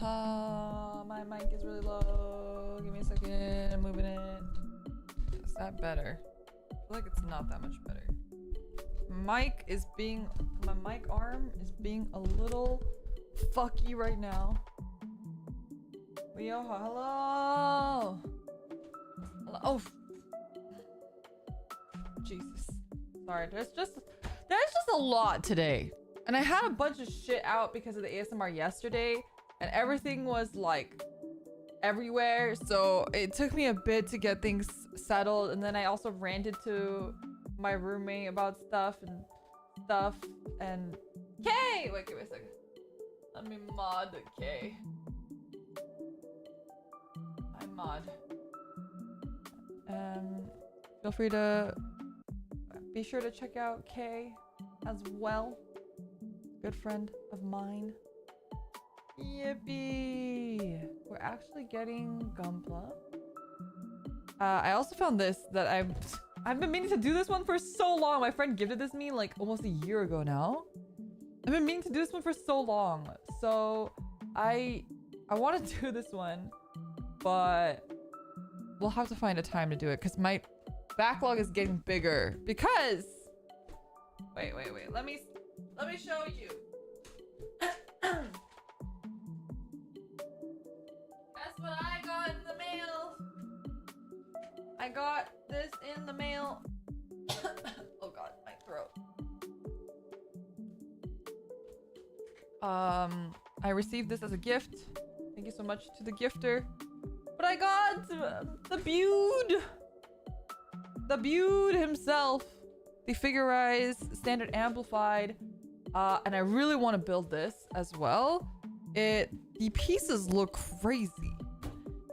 My mic is really low. Give me a second. I'm moving it. Is that better? I feel like it's not that much better. My mic arm is being a little fucky right now. Leo, hello. Hello. Oh, Jesus. Sorry. There's just a lot today, and I had a bunch of shit out because of the ASMR yesterday, and everything was like everywhere. So it took me a bit to get things settled, and then I also ranted to my roommate about stuff. And Kay, wait a second. Let me mod Kay. I mod. Feel free to be sure to check out Kay as well. Good friend of mine. Yippee! We're actually getting Gunpla. I also found this that I've been meaning to do this one for so long. My friend gifted this to me like almost a year ago now. I've been meaning to do this one for so long. So I want to do this one, but we'll have to find a time to do it because my backlog is getting bigger. Because wait. Let me show you. That's what I got in the mail. I got this in the mail. Oh god, my throat. I received this as a gift. Thank you so much to the gifter. But I got the Bude himself, the figurized standard amplified, and I really want to build this as well. The pieces look crazy.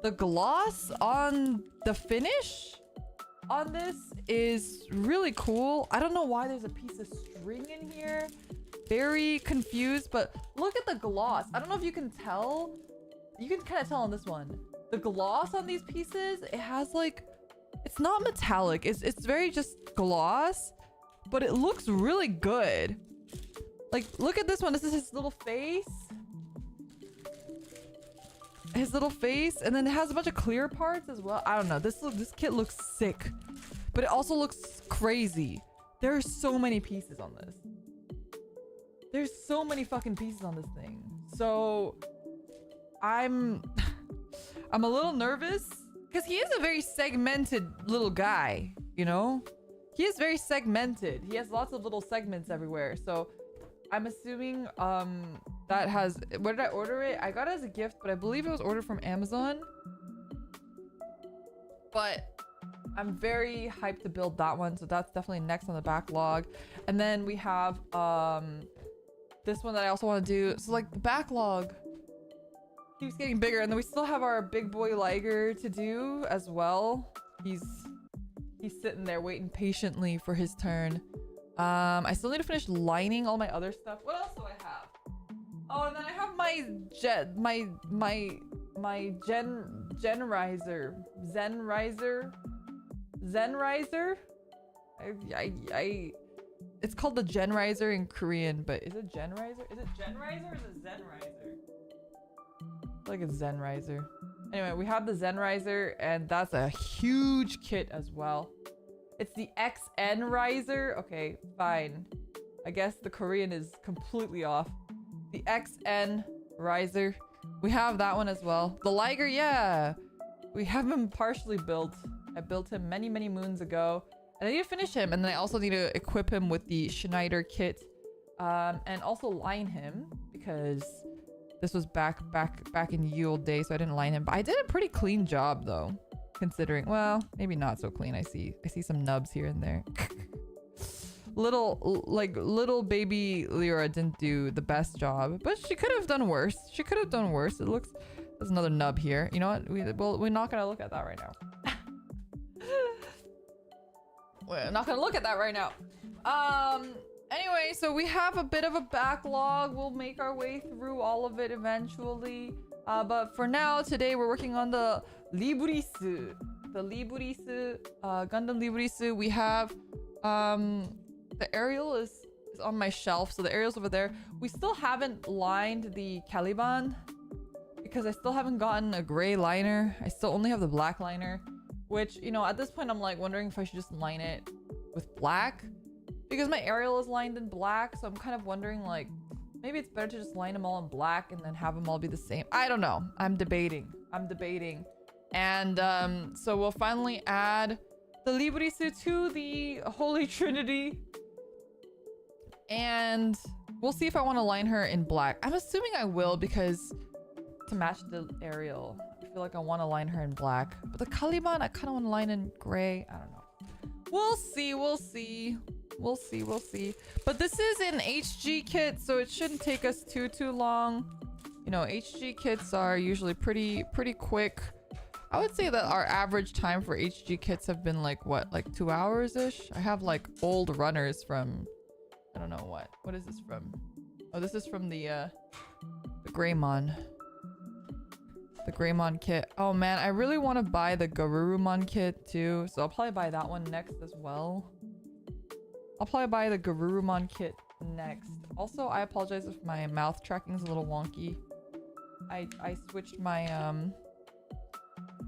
The gloss on the finish on this is really cool. I don't know why there's a piece of string in here. Very confused, but look at the gloss. I don't know if you can tell. You can kind of tell on this one. The gloss on these pieces, it has like, it's not metallic. It's very just gloss, but it looks really good. Like, look at this one. This is his little face. His little face, and then it has a bunch of clear parts as well. I don't know. This kit looks sick, but it also looks crazy. There are so many pieces on this. There's so many fucking pieces on this thing. So I'm a little nervous because he is a very segmented little guy, you know? He is very segmented. He has lots of little segments everywhere. So I'm assuming that has, where did I order it? I got it as a gift, but I believe it was ordered from Amazon. But I'm very hyped to build that one, so that's definitely next on the backlog. And then we have this one that I also want to do. So like the backlog keeps getting bigger, and then we still have our big boy Liger to do as well. He's sitting there waiting patiently for his turn. I still need to finish lining all my other stuff. What else do I have? Oh, and then I have my Zenriser. It's called the Genriser in Korean, but is it Genriser? Is it Genriser or is it Zenriser? I feel like it's Zenriser. Anyway, we have the Zenriser, and that's a huge kit as well. It's the XN Riser. Okay, fine. I guess the Korean is completely off. The XN Riser. We have that one as well. The Liger, yeah. We have him partially built. I built him many, many moons ago. And I need to finish him. And then I also need to equip him with the Schneider kit. And also line him. Because this was back in ye old days. So I didn't line him. But I did a pretty clean job though. Considering, well, maybe not so clean. I see some nubs here and there. little baby Lyra didn't do the best job, but she could have done worse. She could have done worse. It looks, there's another nub here. You know what? We're not gonna look at that right now. We're not gonna look at that right now. Anyway, so we have a bit of a backlog. We'll make our way through all of it eventually. But for now, today we're working on the Lfrith. The Lfrith, Gundam Lfrith. We have, the aerial is on my shelf. So the aerial's over there. We still haven't lined the Caliban because I still haven't gotten a gray liner. I still only have the black liner, which, you know, at this point I'm like wondering if I should just line it with black because my Ariel is lined in black. So I'm kind of wondering like maybe it's better to just line them all in black and then have them all be the same. I don't know. I'm debating. And so we'll finally add the Liberisu to the Holy Trinity. And we'll see if I want to line her in black. I'm assuming I will because to match the Ariel, I feel like I want to line her in black. But the Caliban, I kind of want to line in gray. I don't know. We'll see. But this is an HG kit, so it shouldn't take us too long. You know, HG kits are usually pretty quick. I would say that our average time for HG kits have been like what, like 2 hours-ish? I have like old runners from, I don't know what is this from? Oh, this is from the Greymon. The Greymon kit. Oh man, I really want to buy the Garurumon kit too, so I'll probably buy that one next as well. I'll probably buy the Garurumon kit next. Also, I apologize if my mouth tracking is a little wonky. I switched my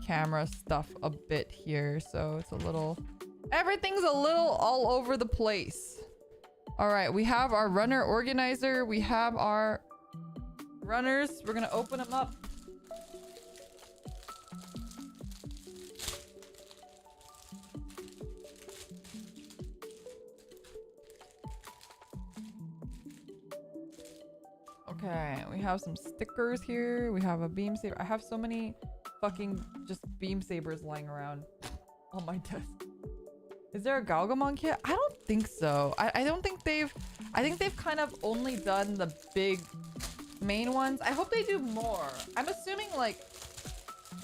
camera stuff a bit here, so it's a little, everything's a little all over the place. All right, we have our runner organizer. We have our runners. We're gonna open them up. Okay, we have some stickers here. We have a beam saber. I have so many fucking just beam sabers lying around on my desk. Is there a Galgamon kit? I don't think so. I don't think they've... I think they've kind of only done the big main ones. I hope they do more. I'm assuming like...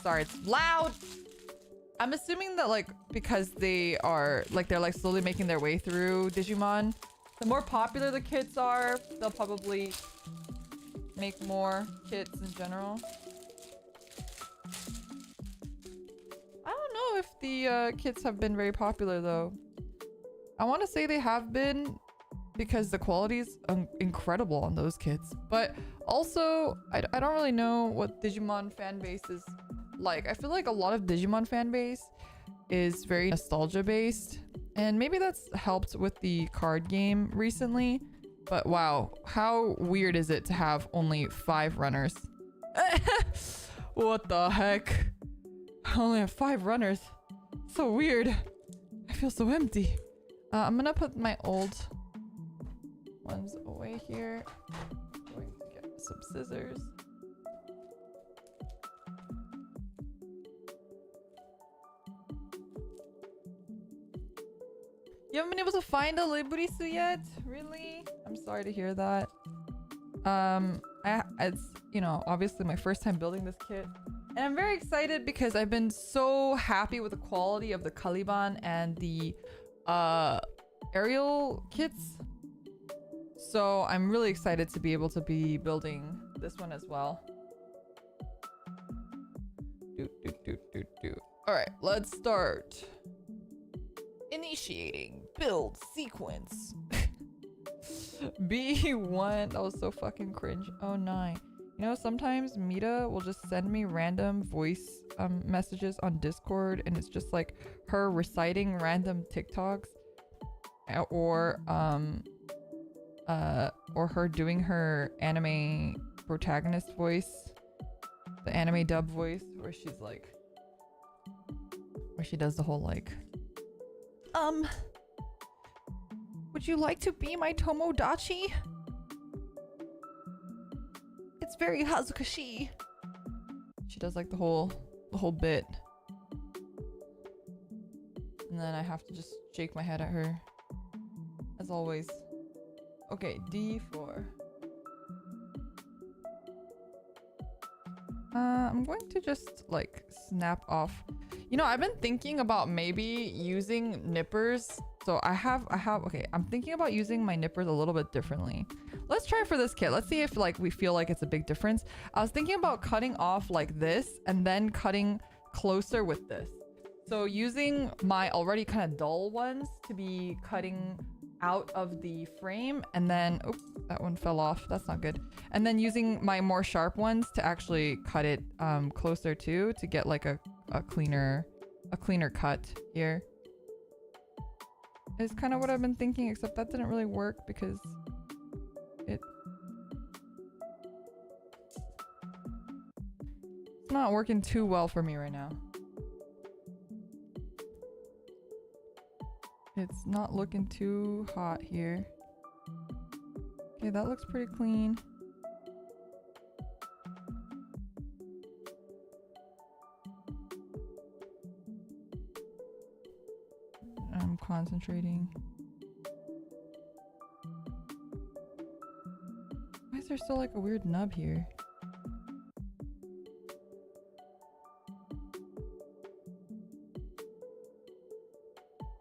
Sorry, it's loud. I'm assuming that like because they are like they're like slowly making their way through Digimon, the more popular the kits are, they'll probably make more kits in general. I don't know if the kits have been very popular though. I want to say they have been because the quality is incredible on those kits. But also, I don't really know what Digimon fan base is like. I feel like a lot of Digimon fan base is very nostalgia based. And maybe that's helped with the card game recently. But wow, how weird is it to have only 5 runners? What the heck? I only have 5 runners. So weird. I feel so empty. I'm gonna put my old ones away here. I'm going to get some scissors. You haven't been able to find a Liberisu yet? Really? I'm sorry to hear that. It's, you know, obviously my first time building this kit. And I'm very excited because I've been so happy with the quality of the Caliban and the aerial kits. So I'm really excited to be able to be building this one as well. All right, let's start. Initiating build sequence. B1. That was so fucking cringe. Oh, 9. You know, sometimes Mita will just send me random voice messages on Discord, and it's just like her reciting random TikToks, or her doing her anime protagonist voice, the anime dub voice, where she's like, where she does the whole like, would you like to be my Tomodachi? It's very hazukashi. She does like the whole bit. And then I have to just shake my head at her. As always. Okay, D4. I'm going to just like snap off. You know, I've been thinking about maybe using nippers. So okay, I'm thinking about using my nippers a little bit differently. Let's try for this kit. Let's see if like we feel like it's a big difference. I was thinking about cutting off like this and then cutting closer with this. So using my already kind of dull ones to be cutting out of the frame, and then oh, that one fell off. That's not good. And then using my more sharp ones to actually cut it closer to get like a cleaner cut here. Is kind of what I've been thinking, except that didn't really work because it's not working too well for me right now. It's not looking too hot here. Okay, that looks pretty clean. I'm concentrating. Why is there still like a weird nub here?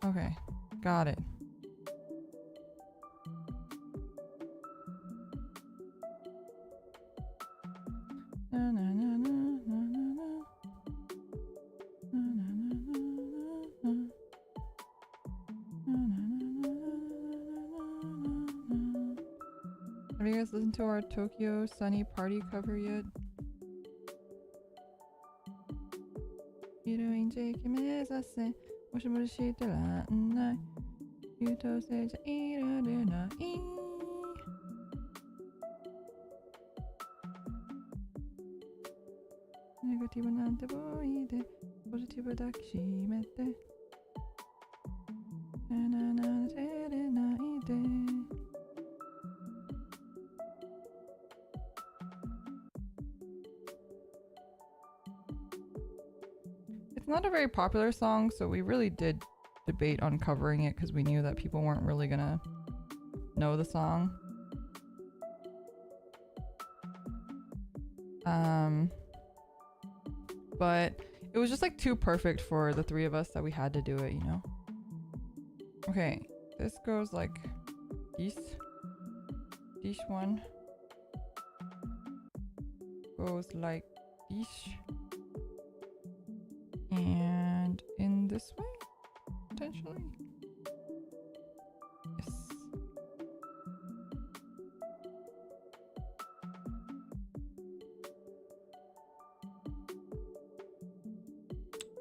Okay, got it. Have you guys listened to our Tokyo Sunny Party cover yet? It's not a very popular song, so we really did debate on covering it because we knew that people weren't really gonna know the song. But it was just like too perfect for the three of us that we had to do it, you know? Okay, this goes like this. This one goes like this. And in this way, potentially. Yes.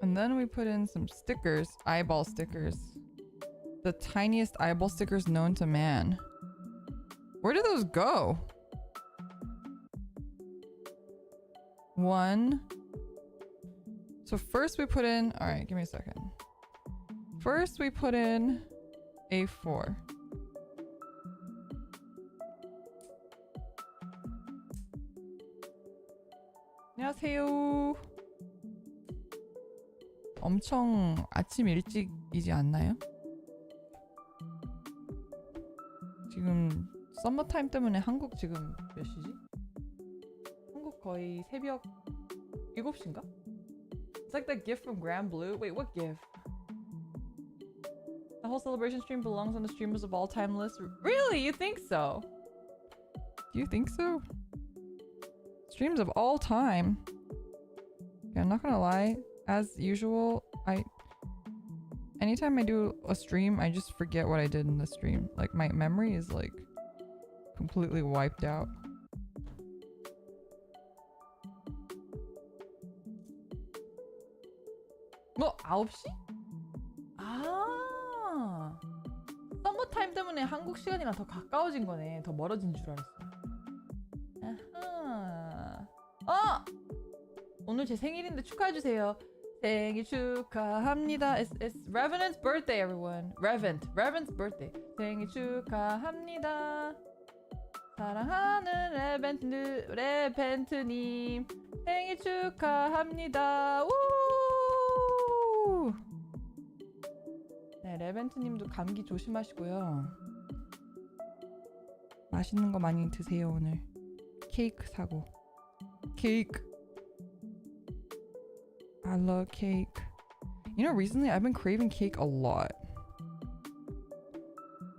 And then we put in some stickers, eyeball stickers. The tiniest eyeball stickers known to man. Where did those go? One. So first we put in, all right, give me a second. First we put in A4. 안녕하세요. 엄청 아침 일찍이지 않나요? 지금 썸머타임 때문에 한국 지금 몇 시지? 한국 거의 새벽 7시인가? It's like that gif from Grand Blue. Wait, what gif? The whole celebration stream belongs on the streamers of all time list. Really? You think so? Do you think so? Streams of all time. Yeah, I'm not gonna lie. As usual, anytime I do a stream, I just forget what I did in the stream. Like my memory is like completely wiped out. 뭐 9시? 아, 썸머타임 때문에 한국 시간이랑 더 가까워진 거네. 더 멀어진 줄 알았어. 아하. 오늘 제 생일인데 축하해주세요. 생일 축하합니다. It's Revenant's birthday, everyone. Revenant's birthday. 생일 축하합니다. 사랑하는 레벤트님 생일 축하합니다. 우! 네, 레벤트님도 감기 조심하시고요. 맛있는 거 많이 드세요 오늘. 케이크 사고. 케이크. I love cake. You know, recently I've been craving cake a lot.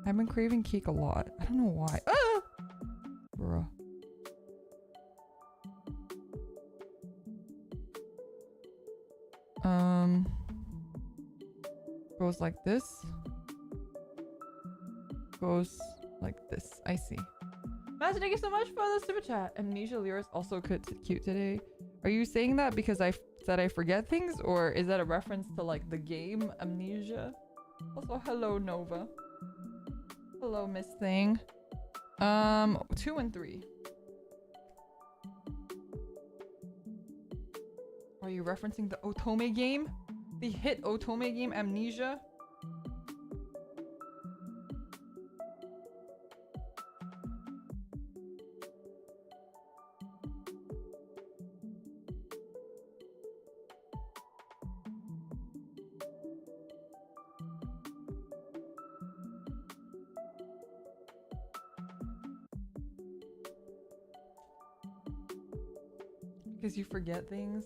I don't know why. Ah! Bruh. Goes like this. goes like this. I see. Master, thank you so much for the super chat. Amnesia Lyra is also cute today. Are you saying that because I said I forget things, or is that a reference to like the game Amnesia? Also, hello Nova. Hello Miss Thing. 2 and 3. Are you referencing the Otome game? The hit Otome game Amnesia? Because you forget things.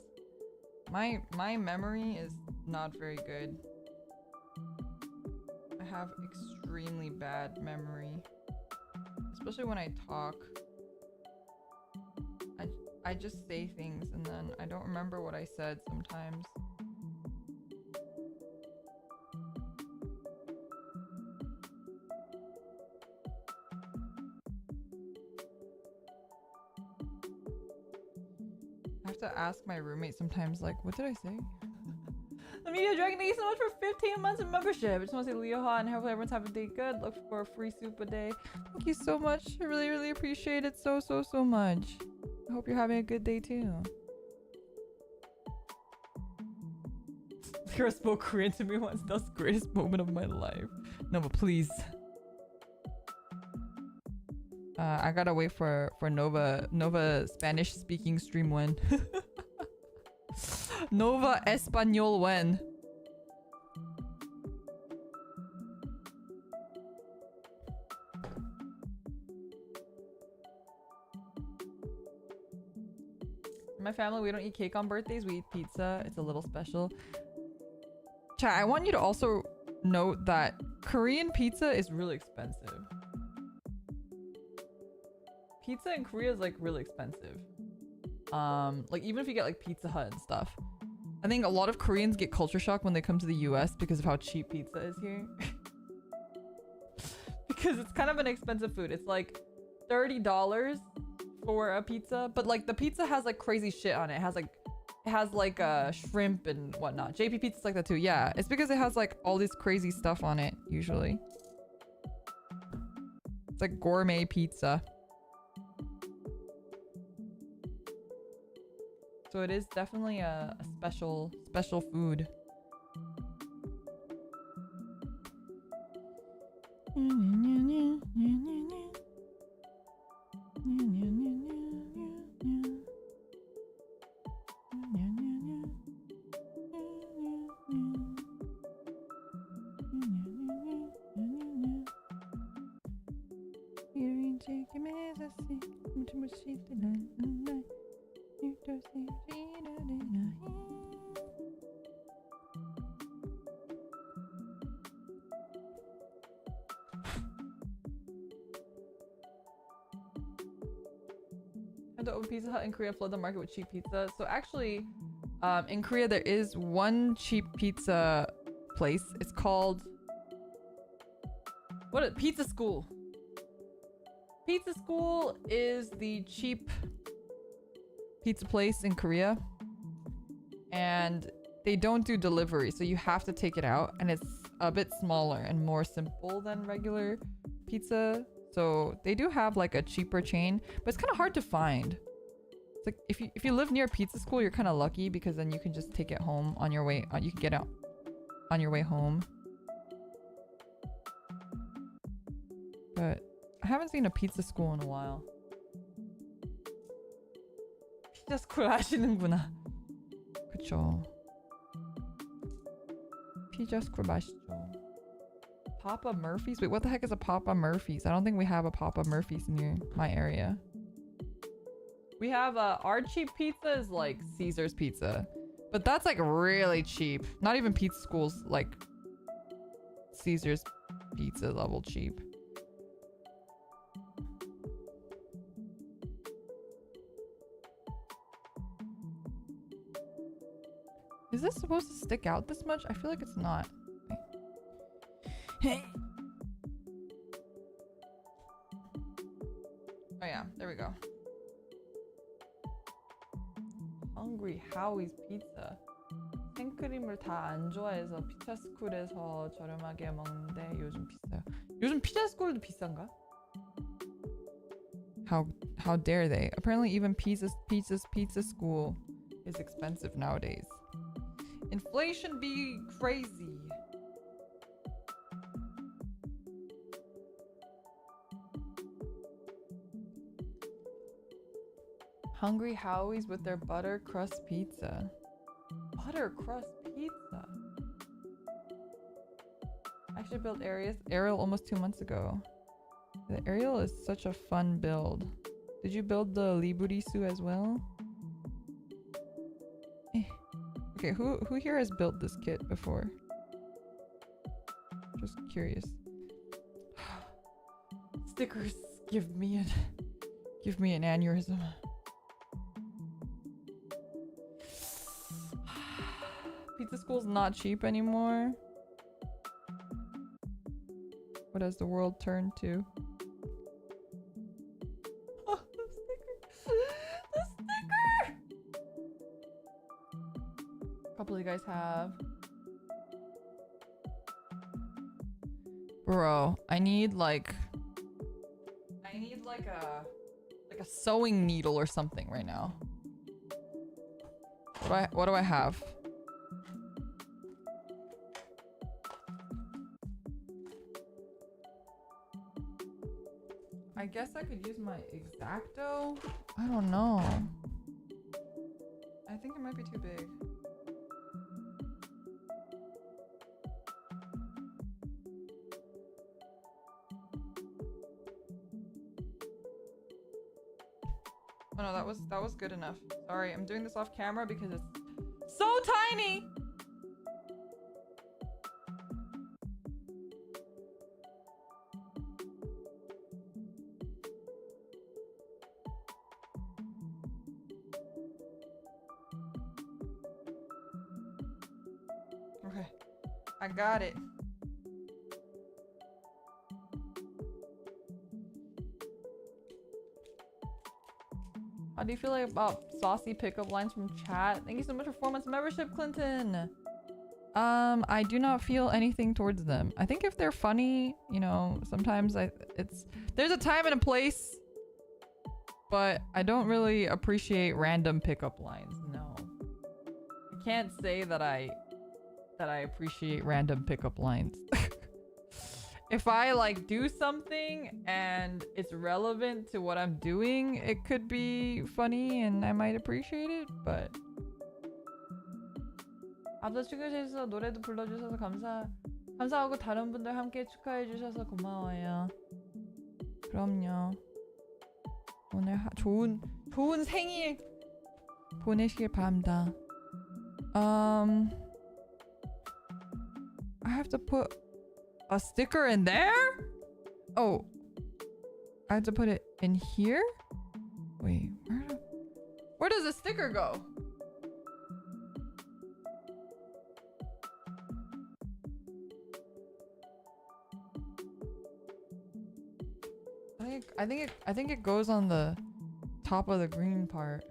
My memory is not very good. I have extremely bad memory, especially when I talk. I just say things and then I don't remember what I said sometimes. I have to ask my roommate sometimes, like, what did I say? The Media Dragon, thank you so much for 15 months of membership. I just want to say Leoha and hopefully everyone's having a day good. Look for a free soup a day. Thank you so much. I really, really appreciate it so much. I hope you're having a good day too. Lyra spoke Korean to me once. That's the greatest moment of my life. No, but please. I gotta wait for Nova Spanish speaking stream when. Nova Espanol when. In my family, we don't eat cake on birthdays. We eat pizza. It's a little special. Chat, I want you to also note that Korean pizza is really expensive. Pizza in Korea is like really expensive. Like even if you get like Pizza Hut and stuff. I think a lot of Koreans get culture shock when they come to the US because of how cheap pizza is here. Because it's kind of an expensive food. It's like $30 for a pizza, but like the pizza has like crazy shit on it. It has like shrimp and whatnot. JP pizza's like that too. Yeah, it's because it has like all this crazy stuff on it usually. It's like gourmet pizza. So it is definitely a special food. And to open Pizza Hut in Korea, flood the market with cheap pizza. So actually, in Korea there is one cheap pizza place. It's called Pizza School. Pizza School is the cheap pizza place in Korea, and they don't do delivery, so you have to take it out, and it's a bit smaller and more simple than regular pizza. So they do have like a cheaper chain, but it's kind of hard to find. It's like if you live near Pizza School, you're kind of lucky because then you can just take it home on your way. You can get it on your way home. But I haven't seen a Pizza School in a while. 피자 스쿨 하시는구나. 그쵸. 피자 스쿨 맛있죠. Papa Murphy's? Wait, what the heck is a Papa Murphy's? I don't think we have a Papa Murphy's near my area. We have our cheap pizza is like Caesar's Pizza, but that's like really cheap. Not even Pizza School's like Caesar's Pizza level cheap. Is this supposed to stick out this much? I feel like it's not. Hey. Oh yeah, there we go. Hungry Howie's Pizza. 생크림을 다 안 좋아해서 피자스쿨에서 저렴하게 먹는데 요즘 비싸요. 요즘 피자스쿨도 비싼가? How dare they? Apparently even pizza school is expensive nowadays. Inflation be crazy. Hungry Howie's with their butter crust pizza. Butter crust pizza. I actually built Ariel almost 2 months ago. The Ariel is such a fun build. Did you build the Liburisu as well? Okay, who here has built this kit before? Just curious. Stickers give me an aneurysm. Pizza school's not cheap anymore. What has the world turned to? Oh, the sticker! The sticker! A couple of you guys have. Bro, I need like a sewing needle or something right now. What do I have? I guess I could use my X-Acto. I don't know. I think it might be too big. Oh no, that was good enough. Sorry, I'm doing this off camera because it's so tiny. Okay, I got it. How do you feel like about saucy pickup lines from chat? Thank you so much for 4 months membership, Clinton. I do not feel anything towards them. I think if they're funny, you know, sometimes there's a time and a place, but I don't really appreciate random pickup lines. No. I can't say that I appreciate random pickup lines. If I like do something and it's relevant to what I'm doing, it could be funny and I might appreciate it, but 앞서 출연해주셔서 노래도 불러주셔서 감사하고 다른 분들 함께 축하해주셔서 고마워요. 그럼요. 오늘 좋은 생일 보내시길 바랍니다. I have to put a sticker in there? Oh, I have to put it in here? Wait, where does the sticker go? I think it goes on the top of the green part.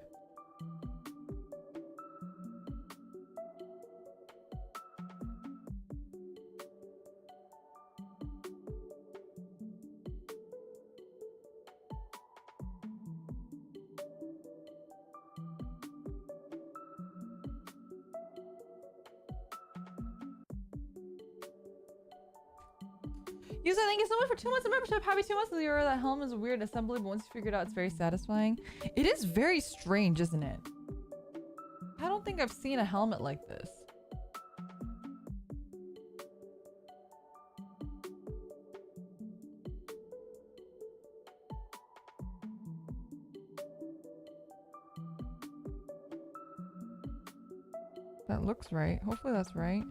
Yusa, thank you so much for 2 months of membership. Happy 2 months of the year. That helm is a weird assembly, but once you figure it out, it's very satisfying. It is very strange, isn't it? I don't think I've seen a helmet like this. That looks right. Hopefully that's right.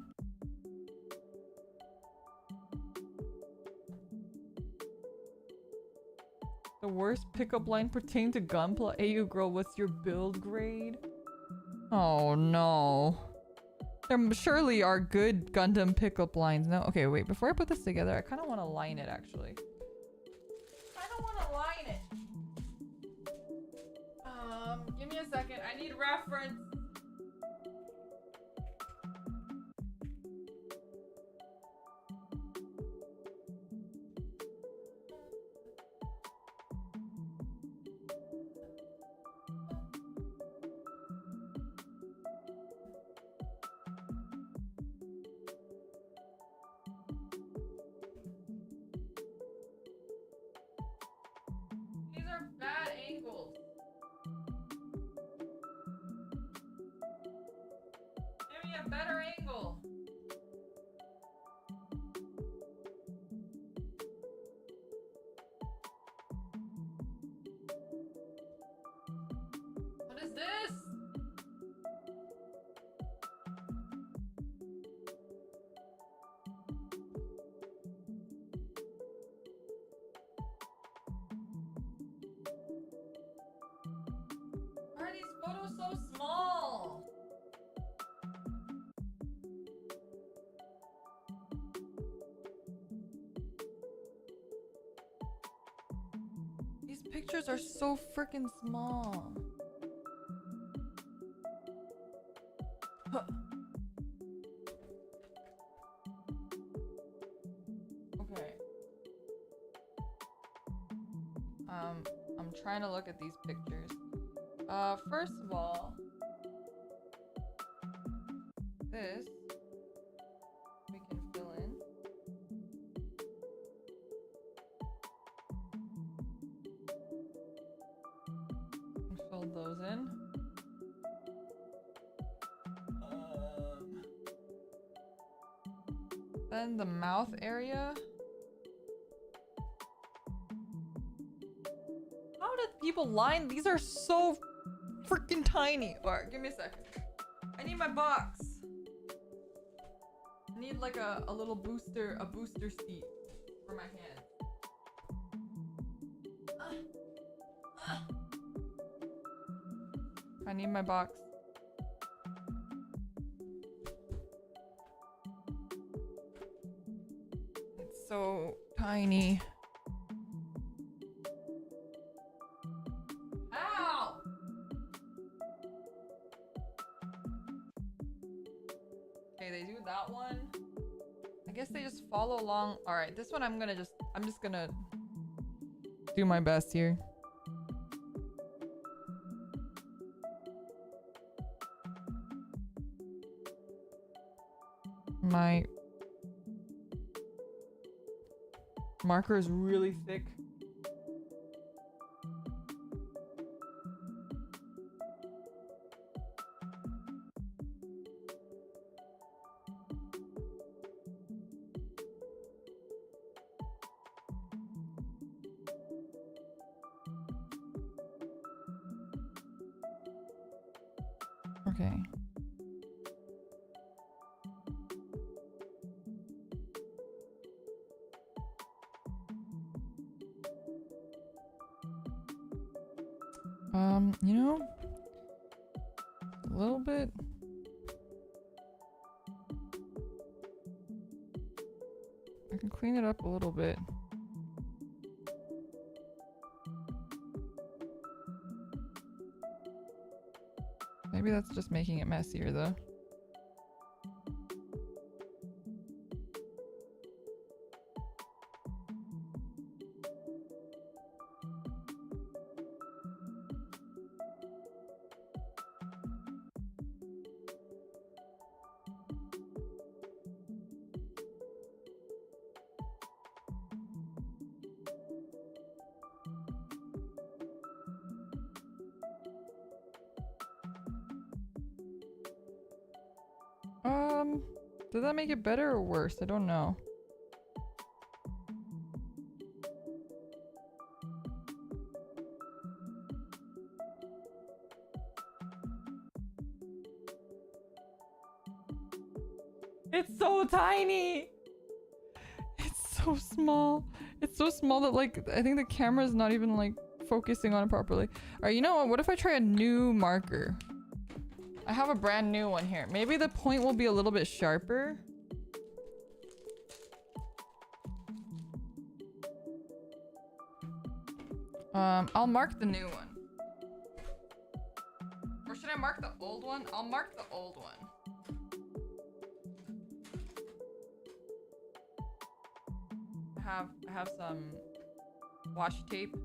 The worst pickup line pertaining to Gunpla. AU girl, what's your build grade? Oh no. There surely are good Gundam pickup lines. No, okay, wait. Before I put this together, I kind of want to line it actually. I don't want to line it. Give me a second. I need reference. These are bad angles. Give me a better angle. What is this? Why are these photos so small? These pictures are so freaking small. Huh. Okay. I'm trying to look at these pictures. First of all, this we can fill in. And fill those in. Then the mouth area. How did people line? These are so freaking tiny. Alright, give me a second. I need my box. I need like a little booster, a booster seat for my hand. I need my box. It's so tiny. Ow! Okay, they do that one. I guess they just follow along. All right, this one I'm just gonna do my best here. My marker is really thick. Okay. You know, a little bit. I can clean it up a little bit. Maybe that's just making it messier though. Did that make it better or worse? I don't know. It's so tiny. It's so small. It's so small that like I think the camera's not even like focusing on it properly. Alright, you know what if I try a new marker? I have a brand new one here. Maybe the point will be a little bit sharper. I'll mark the new one. I mark the old one? I'll mark the old one. I have some washi tape.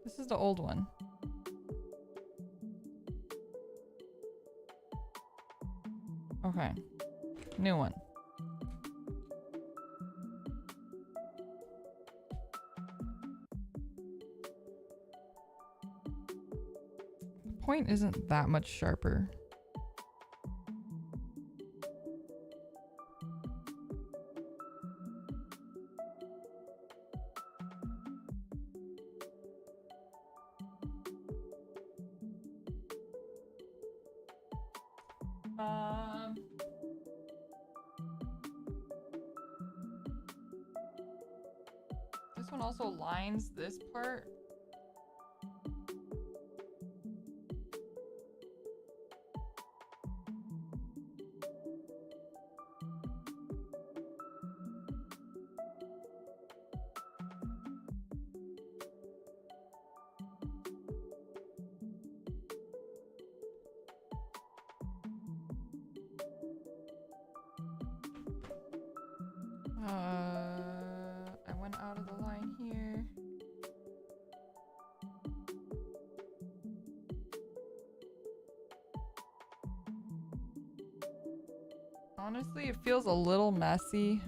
This is the old one. Okay. New one. The point isn't that much sharper. This one also lines this part. I went out of the line here. Honestly, it feels a little messy.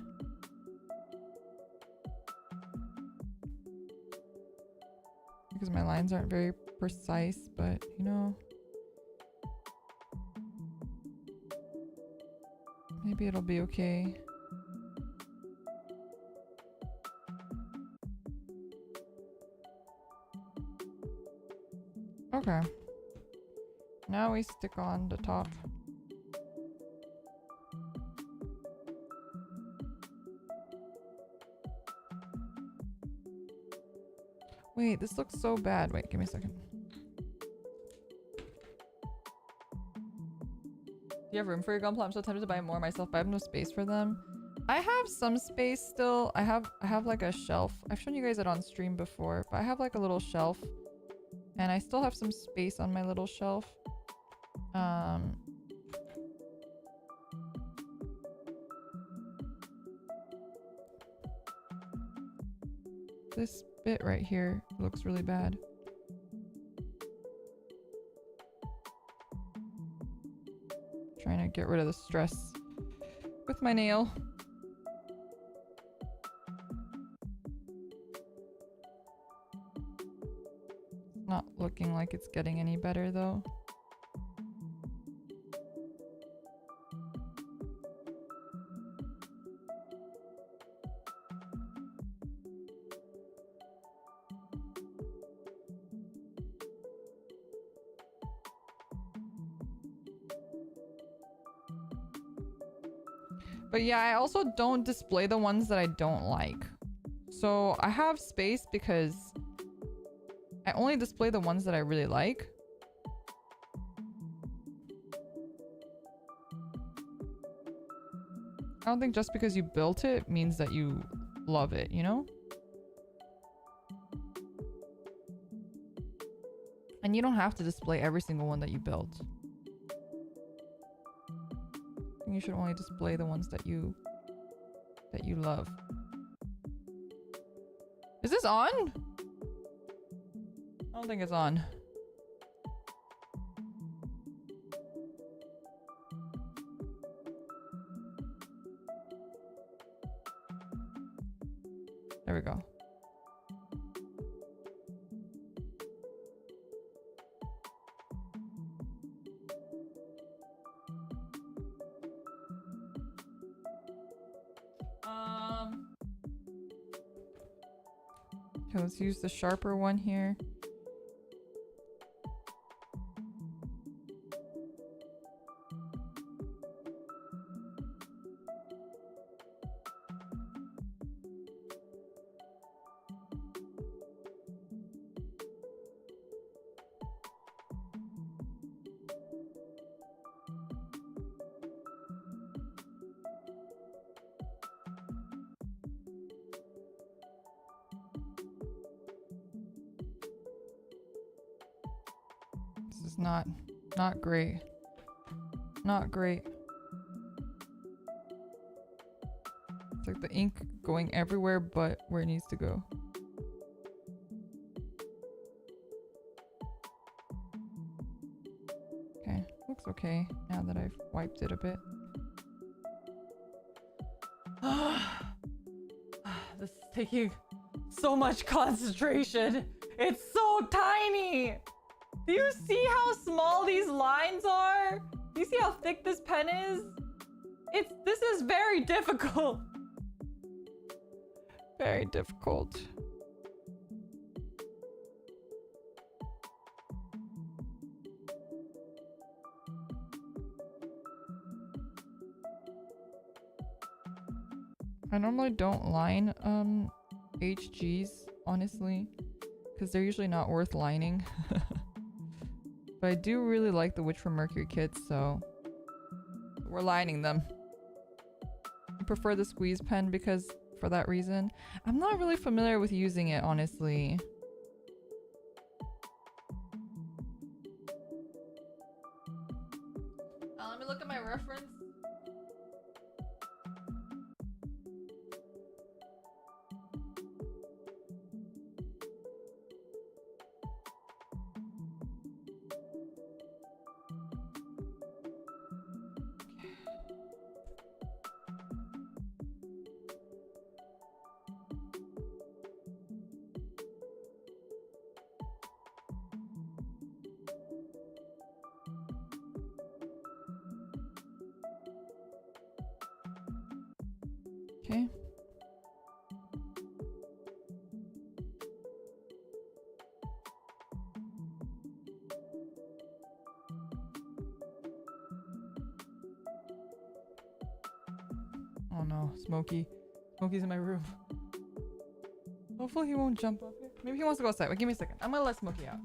Because my lines aren't very precise, but you know. Maybe it'll be okay. Okay. Now we stick on the top. Wait, this looks so bad. Wait, give me a second. Do you have room for your gunpla? I'm so tempted to buy more myself, but I have no space for them. I have some space still. I have like a shelf. I've shown you guys it on stream before, but I have like a little shelf. And I still have some space on my little shelf. This bit right here looks really bad. Trying to get rid of the stress with my nail. Not looking like it's getting any better though. But yeah, I also don't display the ones that I don't like. So I have space because I only display the ones that I really like. I don't think just because you built it means that you love it, you know? And you don't have to display every single one that you built. You should only display the ones that you love. Is this on? I don't think it's on. There we go. Okay, let's use the sharper one here. It's not great. Not great. It's like the ink going everywhere but where it needs to go. Okay, looks okay now that I've wiped it a bit. This is taking so much concentration. It's so tiny. Do you see how small these lines are? Do you see how thick this pen is? This is very difficult. Very difficult. I normally don't line HGs, honestly, because they're usually not worth lining. But I do really like the Witch from Mercury kits, so we're lining them. I prefer the squeeze pen because for that reason. I'm not really familiar with using it, honestly. Let me look at my reference. Okay. Oh no, Smokey. Smokey's in my room. Hopefully he won't jump up here. Maybe he wants to go outside. Wait, give me a second. I'm gonna let Smokey out.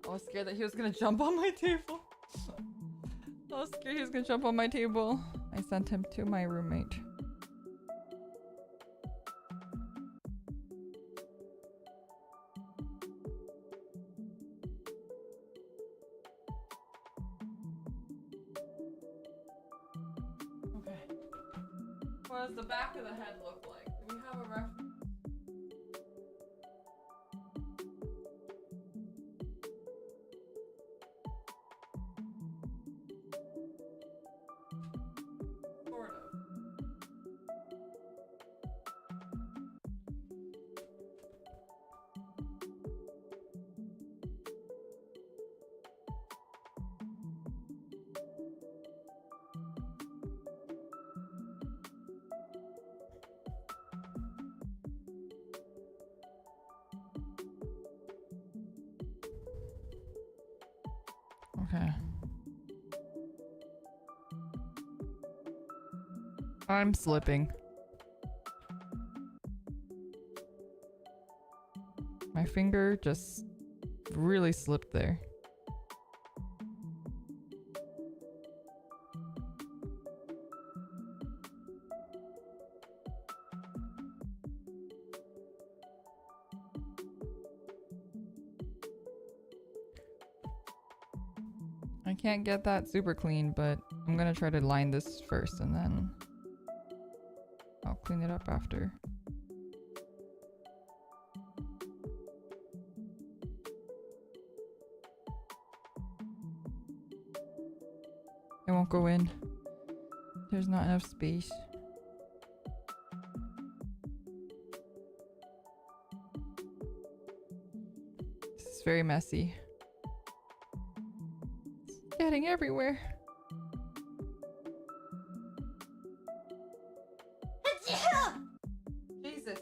I was scared that he was gonna jump on my table. I was scared he was gonna jump on my table. I sent him to my roommate. Okay. What does the back of the head look like? Do we have a reference? Okay. I'm slipping. My finger just really slipped there. I can't get that super clean, but I'm gonna try to line this first and then I'll clean it up after. It won't go in. There's not enough space. This is very messy. Getting everywhere. Jesus.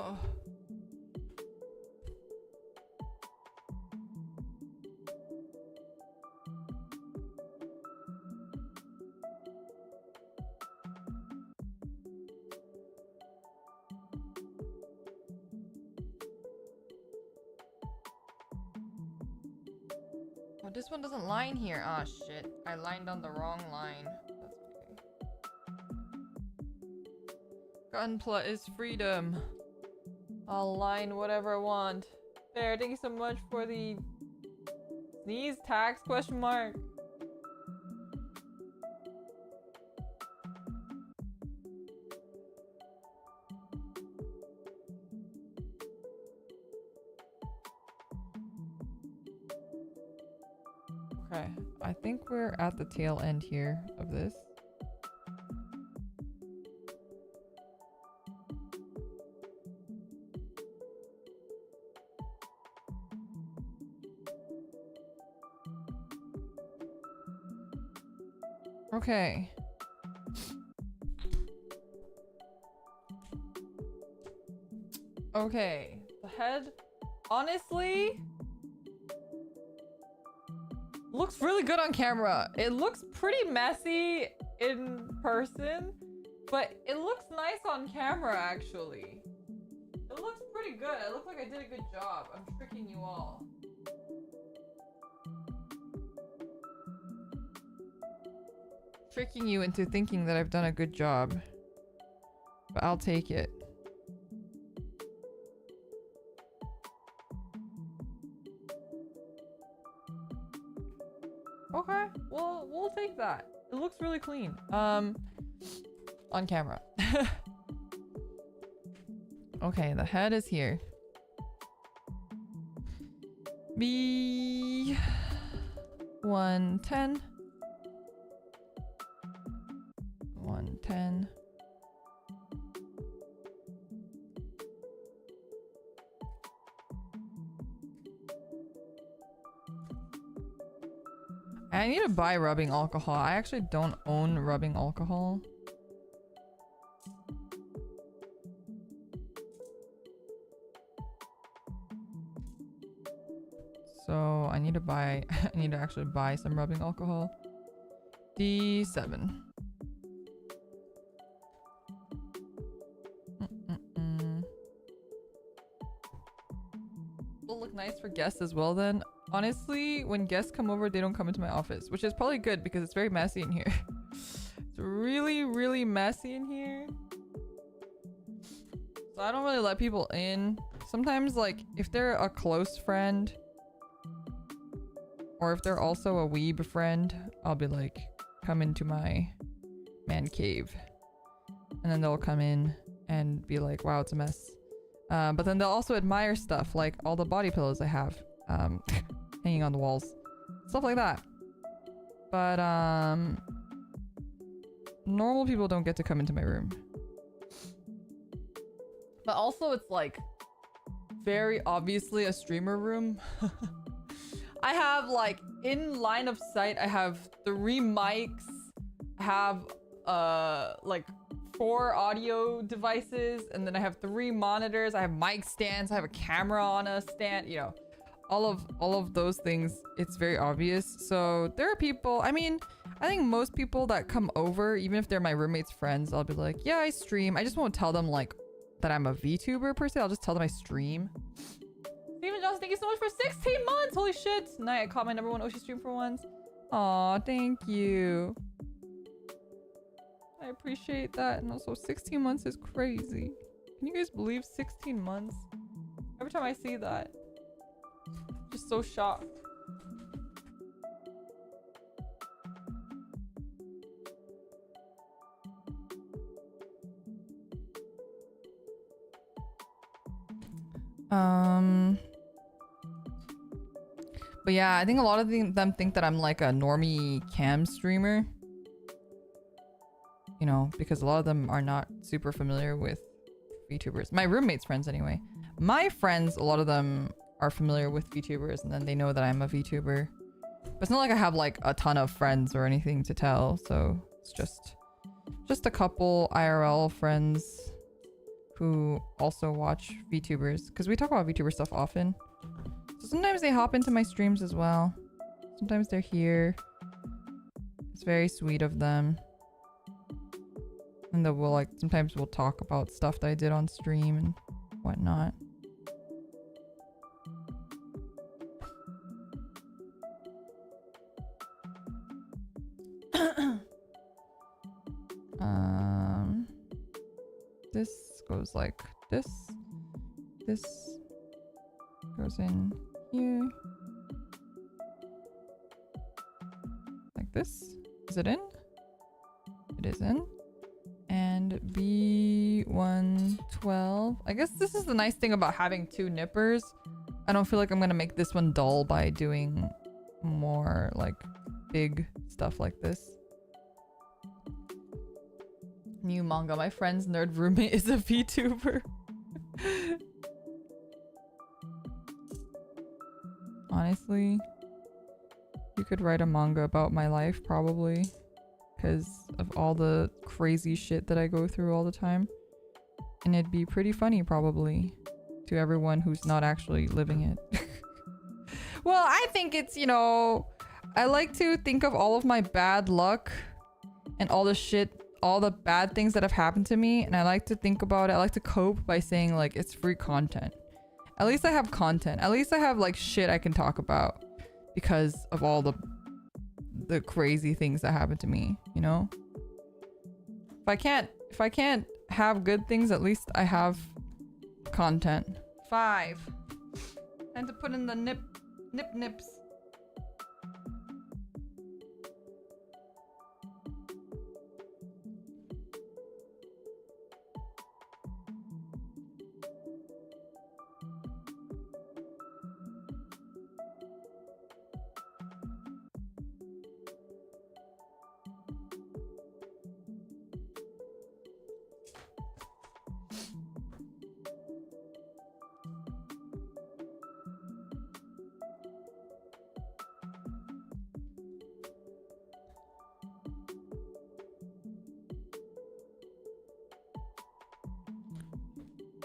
Oh. Oh, this one doesn't line here. Ah, shit. I lined on the wrong line. That's okay. Gunpla is freedom. I'll line whatever I want. There, thank you so much for the sneeze tax question mark. Okay, I think we're at the tail end here of this. Okay. Okay, the head, honestly, looks really good on camera. It looks pretty messy in person, but it looks nice on camera, actually. It looks pretty good. I look like I did a good job. I'm tricking you all. Tricking you into thinking that I've done a good job. But I'll take it. Okay, well, we'll take that. It looks really clean. On camera. Okay, the head is here. B 110. 110. I need to buy rubbing alcohol. I actually don't own rubbing alcohol. So I need to buy, I need to actually buy some rubbing alcohol. D7. Will look nice for guests as well then. Honestly, when guests come over, they don't come into my office, which is probably good because it's very messy in here. It's really, really messy in here. So I don't really let people in. Sometimes, like, if they're a close friend, or if they're also a weeb friend, I'll be like, come into my man cave. And then they'll come in and be like, wow, it's a mess. But then they'll also admire stuff, like all the body pillows I have. Hanging on the walls, stuff like that. But normal people don't get to come into my room. But also it's like very obviously a streamer room. I have like in line of sight, I have 3 mics, I have like 4 audio devices, and then I have 3 monitors, I have mic stands, I have a camera on a stand, you know. All of those things, it's very obvious. So there are people, I mean, I think most people that come over, even if they're my roommate's friends, I'll be like, yeah, I stream. I just won't tell them like that I'm a VTuber per se. I'll just tell them I stream. Steven Johnson, thank you so much for 16 months. Holy shit. Tonight I caught my #1 Oshi stream for once. Aw, thank you. I appreciate that. And also 16 months is crazy. Can you guys believe 16 months? Every time I see that, just so shocked. But yeah, I think a lot of them think that I'm like a normie cam streamer. You know, because a lot of them are not super familiar with VTubers. My roommates' friends anyway. My friends, a lot of them are familiar with VTubers and then they know that I'm a VTuber. But it's not like I have like a ton of friends or anything to tell, so it's just a couple IRL friends who also watch VTubers, because we talk about VTuber stuff often. So sometimes they hop into my streams as well. Sometimes they're here. It's very sweet of them. And then we'll like, sometimes we'll talk about stuff that I did on stream and whatnot. This goes like this. This goes in here. Like this. Is it in? It is in. And B112. I guess this is the nice thing about having two nippers. I don't feel like I'm gonna make this one dull by doing more like big stuff like this. New manga. My friend's nerd roommate is a VTuber. Honestly, you could write a manga about my life probably, because of all the crazy shit that I go through all the time. And it'd be pretty funny probably to everyone who's not actually living it. Well, I think it's, you know, I like to think of all of my bad luck and all the shit, all the bad things that have happened to me, and I like to think about it. I like to cope by saying like it's free content. At least I have content. At least I have like shit I can talk about because of all the crazy things that happened to me, you know? If I can't have good things, at least I have content. 5. Time to put in the nips.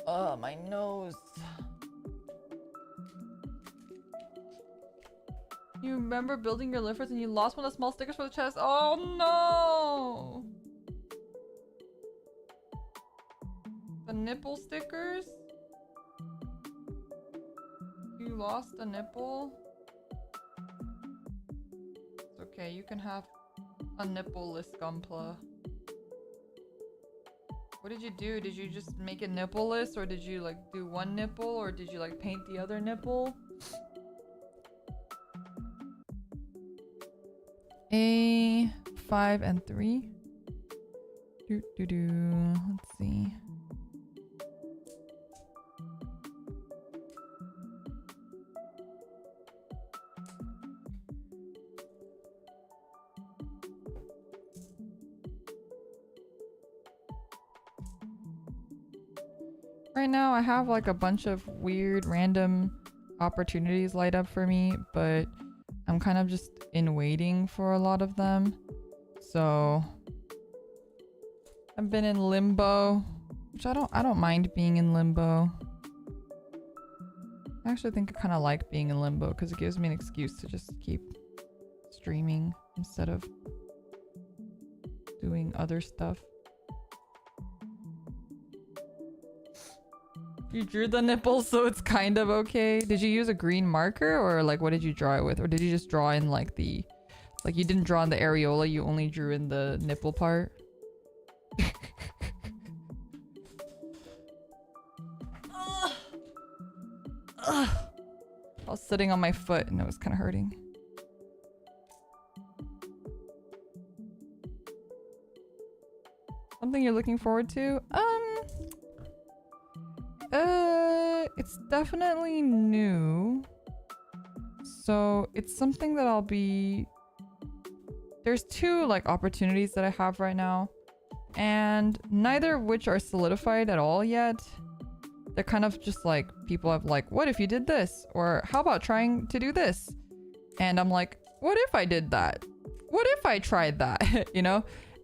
Oh, my nose. You remember building your Lfrith and you lost one of the small stickers for the chest? Oh no! The nipple stickers? You lost a nipple? It's okay, you can have a nipple-less Gunpla. What did you do? Did you just make it nipple-less, or did you like do one nipple, or did you like paint the other nipple? A 5 and 3. Let's see. Right now I have like a bunch of weird random opportunities light up for me, but I'm kind of just in waiting for a lot of them. So I've been in limbo, which I don't mind being in limbo. I actually think I kind of like being in limbo because it gives me an excuse to just keep streaming instead of doing other stuff. You drew the nipples, so it's kind of okay. Did you use a green marker, or like what did you draw it with? Or did you just draw in like the, like you didn't draw in the areola, you only drew in the nipple part? I was sitting on my foot and it was kind of hurting. Something you're looking forward to? It's definitely new. So it's something that I'll be... There's 2 like opportunities that I have right now, and neither of which are solidified at all yet. They're kind of just like, people have like, what if you did this? Or how about trying to do this? And I'm like, what if I did that? What if I tried that? You know?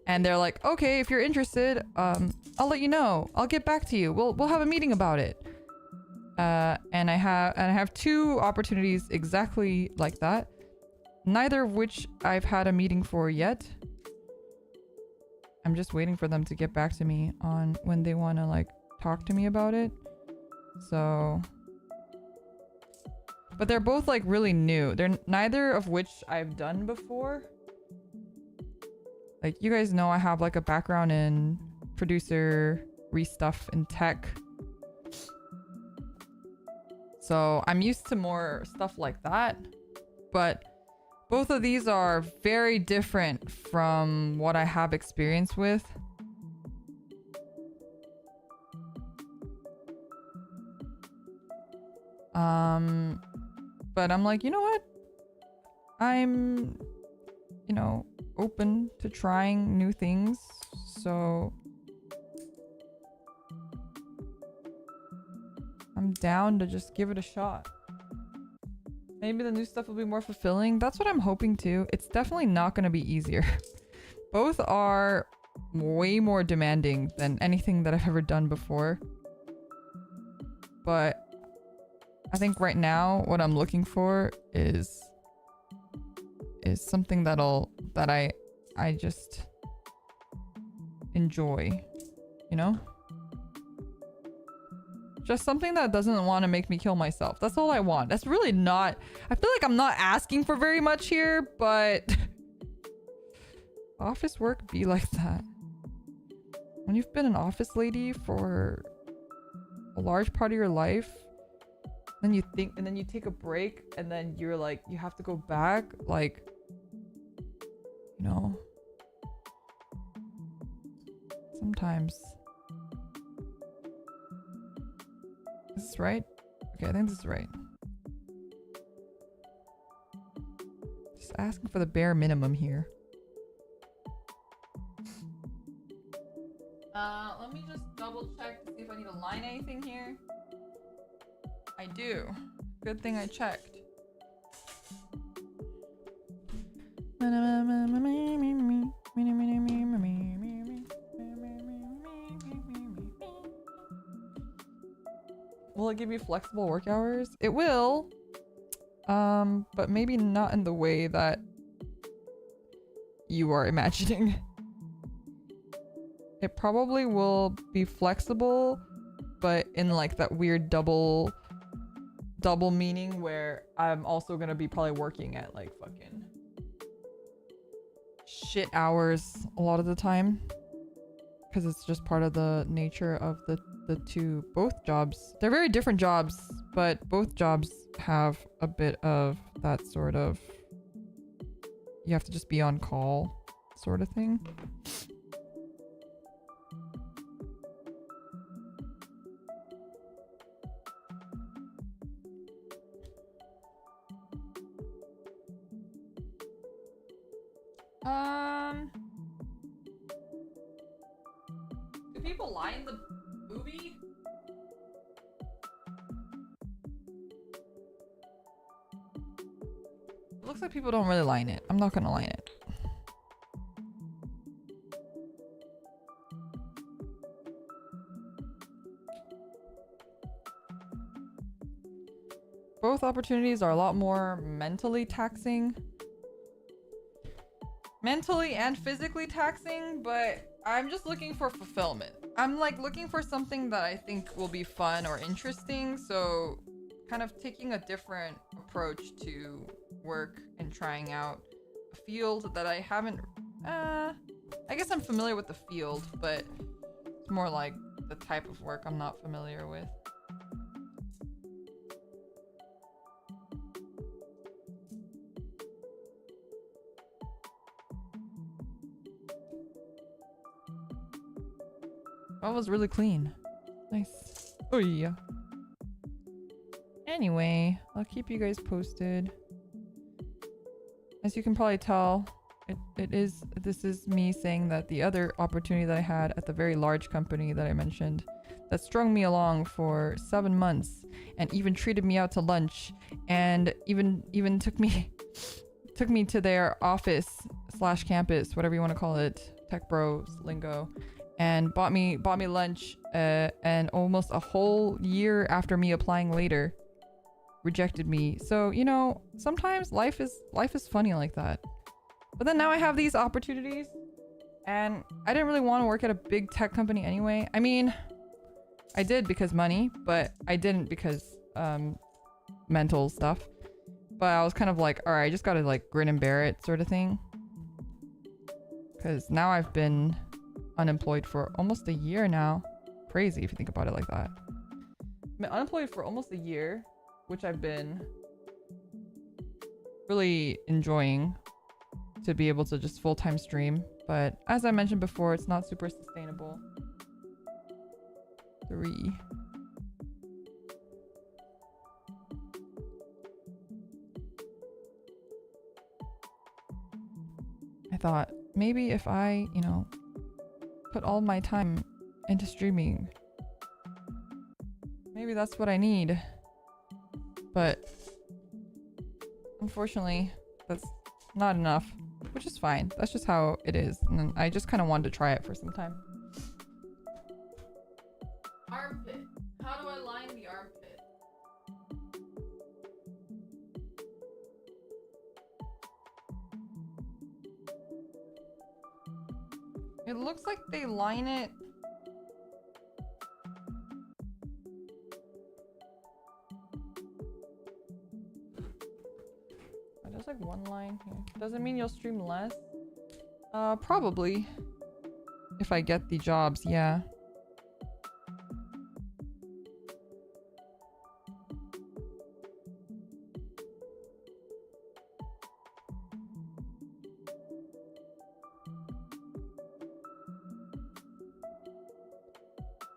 And they're like, okay, if you're interested, I'll let you know. I'll get back to you. We'll have a meeting about it. And I have 2 opportunities exactly like that. Neither of which I've had a meeting for yet. I'm just waiting for them to get back to me on when they want to like talk to me about it. So, but they're both like really new. They're neither of which I've done before. Like, you guys know I have like a background in producer stuff in tech. So I'm used to more stuff like that. But both of these are very different from what I have experience with. But I'm like, you know what? I'm, you know, open to trying new things. So I'm down to just give it a shot. Maybe the new stuff will be more fulfilling. That's what I'm hoping to. It's definitely not going to be easier. Both are way more demanding than anything that I've ever done before. But I think right now what I'm looking for is something that I just enjoy, you know? Just something that doesn't want to make me kill myself. That's all I want. That's really not... I feel like I'm not asking for very much here, but... office work be like that. When you've been an office lady for a large part of your life, then you think, and then you take a break, and then you're like, you have to go back, like... you know... sometimes... Is this right? Okay, I think this is right. Just asking for the bare minimum here. Let me just double check to see if I need to line anything here. I do. Good thing I checked. Will it give you flexible work hours? It will. But maybe not in the way that you are imagining. It probably will be flexible, but in like that weird double meaning where I'm also gonna be probably working at like fucking shit hours a lot of the time. Because it's just part of the nature of the both jobs. They're very different jobs, but both jobs have a bit of that sort of, you have to just be on call sort of thing. Do people line the movie? It looks like people don't really line it. I'm not gonna line it. Both opportunities are a lot more mentally taxing. Mentally and physically taxing, but I'm just looking for fulfillment. I'm like looking for something that I think will be fun or interesting, so kind of taking a different approach to work and trying out a field that I haven't, I guess I'm familiar with the field, but it's more like the type of work I'm not familiar with. That was really clean. Nice. Oh yeah. Anyway, I'll keep you guys posted. As you can probably tell, this is me saying that the other opportunity that I had at the very large company that I mentioned that strung me along for 7 months and even treated me out to lunch and even took me to their office / campus, whatever you want to call it, tech bros lingo, and bought me lunch, and almost a whole year after me applying later, rejected me. So, you know, sometimes life is funny like that. But then now I have these opportunities, and I didn't really want to work at a big tech company anyway. I mean, I did because money, but I didn't because mental stuff. But I was kind of like, all right, I just gotta like grin and bear it sort of thing. Because now I've been unemployed for almost a year now. Crazy if you think about it like that. I've been unemployed for almost a year, which I've been really enjoying to be able to just full-time stream. But as I mentioned before, it's not super sustainable. 3. I thought maybe if I, you know, put all my time into streaming, maybe that's what I need. But unfortunately, that's not enough, which is fine. That's just how it is. And then I just kind of wanted to try it for some time. Armpit. How do I line the armpit? It looks like they line it. There's like one line here. Does it mean you'll stream less? Probably. If I get the jobs, yeah.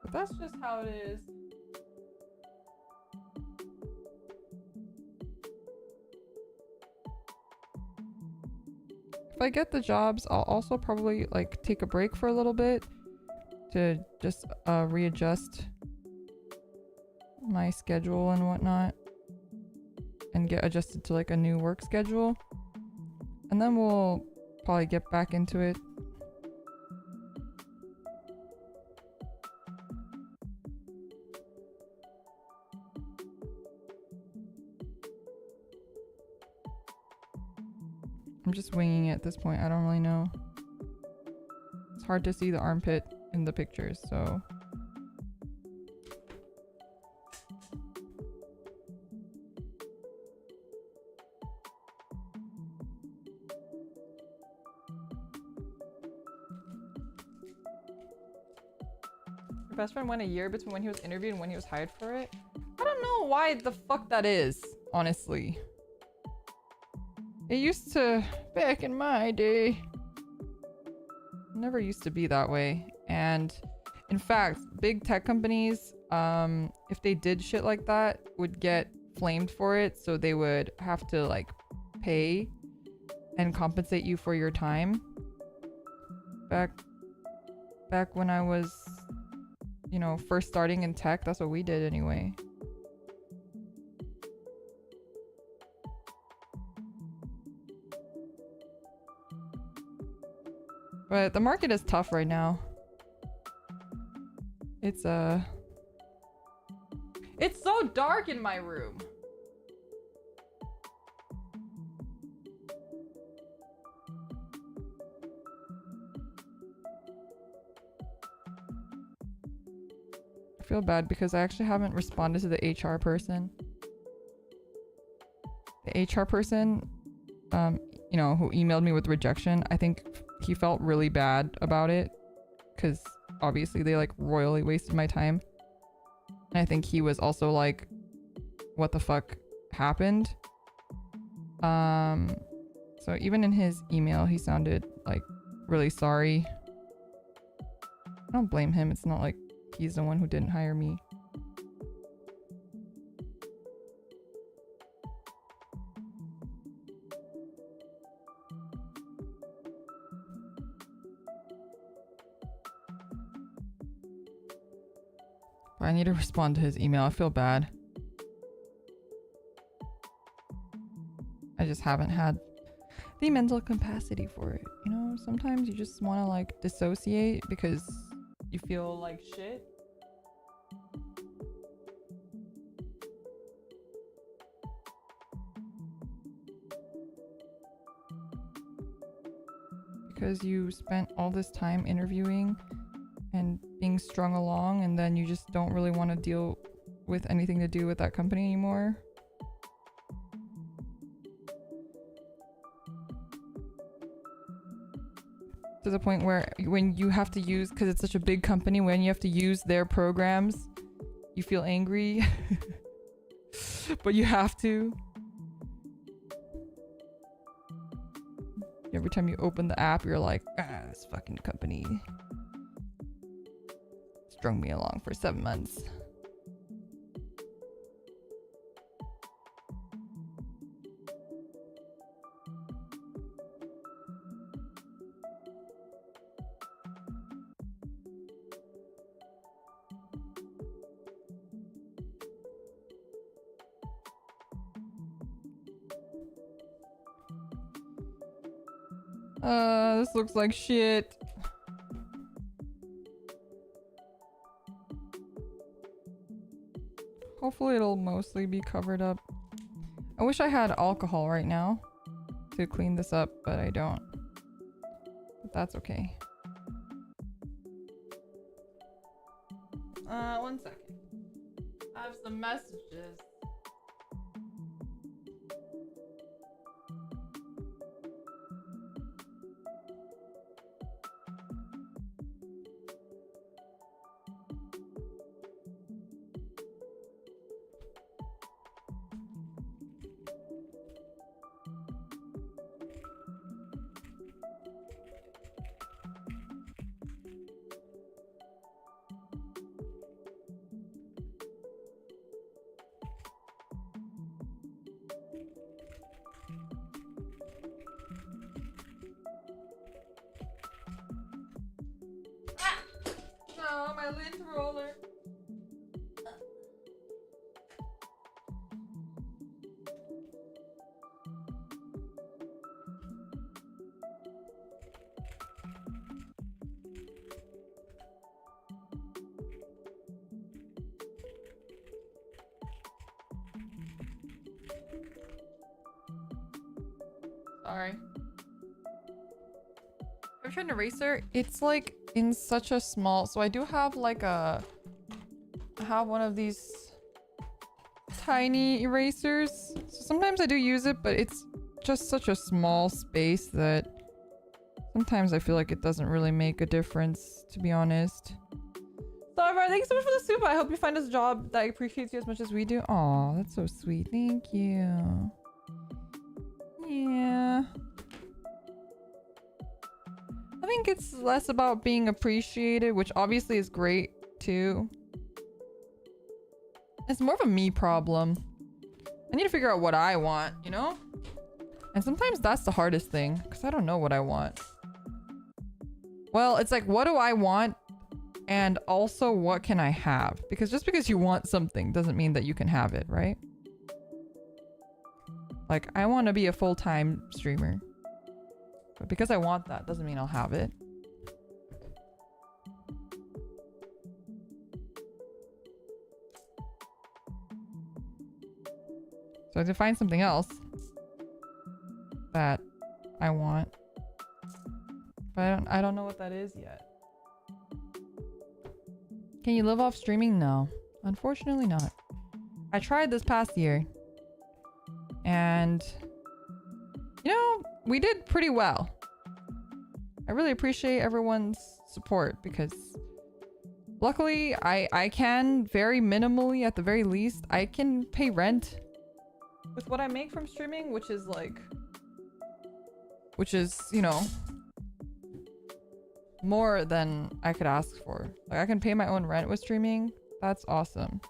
But that's just how it is. If I get the jobs, I'll also probably like take a break for a little bit to just readjust my schedule and whatnot and get adjusted to like a new work schedule, and then we'll probably get back into it. I'm just winging it at this point. I don't really know. It's hard to see the armpit in the pictures, so. Your best friend went a year between when he was interviewed and when he was hired for it. I don't know why the fuck that is, honestly. It used to, back in my day, never used to be that way. And in fact, big tech companies, if they did shit like that, would get flamed for it. So they would have to like pay and compensate you for your time. Back when I was, you know, first starting in tech, that's what we did anyway. But the market is tough right now. It's so dark in my room. I feel bad because I actually haven't responded to the HR person. The HR person, you know, who emailed me with rejection, I think he felt really bad about it because obviously they like royally wasted my time. And I think he was also like, what the fuck happened? So even in his email, he sounded like really sorry. I don't blame him. It's not like he's the one who didn't hire me. I need to respond to his email. I feel bad. I just haven't had the mental capacity for it. You know, sometimes you just want to like dissociate because you feel like shit. Because you spent all this time interviewing and being strung along, and then you just don't really want to deal with anything to do with that company anymore. To the point where when you have to use, because it's such a big company, when you have to use their programs, you feel angry. But you have to. Every time you open the app, you're like, ah, this fucking company strung me along for 7 months. This looks like shit. Hopefully it'll mostly be covered up. I wish I had alcohol right now to clean this up, but I don't. But that's okay. 1 second. I have some messages. No, my lint roller. Sorry. I'm trying to eraser. It's like in such a small, so I do have like I have one of these tiny erasers. So sometimes I do use it, but it's just such a small space that sometimes I feel like it doesn't really make a difference, to be honest. So everyone, thank you so much for the soup. I hope you find this job that appreciates you as much as we do. Aw, that's so sweet. Thank you. Yeah. I think it's less about being appreciated, which obviously is great too. It's more of a me problem. I need to figure out what I want, you know? And sometimes that's the hardest thing, because I don't know what I want. Well, it's like, what do I want? And also, what can I have? Because just because you want something doesn't mean that you can have it, right? Like, I want to be a full-time streamer. But because I want that doesn't mean I'll have it. So I have to find something else that I want. But I don't know what that is yet. Can you live off streaming? No. Unfortunately not. I tried this past year. And you know, we did pretty well. I really appreciate everyone's support because luckily I can very minimally, at the very least, I can pay rent with what I make from streaming, which is, you know, more than I could ask for. Like, I can pay my own rent with streaming. That's awesome.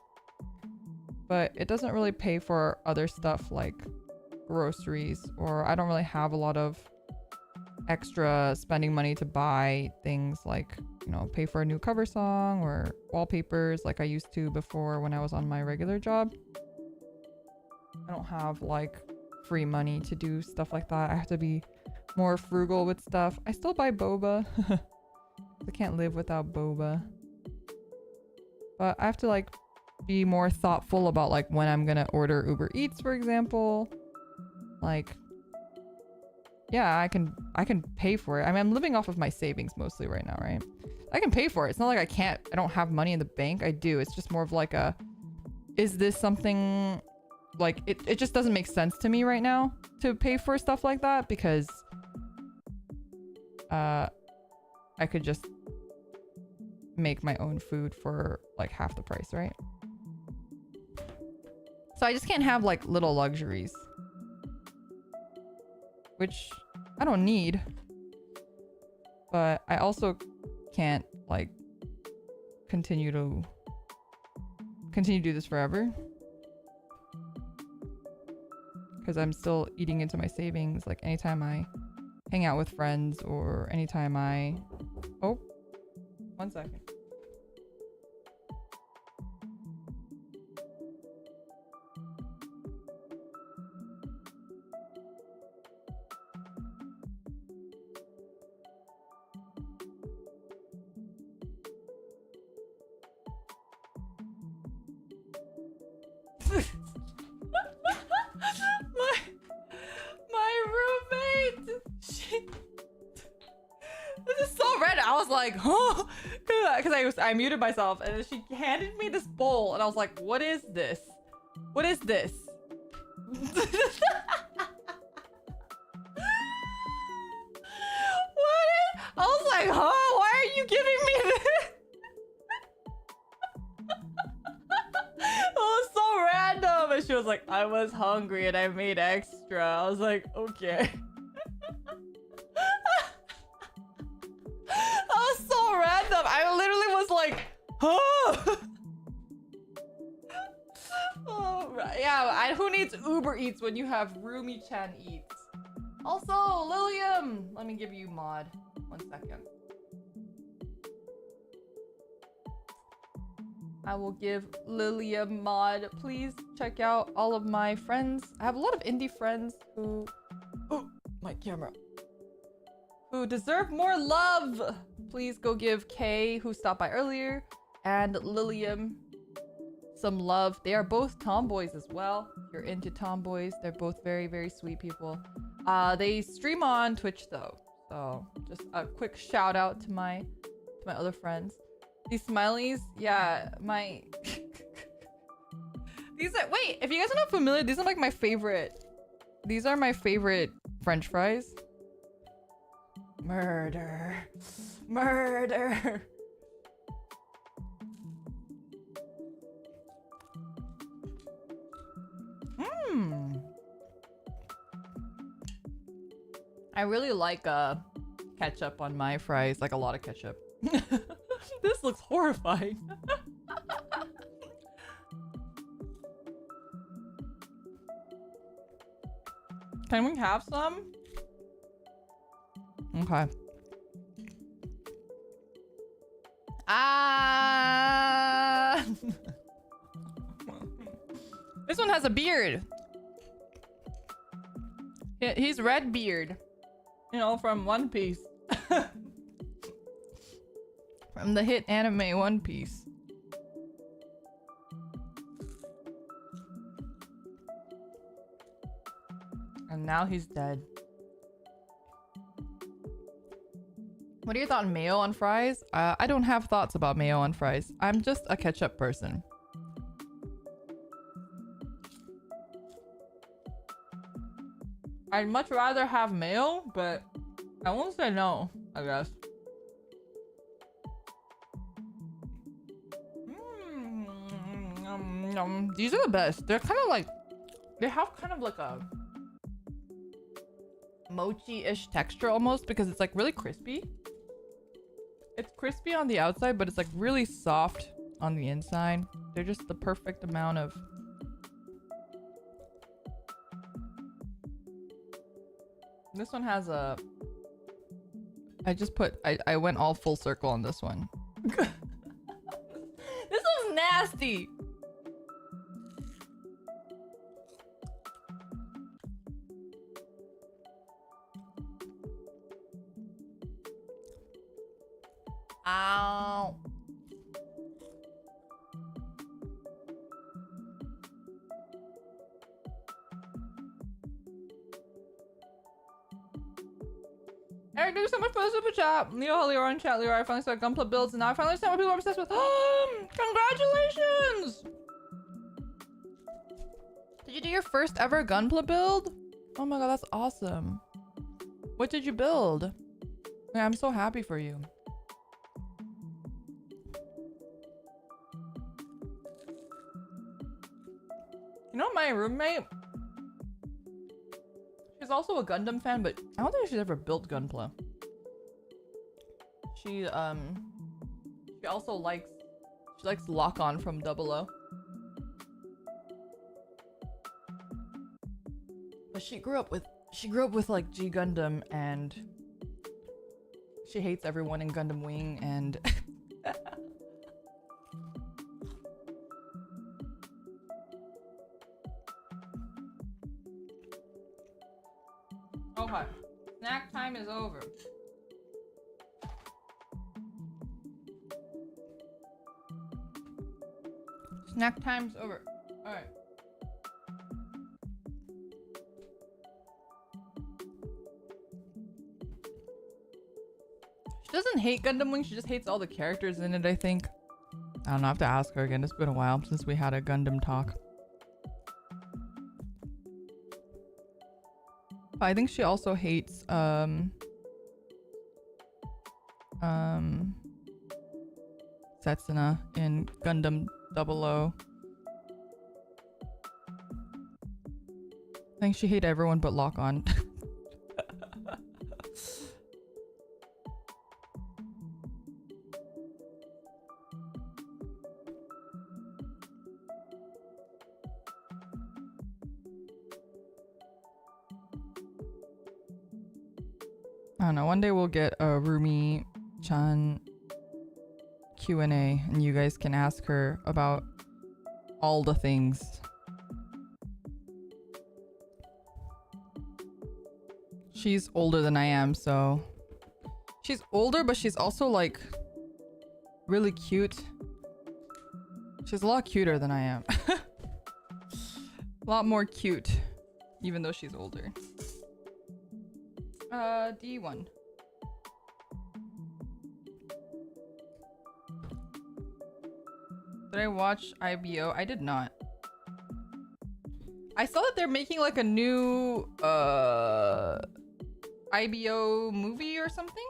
But it doesn't really pay for other stuff like groceries, or I don't really have a lot of extra spending money to buy things like, you know, pay for a new cover song or wallpapers like I used to before when I was on my regular job. I don't have like free money to do stuff like that. I have to be more frugal with stuff. I still buy boba. I can't live without boba. But I have to like be more thoughtful about like when I'm gonna order Uber Eats, for example. Like, yeah, I can pay for it. I mean, I'm living off of my savings mostly right now, right? I can pay for it. It's not like I don't have money in the bank. I do. It's just more of like a, is this something like it just doesn't make sense to me right now to pay for stuff like that, because I could just make my own food for like half the price, right? So I just can't have like little luxuries, which I don't need, but I also can't like continue to do this forever, because I'm still eating into my savings. Like anytime I hang out with friends or anytime I... Oh, 1 second. my roommate, this is so random. I was like, huh? Because I muted myself, and then she handed me this bowl, and I was like, what is this? What is this? What is... I was like, huh? Why are you giving me this? It was so random. And she was like, I was hungry and I made extra. I was like, okay. That was so random. I literally was like, huh? Oh, right. Yeah, who needs Uber Eats when you have Rumi-chan Eats? Also, Lilium, let me give you mod. 1 second. I will give Lilium mod. Please check out all of my friends. I have a lot of indie friends who... Oh, my camera. Who deserve more love. Please go give Kay, who stopped by earlier, and Lilium some love. They are both tomboys as well. If you're into tomboys, they're both very, very sweet people. They stream on Twitch though. So just a quick shout out to my other friends. These smileys, yeah, my... These are... Wait, if you guys are not familiar, these are like my favorite... These are my favorite French fries. Murder. Murder. I really like ketchup on my fries, like a lot of ketchup. This looks horrifying. Can we have some? Okay. Ah! This one has a beard. He's Red Beard. You know, from One Piece. From the hit anime One Piece. And now he's dead. What are your thoughts on mayo on fries? I don't have thoughts about mayo on fries. I'm just a ketchup person. I'd much rather have mayo, but I won't say no, I guess. These are the best. They're kind of like, they have kind of like a mochi-ish texture almost, because it's like really crispy. It's crispy on the outside, but it's like really soft on the inside. They're just the perfect amount of... This one has a... I went all full circle on this one. This one's nasty. Ow. Eric, thank you so much for the super chat. Leo, Leroy in chat. Leroy, I finally started Gunpla builds, and now I finally understand what people are obsessed with. Congratulations! Did you do your first ever Gunpla build? Oh my god, that's awesome. What did you build? Yeah, I'm so happy for you. You know my roommate? She's also a Gundam fan, but I don't think she's ever built Gunpla. She also likes Lock On from Double O. But she grew up with like G Gundam, and she hates everyone in Gundam Wing, and okay, snack time is over. Snack time's over. All right. She doesn't hate Gundam Wing, she just hates all the characters in it, I think. I don't know, I have to ask her again. It's been a while since we had a Gundam talk. But I think she also hates Setsuna in Gundam 00. I think she hates everyone but Lock On. I don't know, one day we'll get a Rumi-chan Q&A and you guys can ask her about all the things. She's older than I am, so... She's older, but she's also like really cute. She's a lot cuter than I am. A lot more cute, even though she's older. D1. Did I watch IBO? I did not. I saw that they're making like a new IBO movie or something.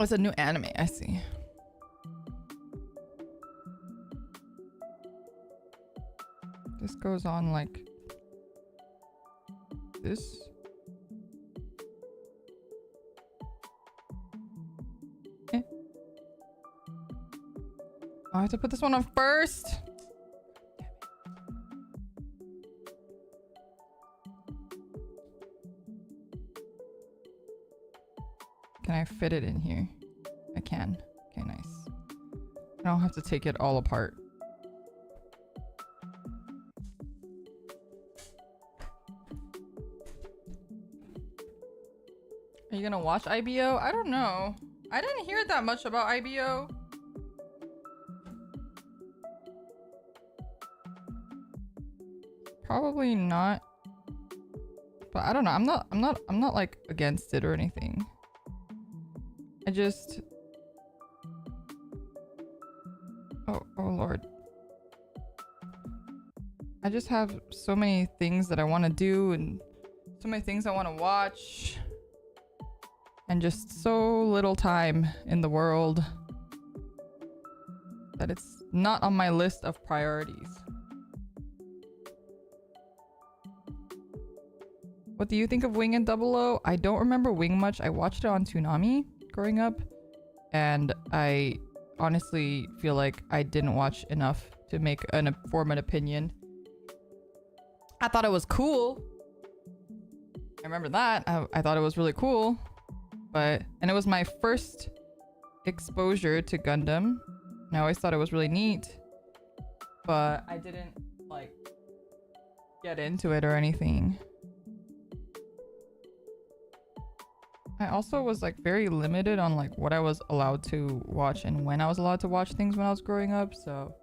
Oh, it's a new anime, I see. This goes on like this. Eh. Oh, I have to put this one on first. Can I fit it in here? I can. Okay, nice. I don't have to take it all apart. Are you gonna watch IBO? I don't know. I didn't hear that much about IBO. Probably not. But I don't know. I'm not like against it or anything. I just... Oh Lord. I just have so many things that I want to do and so many things I want to watch. And just so little time in the world that it's not on my list of priorities. What do you think of Wing and Double O? I don't remember Wing much. I watched it on Toonami growing up, and I honestly feel like I didn't watch enough to form an opinion. I thought it was cool. I remember that. I thought it was really cool. And it was my first exposure to Gundam. And I always thought it was really neat, but I didn't like get into it or anything. I also was like very limited on like what I was allowed to watch and when I was allowed to watch things when I was growing up. So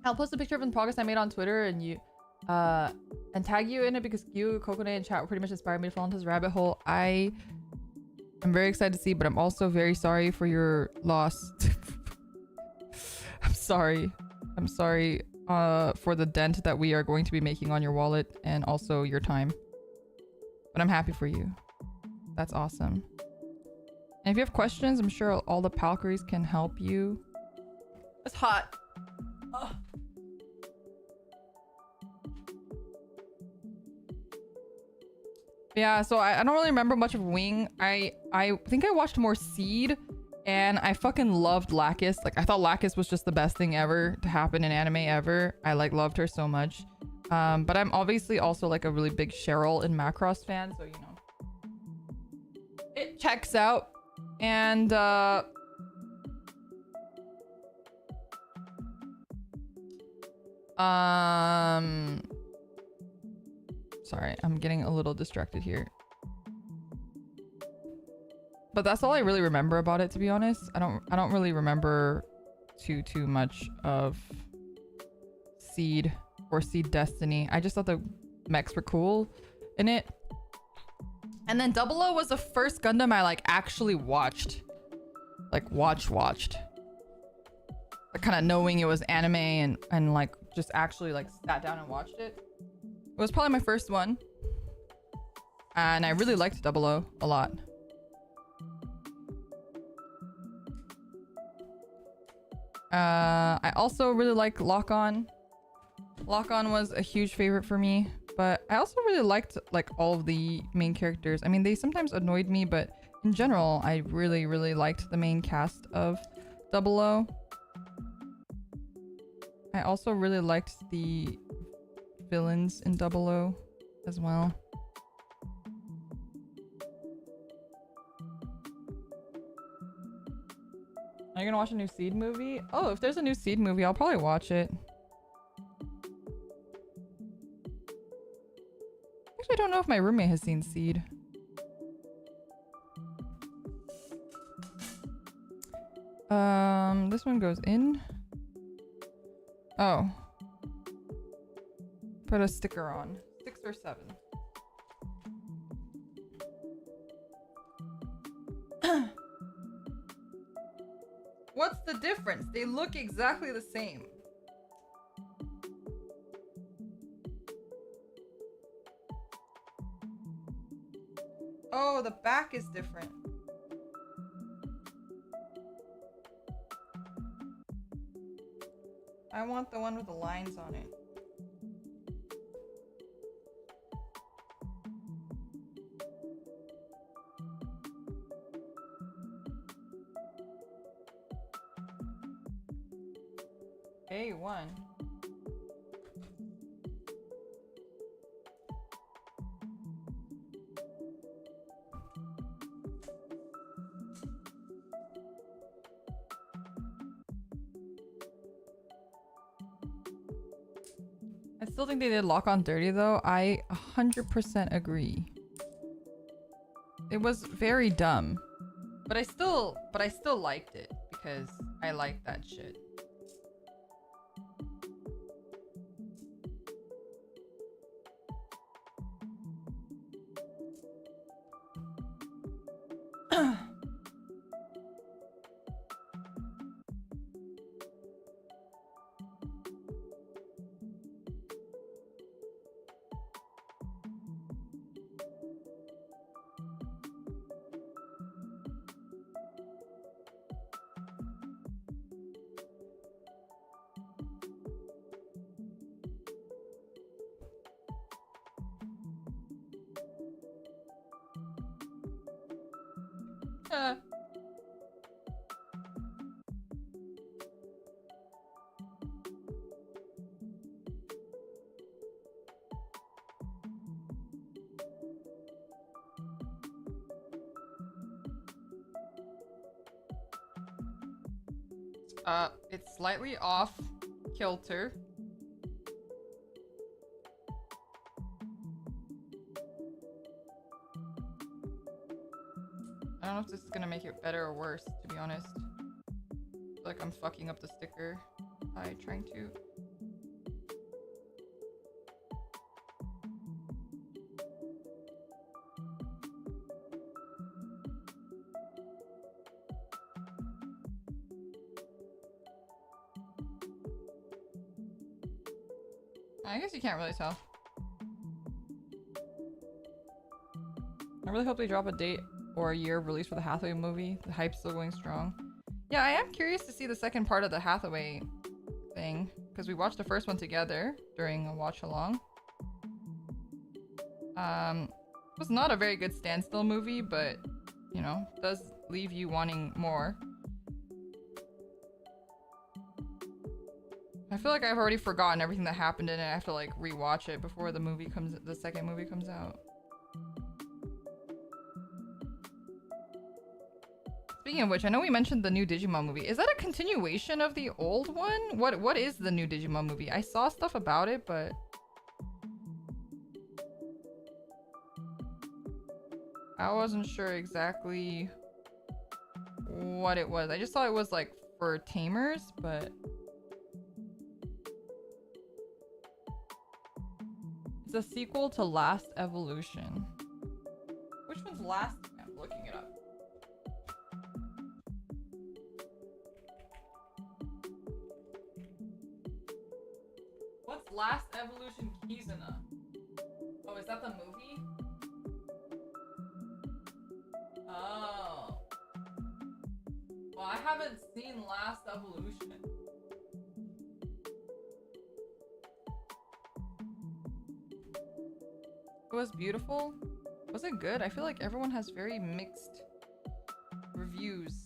I'll post a picture of the progress I made on Twitter and you and tag you in it because you, Kokone, and chat pretty much inspired me to fall into this rabbit hole. I'm very excited to see, but I'm also very sorry for your loss. I'm sorry for the dent that we are going to be making on your wallet and also your time. But I'm happy for you. That's awesome. And if you have questions, I'm sure all the Palkeries can help you. It's hot. Ugh. Yeah, so I don't really remember much of Wing. I think I watched more Seed, and I fucking loved Lacus. Like, I thought Lacus was just the best thing ever to happen in anime ever. I like loved her so much. But I'm obviously also like a really big Cheryl and Macross fan, so you know. It checks out. And sorry, I'm getting a little distracted here. But that's all I really remember about it, to be honest. I don't really remember too much of Seed or Seed Destiny. I just thought the mechs were cool in it. And then 00 was the first Gundam I like actually watched. Like watched. Like kind of knowing it was anime and like just actually like sat down and watched it. It was probably my first one. And I really liked 00 a lot. I also really like Lock-On. Lock-On was a huge favorite for me, but I also really liked like all of the main characters. I mean, they sometimes annoyed me, but in general, I really liked the main cast of 00. I also really liked the villains in 00 as well. Are you gonna watch a new Seed movie? Oh, if there's a new Seed movie, I'll probably watch it. Actually, I don't know if my roommate has seen Seed. This one goes in. Oh. Put a sticker on. 6 or 7. What's the difference? They look exactly the same. Oh, the back is different. I want the one with the lines on it. A1. I still think they did Lock-On dirty though. I 100% agree. It was very dumb. But I still liked it because I like that shit. It's slightly off kilter. I don't know if this is gonna make it better or worse, to be honest. I feel like I'm fucking up the sticker by trying to... I guess you can't really tell. I really hope they drop a date or a year of release for the Hathaway movie. The hype's still going strong. Yeah, I am curious to see the second part of the Hathaway thing, because we watched the first one together during a watch along. It was not a very good standstill movie, but you know, does leave you wanting more. I feel like I've already forgotten everything that happened in it. I have to like rewatch it before the second movie comes out. Speaking of which, I know we mentioned the new Digimon movie. Is that a continuation of the old one? What is the new Digimon movie? I saw stuff about it, but I wasn't sure exactly what it was. I just thought it was like for tamers, but it's a sequel to Last Evolution. Which one's Last? I'm looking it up. What's Last Evolution Kizuna? Oh, is that the movie? Oh. Well, I haven't seen Last Evolution. It was beautiful. Was it good? I feel like everyone has very mixed reviews.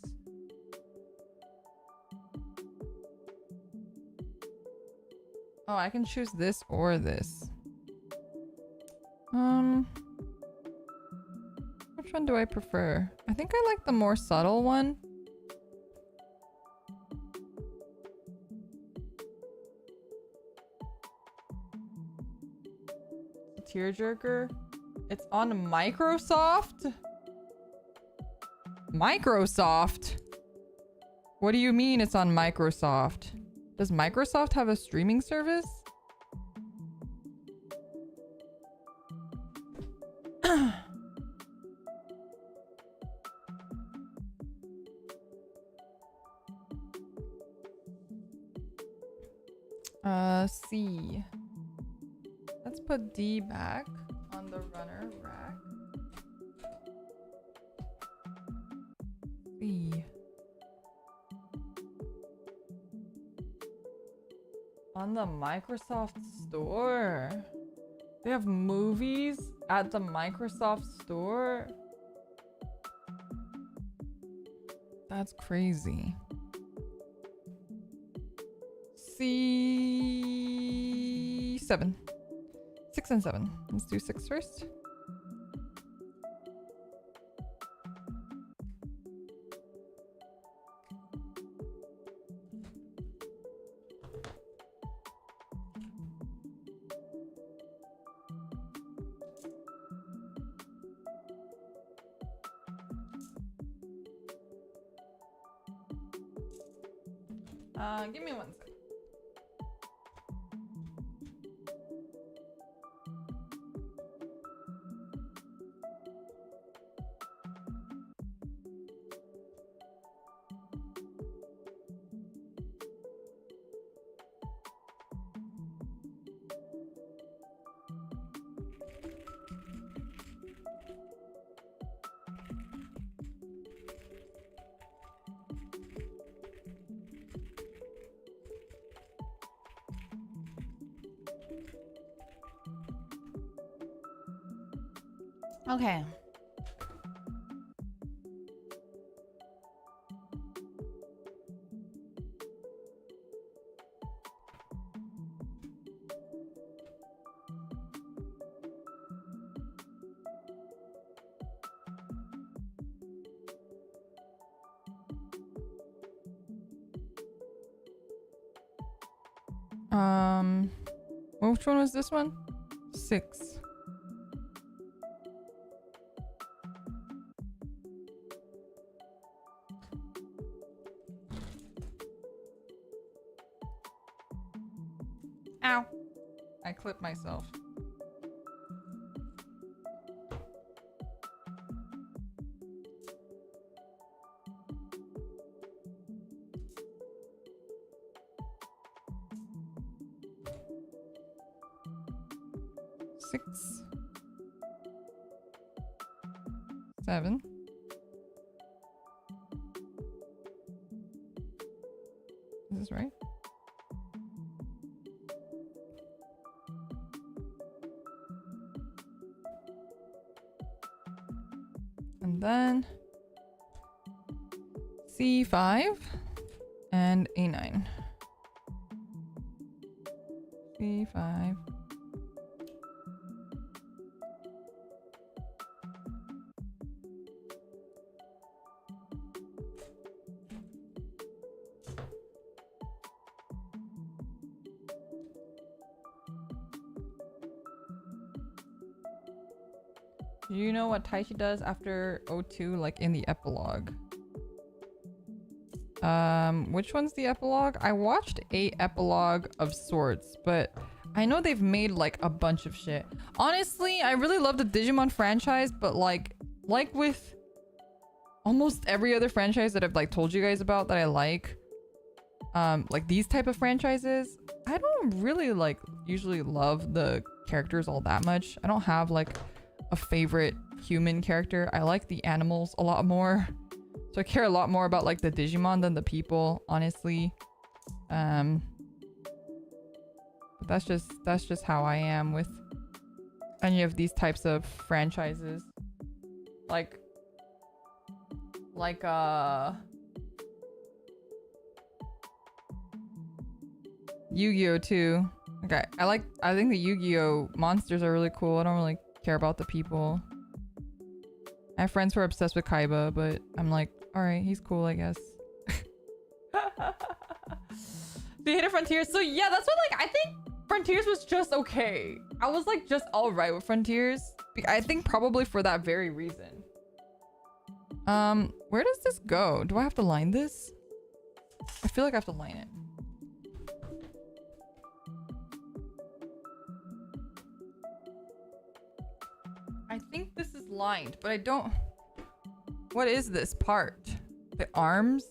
Oh, I can choose this or this. Which one do I prefer? I think I like the more subtle one. Tearjerker. It's on Microsoft? Microsoft? What do you mean it's on Microsoft? Does Microsoft have a streaming service? C. Let's put D back on the runner rack. C. On the Microsoft Store. They have movies at the Microsoft Store. That's crazy. C7. 6 and 7. Let's do 6 first. Give me 1 second. Okay. Which one was this one? 6. Ow. I clipped myself. Six. 7. Is this right? And then C5 and A9. C5. Do you know what Taichi does after O2, like in the epilogue? Which one's the epilogue? I watched a epilogue of sorts, but I know they've made like a bunch of shit. Honestly, I really love the Digimon franchise, but like with almost every other franchise that I've like told you guys about that I like these type of franchises, I don't really like usually love the characters all that much. I don't have like a favorite human character. I like the animals a lot more, so I care a lot more about like the Digimon than the people, honestly. But that's just how I am with any of these types of franchises, like Yu-Gi-Oh too. Okay, I think the Yu-Gi-Oh monsters are really cool. I don't really care about the people. I have friends who are obsessed with Kaiba, but I'm like, alright, he's cool, I guess. The Hidden Frontiers. So yeah, that's what like I think Frontiers was just okay. I was like just alright with Frontiers. I think probably for that very reason. Where does this go? Do I have to line this? I feel like I have to line it. I think this is lined, but I don't... What is this part? The arms?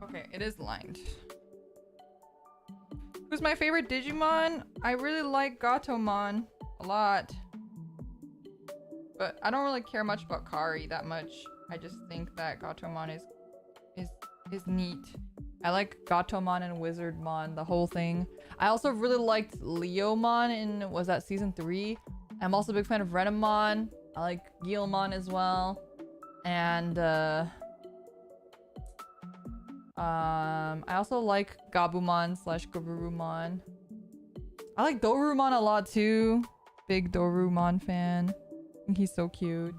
Okay, it is lined. Who's my favorite Digimon? I really like Gatomon a lot. But I don't really care much about Kari that much. I just think that Gatomon is neat. I like Gatomon and Wizardmon, the whole thing. I also really liked Leomon in, was that season 3? I'm also a big fan of Renamon. I like Guilmon as well. And I also like Gabumon / Garurumon. I like Dorumon a lot too. Big Dorumon fan. I think he's so cute.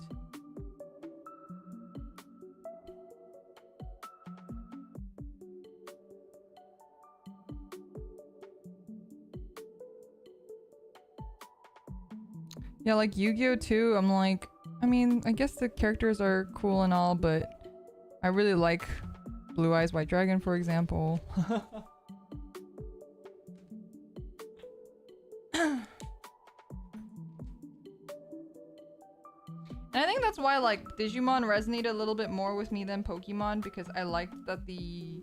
Yeah, like Yu-Gi-Oh too. I'm like, I mean, I guess the characters are cool and all, but I really like Blue Eyes White Dragon, for example. And I think that's why like Digimon resonated a little bit more with me than Pokemon, because I liked that the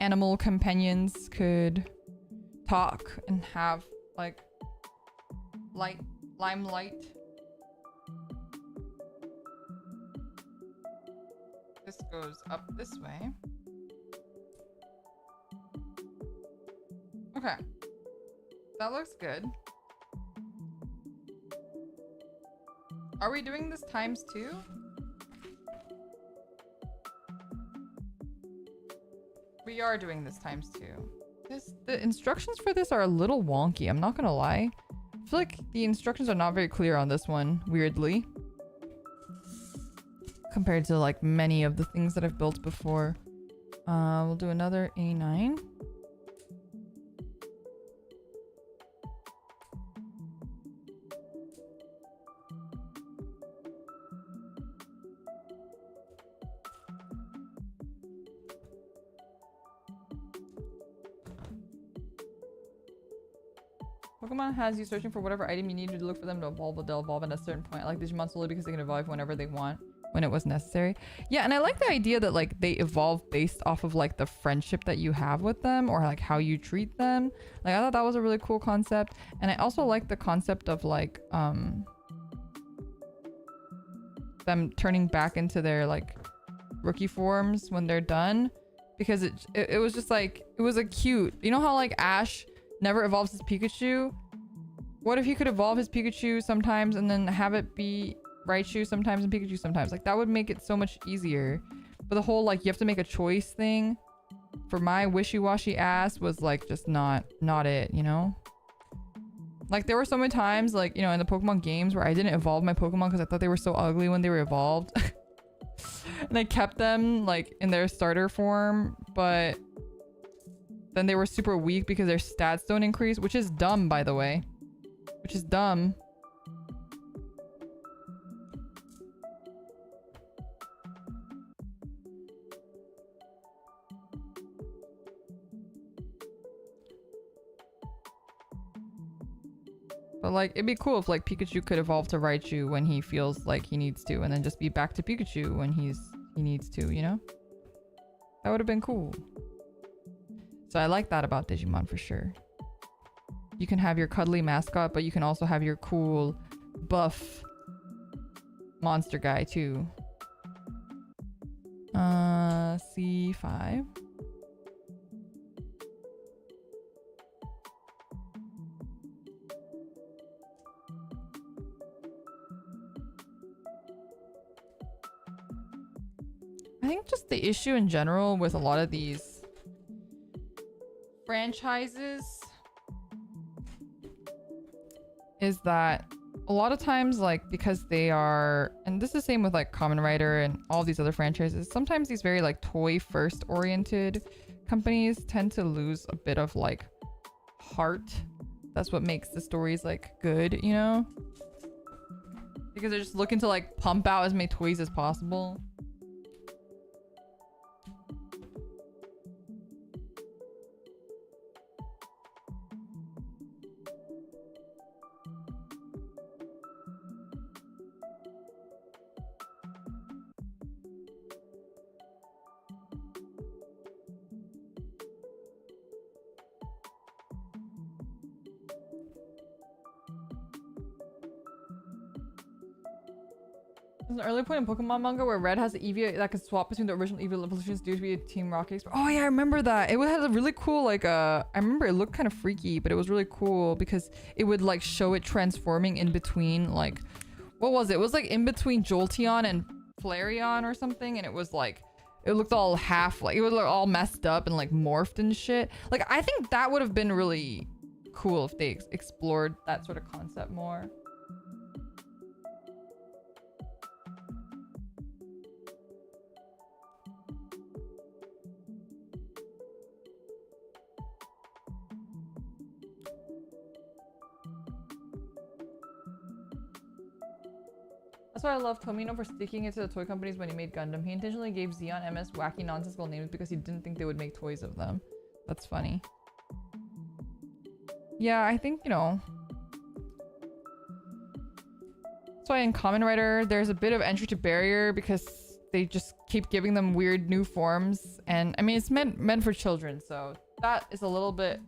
animal companions could talk and have like limelight. This goes up this way. Okay. That looks good. Are we doing this ×2? We are doing this ×2. The instructions for this are a little wonky, I'm not gonna lie. I feel like the instructions are not very clear on this one, weirdly. compared to like many of the things that I've built before. We'll do another A9. Pokemon has you searching for whatever item you need to look for them to evolve, but they'll evolve at a certain point. I like Digimon solely because they can evolve whenever they want, when it was necessary. Yeah, and I like the idea that like they evolve based off of like the friendship that you have with them or like how you treat them. Like I thought that was a really cool concept. And I also like the concept of like them turning back into their like rookie forms when they're done, because it was just like, it was a cute, you know how like Ash never evolves his Pikachu? What if he could evolve his Pikachu sometimes and then have it be Raichu sometimes and Pikachu sometimes? Like that would make it so much easier. But the whole like you have to make a choice thing for my wishy-washy ass was like just not it, you know? Like there were so many times like, you know, in the Pokemon games where I didn't evolve my Pokemon because I thought they were so ugly when they were evolved. And I kept them like in their starter form, but then they were super weak because their stats don't increase, which is dumb, by the way. Which is dumb. But like, it'd be cool if like Pikachu could evolve to Raichu when he feels like he needs to, and then just be back to Pikachu when he needs to, you know? That would have been cool. So I like that about Digimon for sure. You can have your cuddly mascot, but you can also have your cool buff monster guy too. C5. I think just the issue in general with a lot of these franchises is that a lot of times, like, because they are, and this is the same with like Kamen Rider and all these other franchises, sometimes these very like toy first oriented companies tend to lose a bit of like heart. That's what makes the stories like good, you know, because they're just looking to like pump out as many toys as possible. There's an early point in Pokemon manga where Red has the Eevee that can swap between the original Eevee evolutions due to be a Team Rocket. Oh yeah, I remember that. It had a really cool like I remember it looked kind of freaky, but it was really cool because it would like show it transforming in between like, what was it? It was like in between Jolteon and Flareon or something, and it was like, it looked all half, like it was all messed up and like morphed and shit. Like I think that would have been really cool if they explored that sort of concept more. That's why I love Tomino for sticking it to the toy companies when he made Gundam. He intentionally gave Xeon MS wacky nonsensical names because he didn't think they would make toys of them. That's funny. Yeah, I think, you know, that's why in Kamen Rider there's a bit of entry to barrier because they just keep giving them weird new forms. And I mean, it's meant for children, so that is a little bit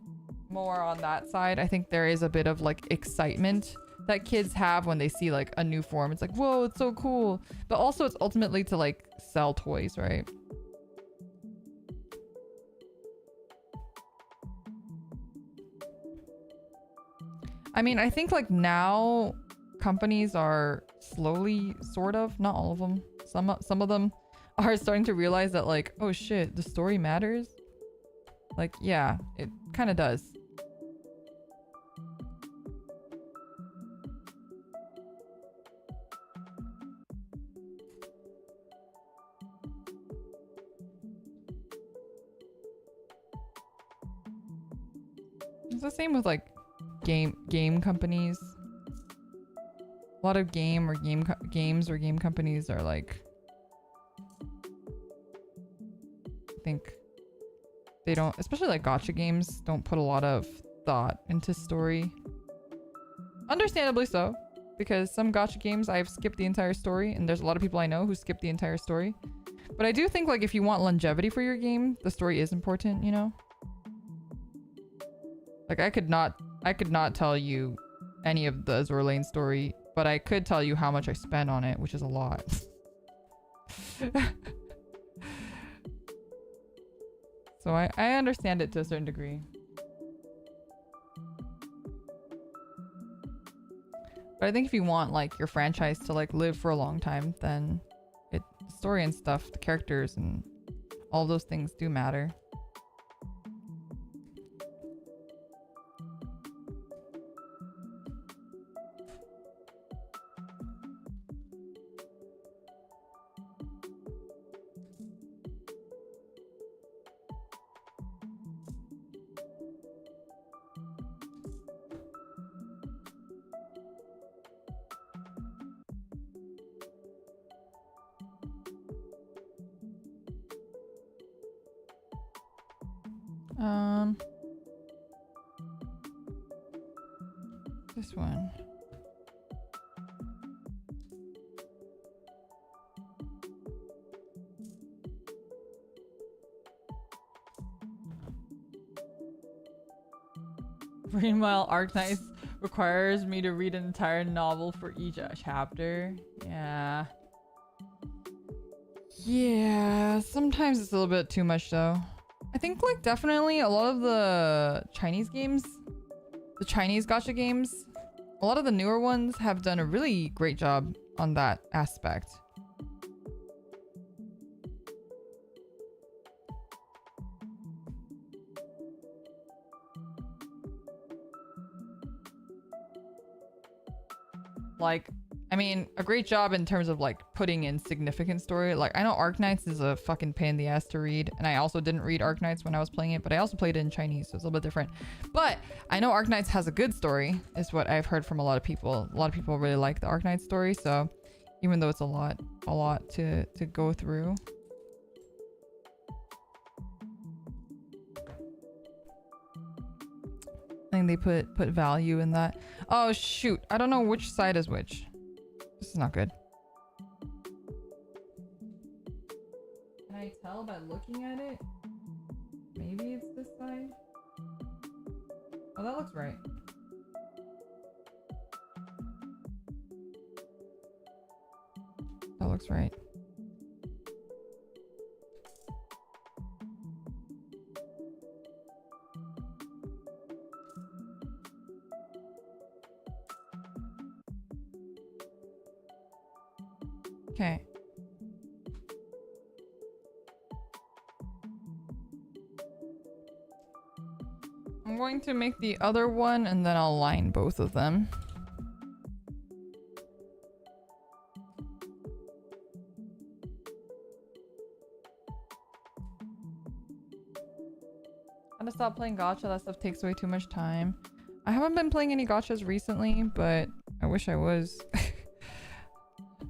more on that side. I think there is a bit of like excitement that kids have when they see like a new form. It's like, whoa, it's so cool. But also it's ultimately to like sell toys, right? I mean, I think like now companies are slowly, sort of, not all of them, some of them are starting to realize that like, oh shit, the story matters. Like, yeah, it kind of does. It's the same with like game companies. A lot of games or game companies are like, I think they don't, especially like gacha games, don't put a lot of thought into story. Understandably so, because some gacha games I've skipped the entire story, and there's a lot of people I know who skip the entire story. But I do think like if you want longevity for your game, the story is important, you know? Like I could not tell you any of the Azur Lane story, but I could tell you how much I spent on it, which is a lot. So I understand it to a certain degree. But I think if you want like your franchise to like live for a long time, then the story and stuff, the characters and all those things do matter. This one. Meanwhile, Arknights requires me to read an entire novel for each chapter. Yeah. Yeah, sometimes it's a little bit too much though. I think like definitely a lot of the Chinese games, the Chinese gacha games, a lot of the newer ones have done a really great job on that aspect. Like, I mean, a great job in terms of like putting in significant story. Like I know Arknights is a fucking pain in the ass to read, and I also didn't read Arknights when I was playing it, but I also played it in Chinese, so it's a little bit different. But I know Arknights has a good story, is what I've heard from a lot of people. A lot of people really like the Arknights story, so even though it's a lot to go through. I think they put value in that. Oh shoot, I don't know which side is which. This is not good. Can I tell by looking at it? Maybe it's this side. Oh, that looks right. That looks right. Okay. I'm going to make the other one and then I'll line both of them. I'm gonna stop playing gacha. That stuff takes way too much time. I haven't been playing any gachas recently, but I wish I was.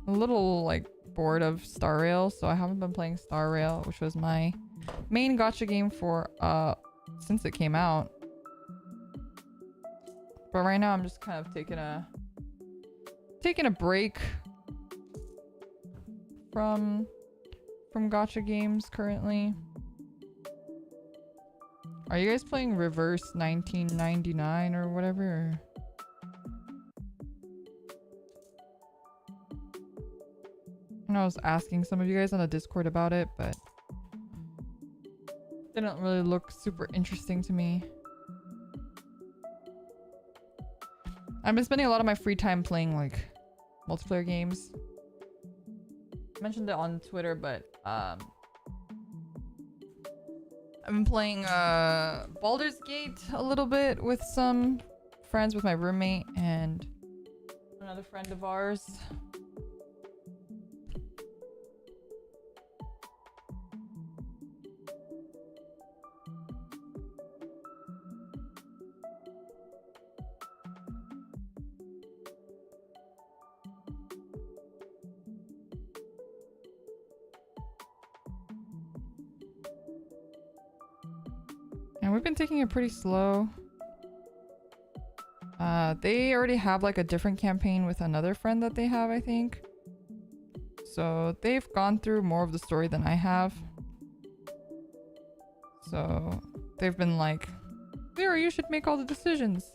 A little like bored of Star Rail, so I haven't been playing Star Rail, which was my main gacha game for since it came out. But right now I'm just kind of taking a break from gacha games currently. Are you guys playing Reverse 1999 or whatever? I was asking some of you guys on the Discord about it, but it didn't really look super interesting to me. I've been spending a lot of my free time playing like multiplayer games. I mentioned it on Twitter, but I've been playing Baldur's Gate a little bit with some friends, with my roommate and another friend of ours. we've been taking it pretty slow. They already have like a different campaign with another friend that they have, I think. So they've gone through more of the story than I have. So they've been like, Lyra, you should make all the decisions.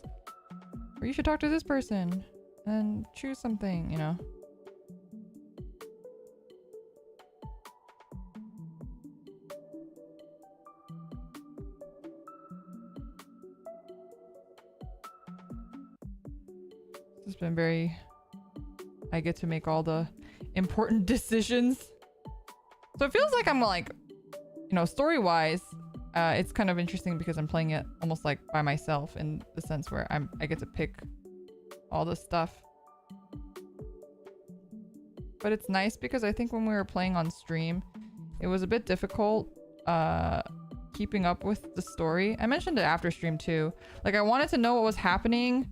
Or you should talk to this person and choose something, you know. It's been very... I get to make all the important decisions. So it feels like I'm like, you know, story-wise, it's kind of interesting because I'm playing it almost like by myself in the sense where I get to pick all the stuff. But it's nice because I think when we were playing on stream, it was a bit difficult keeping up with the story. I mentioned it after stream too. Like I wanted to know what was happening.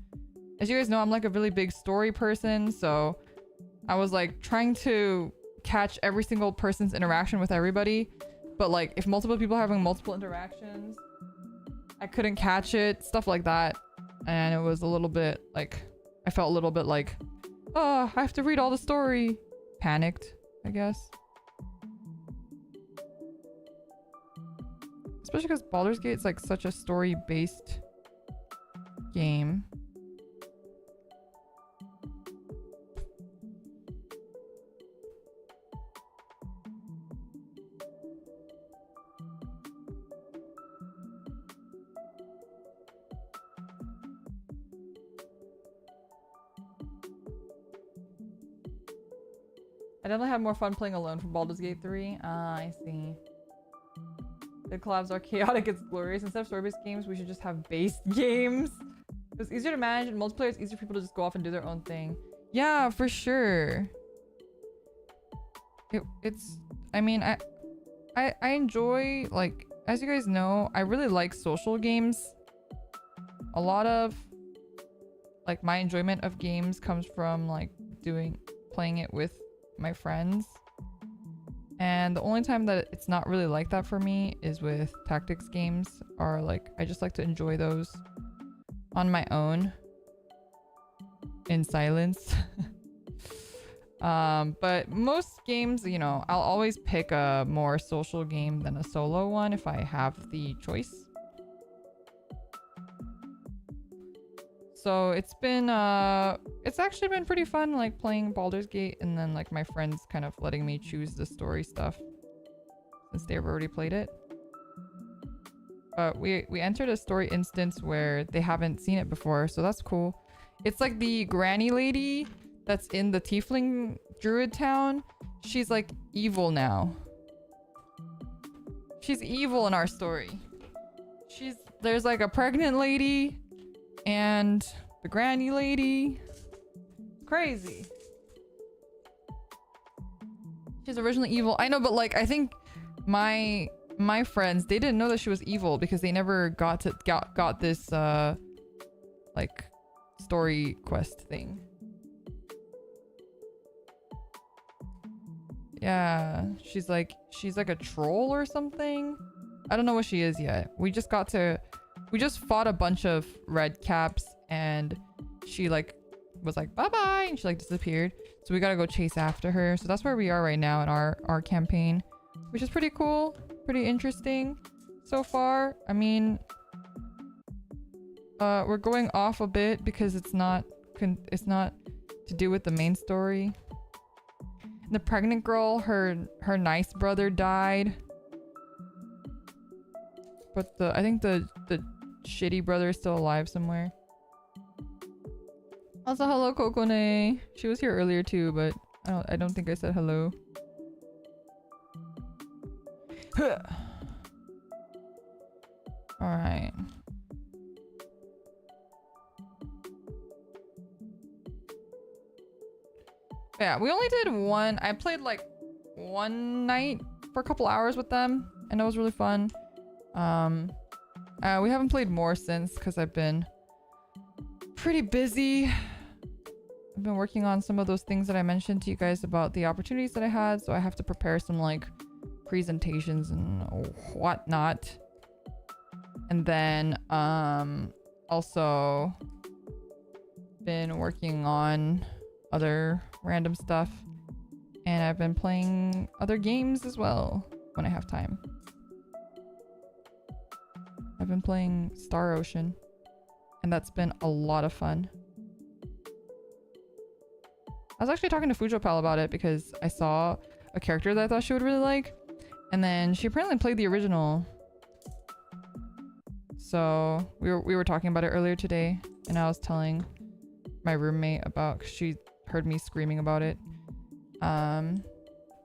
As you guys know, I'm like a really big story person, so I was like trying to catch every single person's interaction with everybody. But like if multiple people are having multiple interactions, I couldn't catch it, stuff like that. And it was a little bit like, I felt a little bit like, oh, I have to read all the story. Panicked, I guess. Especially because Baldur's Gate is like such a story-based game. I definitely had more fun playing alone from Baldur's Gate 3. Ah, I see. The collabs are chaotic, it's glorious. Instead of story-based games, we should just have based games. It's easier to manage, and multiplayer, it's easier for people to just go off and do their own thing. Yeah, for sure. It's... I mean, I enjoy, like... As you guys know, I really like social games. A lot of... Like, my enjoyment of games comes from, like, playing it with my friends, and the only time that it's not really like that for me is with tactics games, or like I just like to enjoy those on my own in silence. But most games, you know, I'll always pick a more social game than a solo one if I have the choice. So it's been it's actually been pretty fun, like playing Baldur's Gate, and then like my friends kind of letting me choose the story stuff since they've already played it. But we entered a story instance where they haven't seen it before, so that's cool. It's like the granny lady that's in the tiefling druid town. She's like evil now. She's evil in our story. There's like a pregnant lady and the granny lady. Crazy. She's originally evil. I know, but like I think my friends, they didn't know that she was evil because they never got this like story quest thing. Yeah, she's like a troll or something. I don't know what she is yet. We just fought a bunch of red caps, and she like was like bye bye, and she like disappeared. So we gotta go chase after her. So that's where we are right now in our campaign, which is pretty cool, pretty interesting so far. I mean, we're going off a bit because it's not to do with the main story. The pregnant girl, her nice brother died, but I think the shitty brother is still alive somewhere. Also, hello Kokone. She was here earlier too, but I don't think I said hello. All right. Yeah, we only did one. I played like one night for a couple hours with them, and it was really fun. We haven't played more since because I've been pretty busy. I've been working on some of those things that I mentioned to you guys about the opportunities that I had, so I have to prepare some like presentations and whatnot. And then also been working on other random stuff. And I've been playing other games as well when I have time. I've been playing Star Ocean, and that's been a lot of fun. I was actually talking to Fujo Pal about it because I saw a character that I thought she would really like, and then she apparently played the original. So we were talking about it earlier today, and I was telling my roommate about, 'cause she heard me screaming about it, and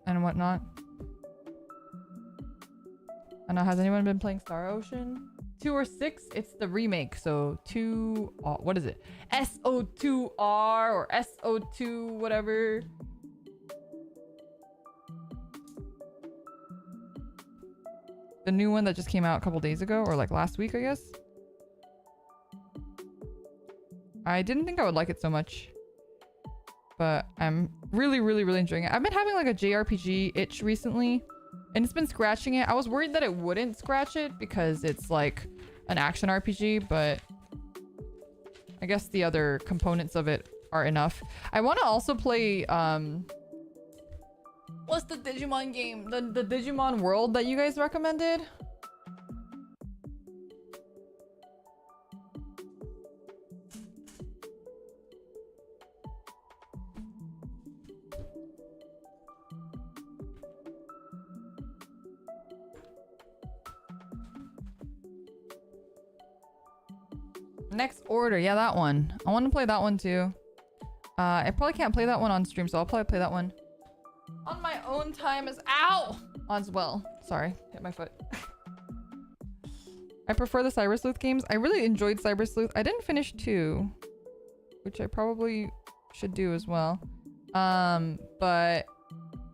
whatnot. I don't know, has anyone been playing Star Ocean? 2 or 6? It's the remake, so 2... what is it? SO2R or SO2 whatever. The new one that just came out a couple days ago, or like last week, I guess. I didn't think I would like it so much, but I'm really enjoying it. I've been having like a JRPG itch recently, and it's been scratching it. I was worried that it wouldn't scratch it because it's like an action RPG, but I guess the other components of it are enough. I want to also play what's the Digimon game? The Digimon World that you guys recommended? Next Order, yeah, that one. I want to play that one too. I probably can't play that one on stream, so I'll probably play that one on my own time as well. Sorry, hit my foot. I prefer the Cyber Sleuth games. I really enjoyed Cyber Sleuth. I didn't finish 2, which I probably should do as well. But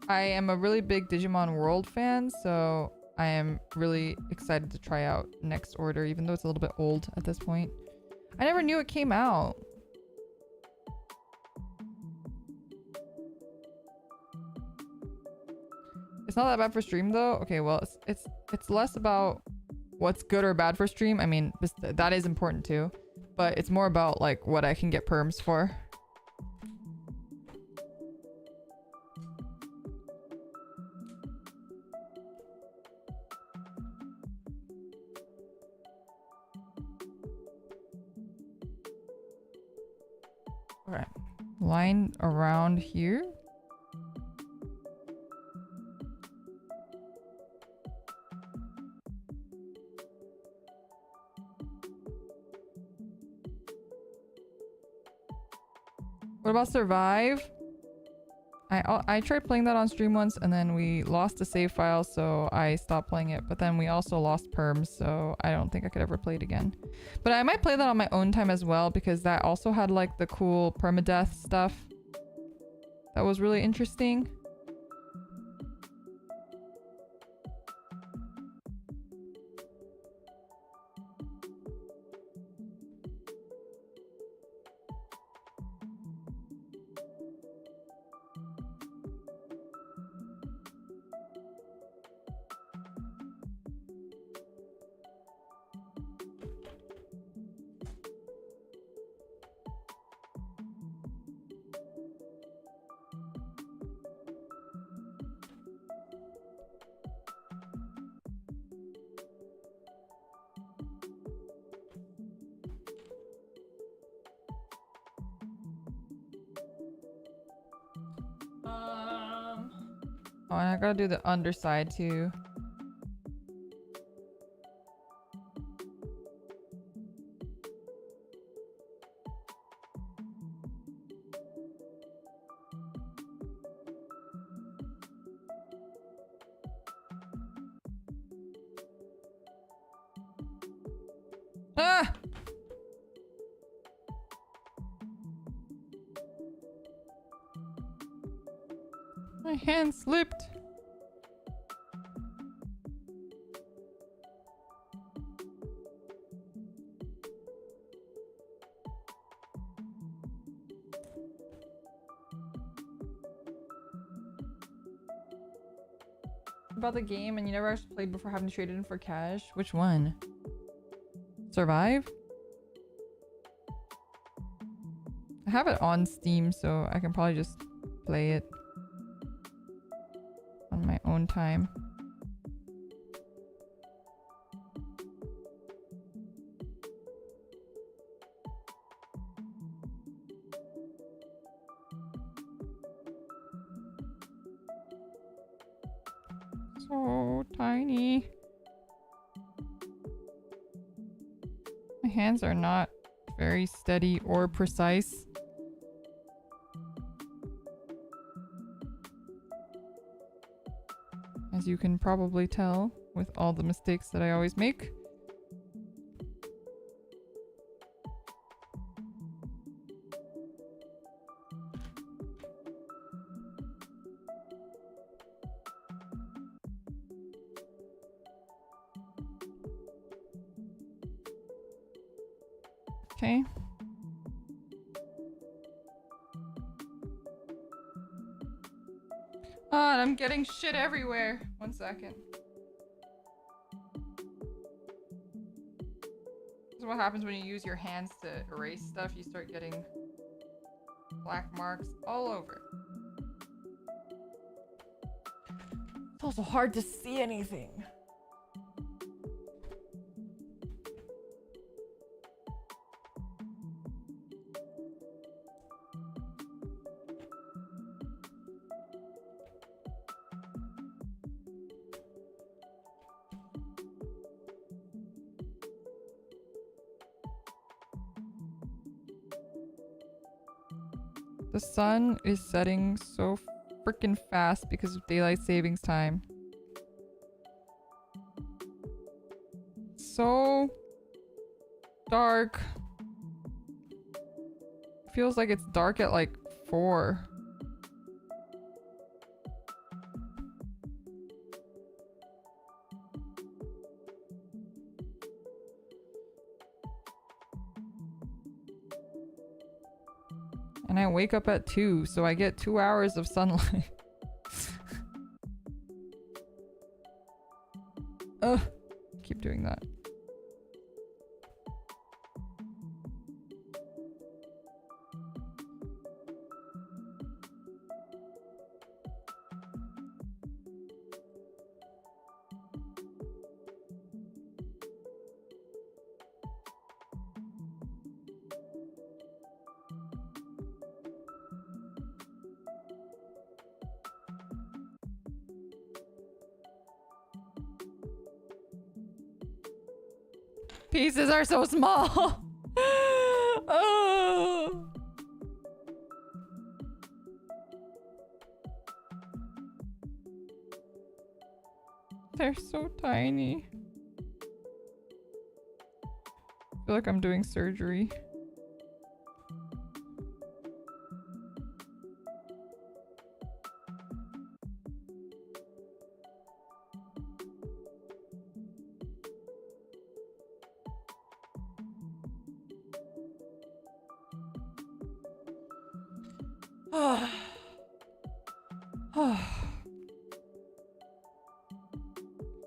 I am a really big Digimon World fan, so I am really excited to try out Next Order, even though it's a little bit old at this point. I never knew it came out. It's not that bad for stream though. Okay, well, it's less about what's good or bad for stream. I mean, that is important too, but it's more about like what I can get perms for. Alright, line around here. What about Survive? I tried playing that on stream once, and then we lost a save file, so I stopped playing it. But then we also lost perms, so I don't think I could ever play it again. But I might play that on my own time as well, because that also had like the cool permadeath stuff. That was really interesting. Oh, and I gotta do the underside too. Ah! My hand slipped. About the game, and you never actually played before having to trade it in for cash? Which one? Survive? I have it on Steam, so I can probably just play it on my own time. So tiny. My hands are not very steady or precise. As you can probably tell with all the mistakes that I always make. Okay. Ah, and I'm getting shit everywhere. 1 second. This is what happens when you use your hands to erase stuff. You start getting black marks all over. It's also hard to see anything. The sun is setting so freaking fast because of daylight savings time. So dark. Feels like it's dark at like 4. And I wake up at 2, so I get 2 hours of sunlight. Ugh. Keep doing that. Pieces are so small. Oh. They're so tiny. I feel like I'm doing surgery.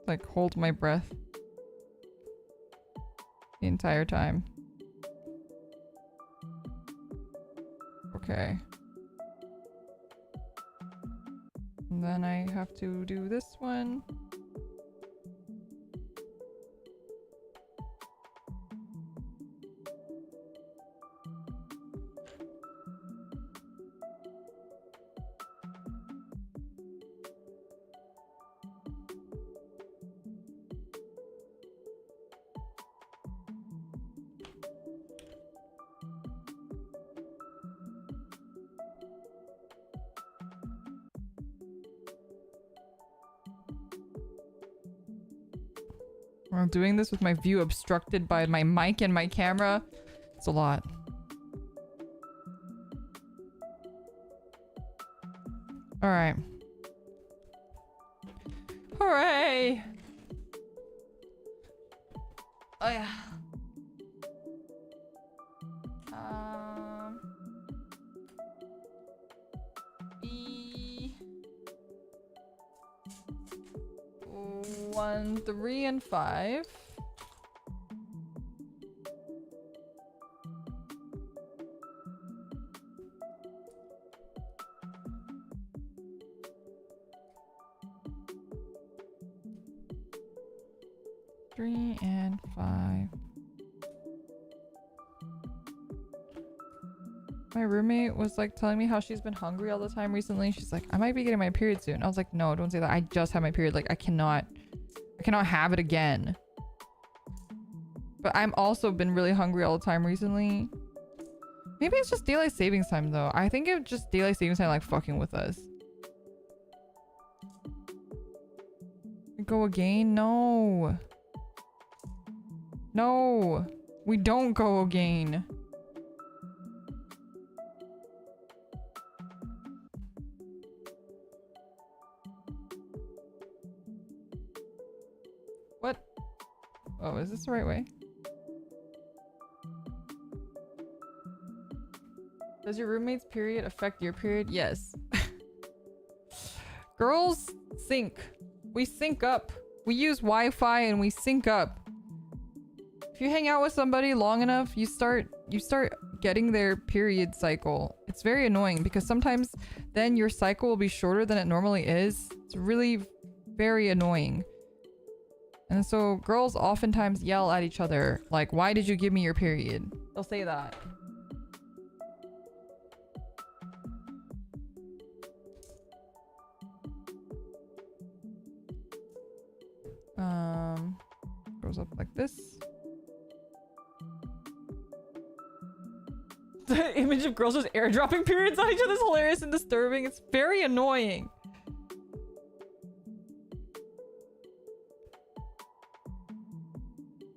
Like hold my breath the entire time. Okay. And then I have to do this one. I'm doing this with my view obstructed by my mic and my camera. It's a lot. All right. Hooray! Oh yeah. B1, 3, and 5. 3 and 5. My roommate was like telling me how she's been hungry all the time recently. She's like, I might be getting my period soon. I was like, no, don't say that. I just had my period. Like, I cannot have it again. But I'm also been really hungry all the time recently. Maybe it's just daylight savings time though. I think it's just daylight savings time like fucking with us. Go again? No. No. We don't go again. What? Oh, is this the right way? Does your roommate's period affect your period? Yes. Girls sync. We sync up. We use Wi-Fi and we sync up. If you hang out with somebody long enough, you start getting their period cycle. It's very annoying because sometimes then your cycle will be shorter than it normally is. It's really very annoying. And so girls oftentimes yell at each other like, why did you give me your period? They'll say that. Goes up like this. The image of girls just airdropping periods on each other is hilarious and disturbing. It's very annoying.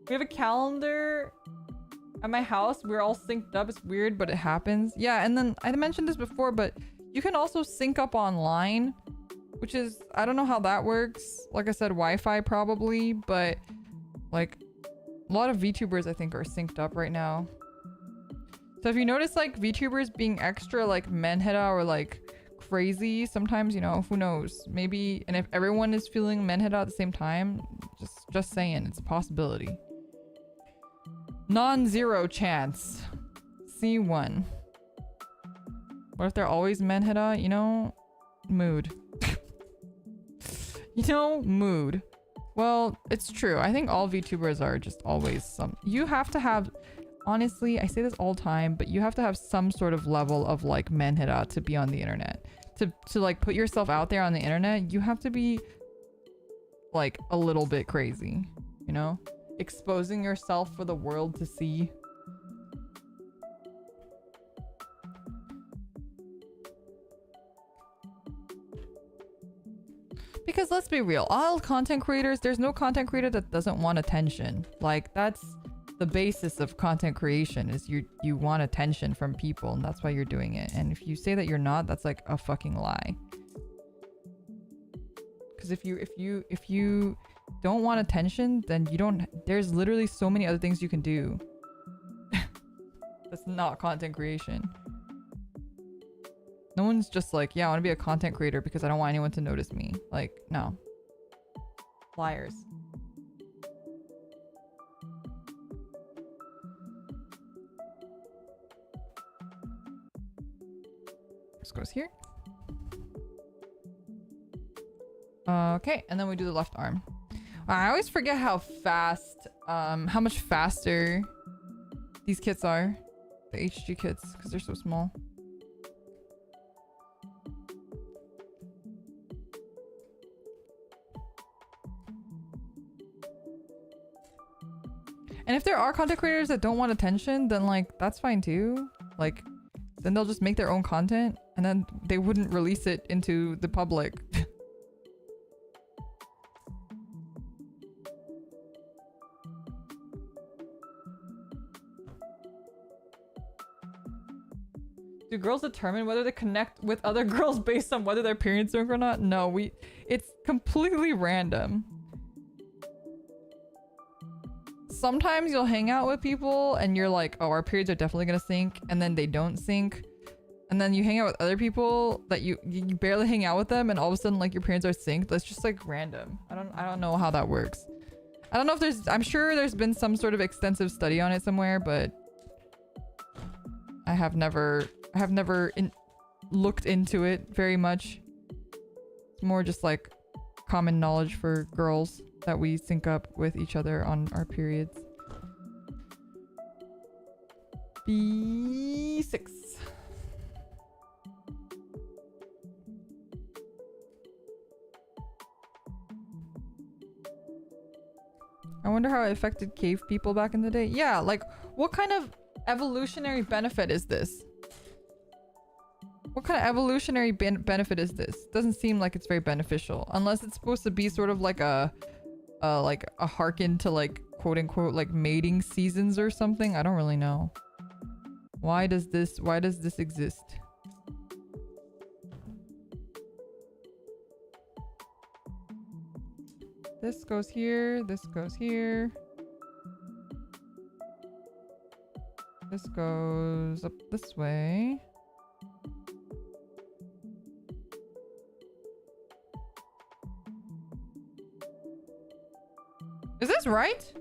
We have a calendar at my house. We're all synced up. It's weird, but it happens. Yeah, and then I mentioned this before, but you can also sync up online, which is, I don't know how that works. Like I said, Wi-Fi probably, but like a lot of VTubers I think are synced up right now. So if you notice like VTubers being extra like menheta or like crazy, sometimes, you know, who knows? Maybe, and if everyone is feeling menheta at the same time, just saying, it's a possibility. Non-zero chance. C1. What if they're always menheta? You know, mood. You know, mood. Well, it's true. I think all VTubers are just always some... You have to have... Honestly, I say this all the time, but you have to have some sort of level of like menheta to be on the internet. To like put yourself out there on the internet, you have to be like a little bit crazy, you know? Exposing yourself for the world to see. Because let's be real, all content creators, there's no content creator that doesn't want attention. Like, that's the basis of content creation, is you want attention from people, and that's why you're doing it. And if you say that you're not, that's like a fucking lie. Because if you don't want attention, then you don't, there's literally so many other things you can do. That's not content creation. No one's just like, yeah, I want to be a content creator because I don't want anyone to notice me. Like, no. Liars. This goes here. Okay, and then we do the left arm. I always forget how fast, how much faster these kits are. The HG kits, because they're so small. And if there are content creators that don't want attention, then like, that's fine too. Like, then they'll just make their own content and then they wouldn't release it into the public. Do girls determine whether they connect with other girls based on whether their periods are or not? No, it's completely random. Sometimes you'll hang out with people and you're like, oh, our periods are definitely gonna sync, and then they don't sync. And then you hang out with other people that you barely hang out with them, and all of a sudden like your periods are synced. That's just like random. I don't know how that works. I don't know if there's, I'm sure there's been some sort of extensive study on it somewhere, but I have never looked into it very much. It's more just like common knowledge for girls. that we sync up with each other on our periods. B6. I wonder how it affected cave people back in the day. Yeah, like, what kind of evolutionary benefit is this? What kind of evolutionary benefit is this? Doesn't seem like it's very beneficial. Unless it's supposed to be sort of like a hearken to, like, quote unquote, like, mating seasons or something. I don't really know. Why does this exist? This goes here, this goes here. This goes up this way. Is this right?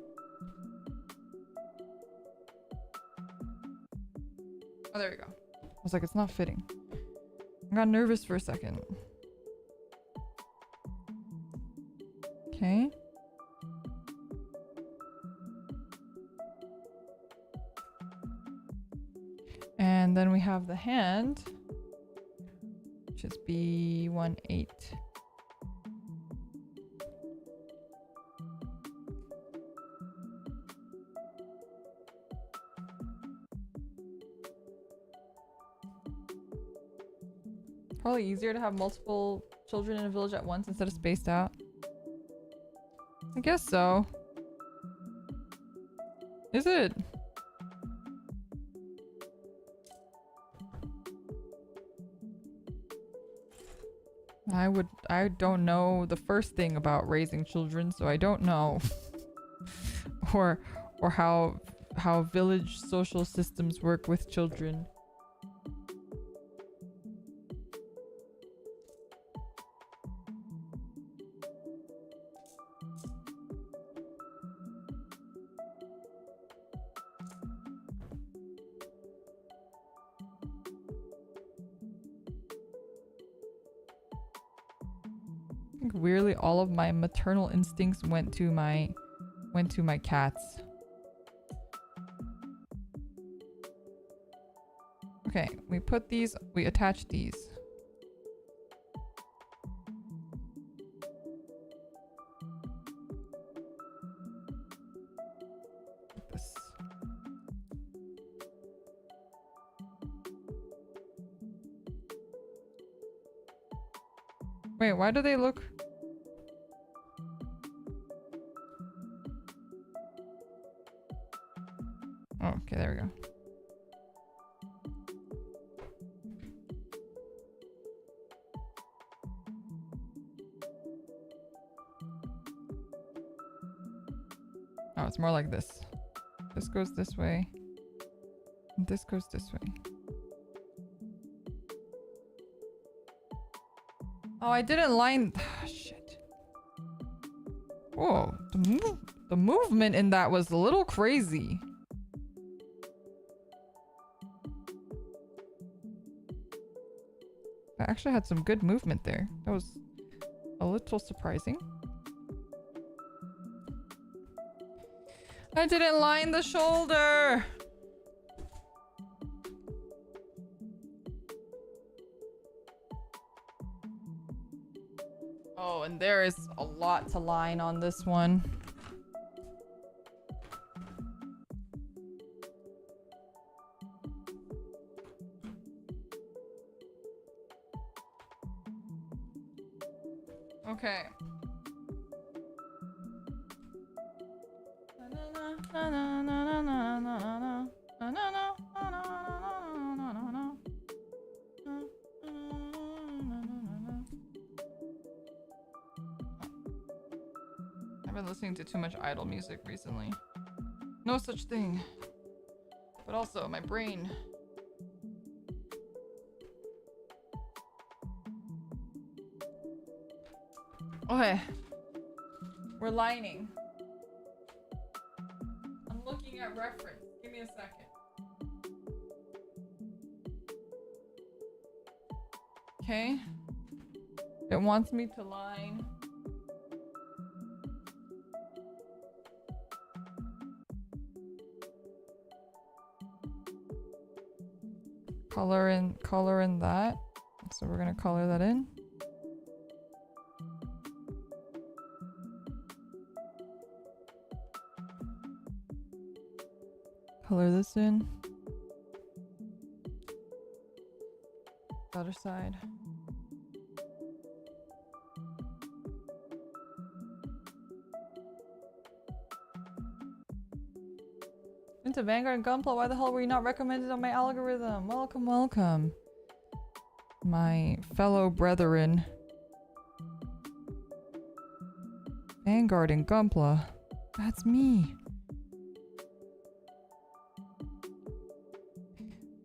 Oh, there we go. I was like, it's not fitting. I got nervous for a second. Okay. And then we have the hand, which is B18. Probably easier to have multiple children in a village at once instead of spaced out. I guess so. Is it? I don't know the first thing about raising children, so I don't know. or how village social systems work with children. Weirdly, all of my maternal instincts went to my cats. Okay, we put these, we attach these. Like this. Wait, why do they look? Oh, okay, there we go. Oh, it's more like this. This goes this way. And this goes this way. Oh, I didn't line... shit. Whoa, the movement in that was a little crazy. I actually had some good movement there. That was a little surprising. I didn't line the shoulder. Oh, and there is a lot to line on this one. Okay. I've been listening to too much idle music recently. No such thing. But also my brain. Okay. We're lining. I'm looking at reference. Give me a second. Okay. It wants me to line color in that. So we're gonna color that in. Color this in. Other side. Into Vanguard and Gunpla, why the hell were you not recommended on my algorithm? Welcome, welcome. My fellow brethren. Vanguard and Gunpla. That's me.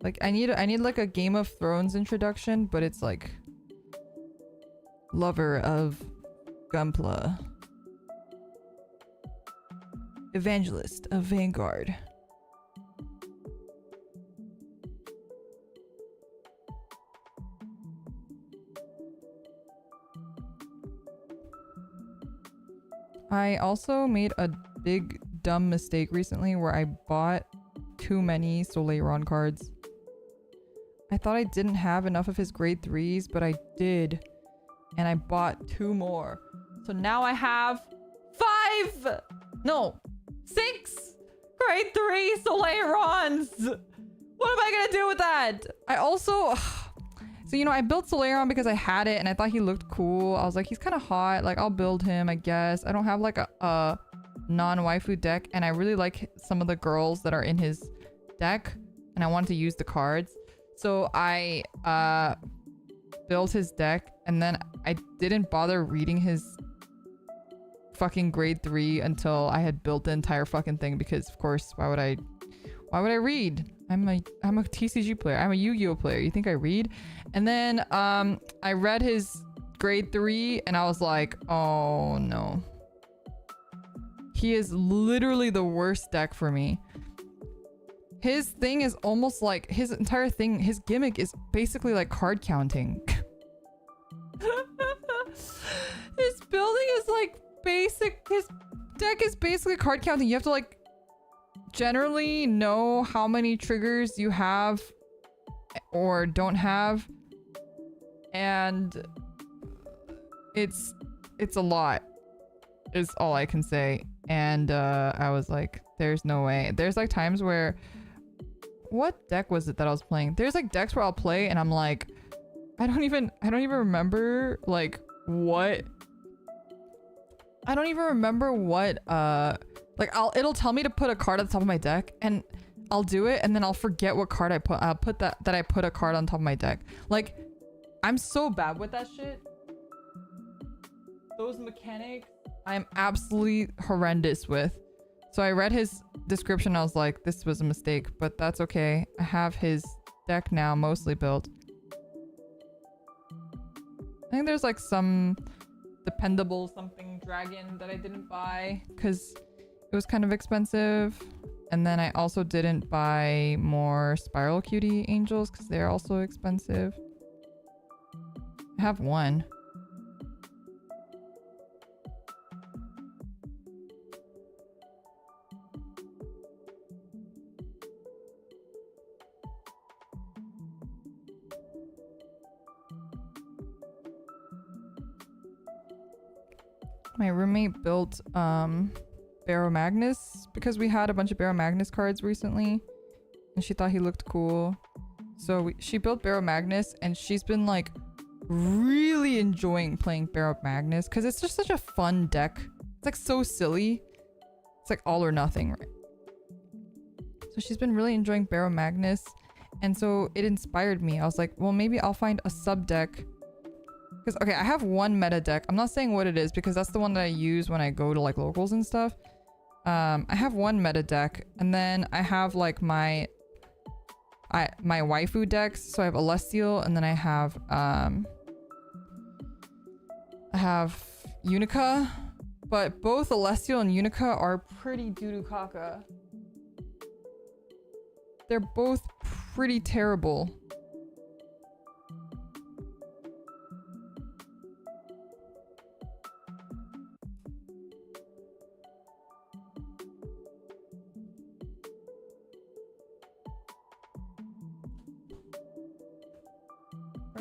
Like I need like a Game of Thrones introduction, but it's like lover of Gunpla. Evangelist of Vanguard. I also made a big dumb mistake recently where I bought too many Soleiron cards. I thought I didn't have enough of his grade 3s, but I did. And I bought 2 more. So now I have 5! No, 6 grade 3 Soleirons! What am I gonna do with that? I also... So, you know, I built Soleiron because I had it and I thought he looked cool. I was like, he's kind of hot. Like, I'll build him, I guess. I don't have like a non-waifu deck. And I really like some of the girls that are in his deck. And I wanted to use the cards. So I built his deck. And then I didn't bother reading his fucking grade 3 until I had built the entire fucking thing. Because, of course, why would I read? I'm a TCG player. I'm a Yu-Gi-Oh player. You think I read? And then I read his grade 3 and I was like, oh no. He is literally the worst deck for me. His thing is almost like his entire thing, his gimmick is basically like card counting. His building is like basic, his deck is basically card counting. You have to like generally know how many triggers you have or don't have, and it's a lot is all I can say. And I was like, there's no way. There's like times where, what deck was it that I was playing? There's like decks where I'll play and I'm like, I don't even remember like what, like it'll tell me to put a card at the top of my deck and I'll do it and then I'll forget what card I put. I'll put that I put a card on top of my deck. Like, I'm so bad with that shit. Those mechanics, I'm absolutely horrendous with. So I read his description. I was like, this was a mistake, but that's okay. I have his deck now mostly built. I think there's like some dependable something dragon that I didn't buy because it was kind of expensive. And then I also didn't buy more Spiral Cutie Angels because they're also expensive. I have one. My roommate built Barrow Magnus because we had a bunch of Barrow Magnus cards recently and she thought he looked cool. So she built Barrow Magnus and she's been like really enjoying playing Barrow Magnus because it's just such a fun deck. It's like so silly. It's like all or nothing, right? So she's been really enjoying Barrow Magnus and so it inspired me. I was like, well, maybe I'll find a sub deck. Because, okay, I have one meta deck. I'm not saying what it is because that's the one that I use when I go to like locals and stuff. I have one meta deck and then I have like my waifu decks. So I have Celestial and then I have Unica. But both Celestial and Unica are pretty doo-doo caca. They're both pretty terrible.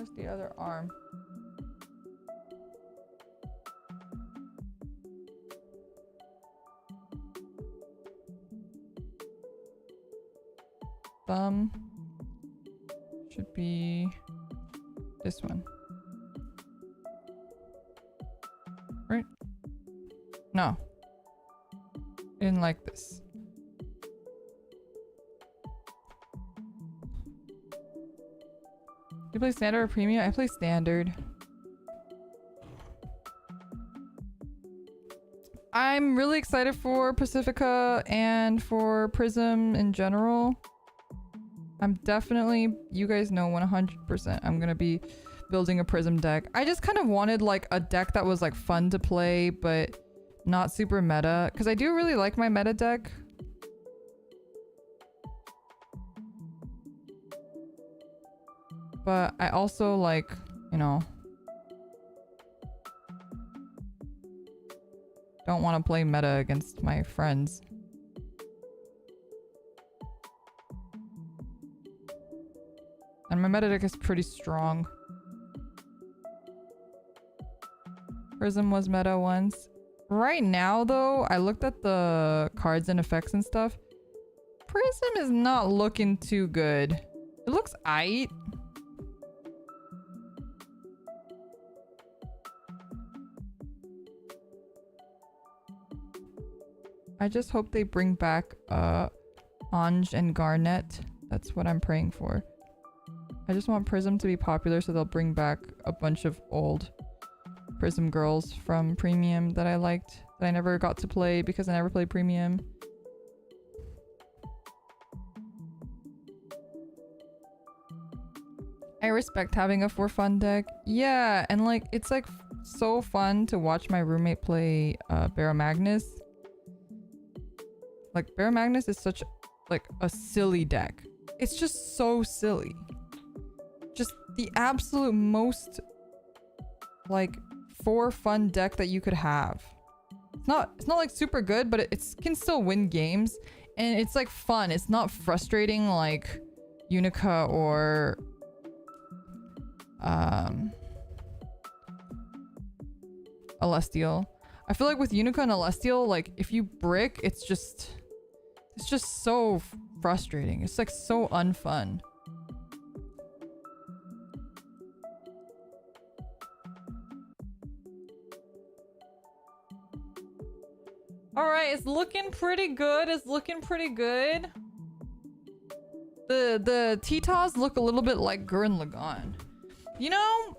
Where's the other arm? Thumb should be this one. Right? No. I didn't like this. You play standard or premium? I play standard. I'm really excited for Pacifica and for Prism in general. I'm definitely, you guys know 100% I'm gonna be building a Prism deck. I just kind of wanted like a deck that was like fun to play but not super meta, because I do really like my meta deck. But I also like, you know, don't want to play meta against my friends. And my meta deck is pretty strong. Prism was meta once. Right now, though, I looked at the cards and effects and stuff. Prism is not looking too good. It looks aight. I just hope they bring back Ange and Garnet. That's what I'm praying for. I just want Prism to be popular so they'll bring back a bunch of old Prism girls from Premium that I liked, that I never got to play because I never played Premium. I respect having a for fun deck. Yeah, and like it's like so fun to watch my roommate play Barra Magnus. Like Barra Magnus is such like a silly deck. It's just so silly. Just the absolute most like for fun deck that you could have. It's not like super good, but it can still win games, and it's like fun. It's not frustrating like Unica or Celestial. I feel like with Unica and Celestial, like if you brick, it's just so frustrating. It's like so unfun. All right, it's looking pretty good. It's looking pretty good. The Titas look a little bit like Gurren Lagann. You know,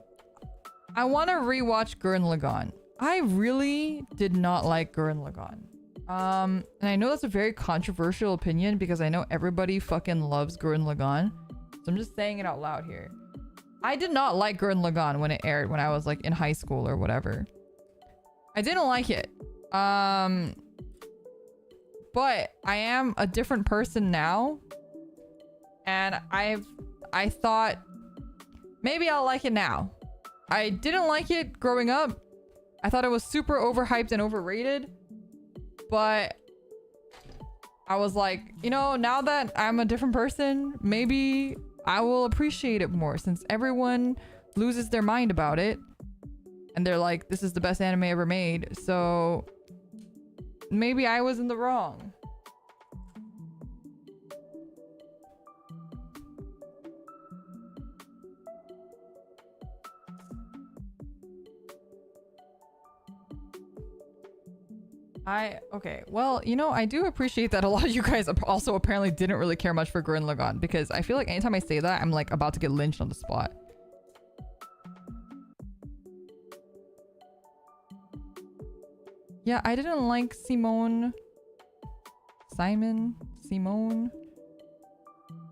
I want to rewatch Gurren Lagann. I really did not like Gurren Lagann. And I know that's a very controversial opinion because I know everybody fucking loves Gurren Lagann. So I'm just saying it out loud here. I did not like Gurren Lagann when it aired when I was like in high school or whatever. I didn't like it. But I am a different person now. And I thought maybe I'll like it now. I didn't like it growing up. I thought it was super overhyped and overrated. But I was like, you know, now that I'm a different person, maybe I will appreciate it more since everyone loses their mind about it. And they're like, this is the best anime ever made. So maybe I was in the wrong. Okay, well, you know, I do appreciate that a lot of you guys also apparently didn't really care much for Gurren Lagann, because I feel like anytime I say that, I'm like about to get lynched on the spot. Yeah, I didn't like Simone.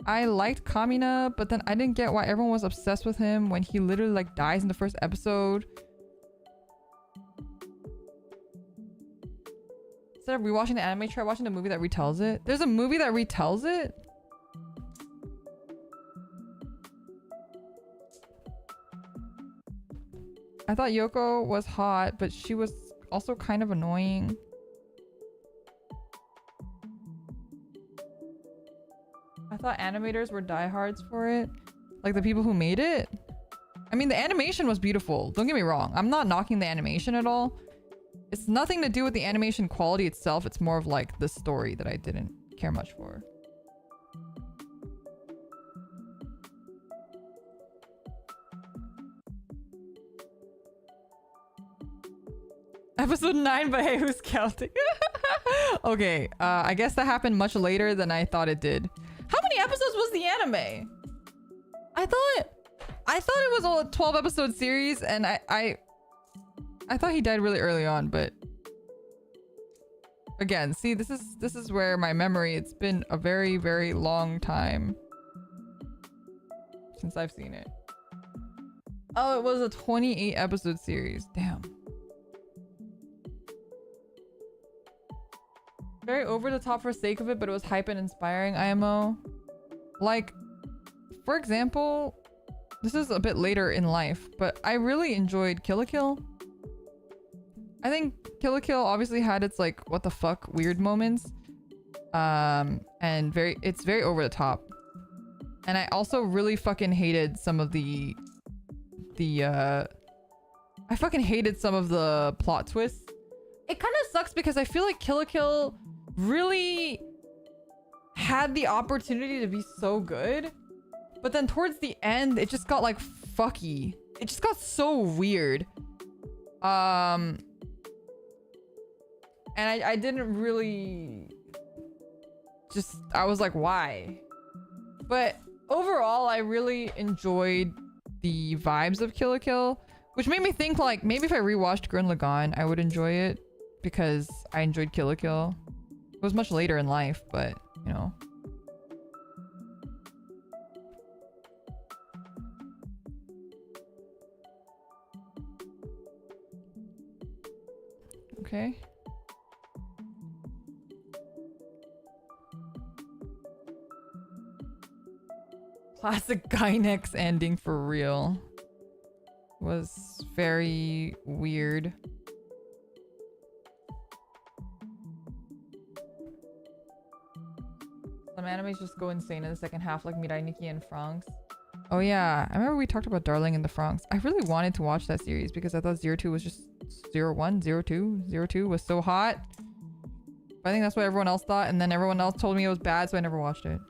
I liked Kamina, but then I didn't get why everyone was obsessed with him when he literally like dies in the first episode. Instead of rewatching the anime, try watching the movie that retells it. There's a movie that retells it? I thought Yoko was hot, but she was also kind of annoying. I thought animators were diehards for it. Like the people who made it. I mean, the animation was beautiful. Don't get me wrong. I'm not knocking the animation at all. It's nothing to do with the animation quality itself. It's more of like the story that I didn't care much for. Episode 9, but hey, who's counting? Okay, I guess that happened much later than I thought it did. How many episodes was the anime? I thought it was a 12 episode series, and I thought he died really early on, but again, see, this is where my memory, it's been a very, very long time since I've seen it. Oh, it was a 28 episode series. Damn. Very over the top for sake of it, but it was hype and inspiring, IMO. Like, for example, this is a bit later in life, but I really enjoyed Kill la Kill. I think Kill la Kill obviously had its like what the fuck weird moments. And it's very over the top. And I also really fucking hated some of I fucking hated some of the plot twists. It kind of sucks because I feel like Kill la Kill really had the opportunity to be so good, but then towards the end it just got like fucky. It just got so weird. And I didn't really I was like, why? But overall I really enjoyed the vibes of Kill la Kill, which made me think like maybe if I rewatched Gurren Lagann I would enjoy it, because I enjoyed Kill la Kill. It was much later in life, but you know. Okay. Classic Gynex ending for real. Was very weird. Some animes just go insane in the second half, like Mirai Nikki and Franx. Oh yeah, I remember we talked about Darling in the Franxx. I really wanted to watch that series because I thought 02 was just 01, 02. 02 was so hot. But I think that's what everyone else thought, and then everyone else told me it was bad, so I never watched it.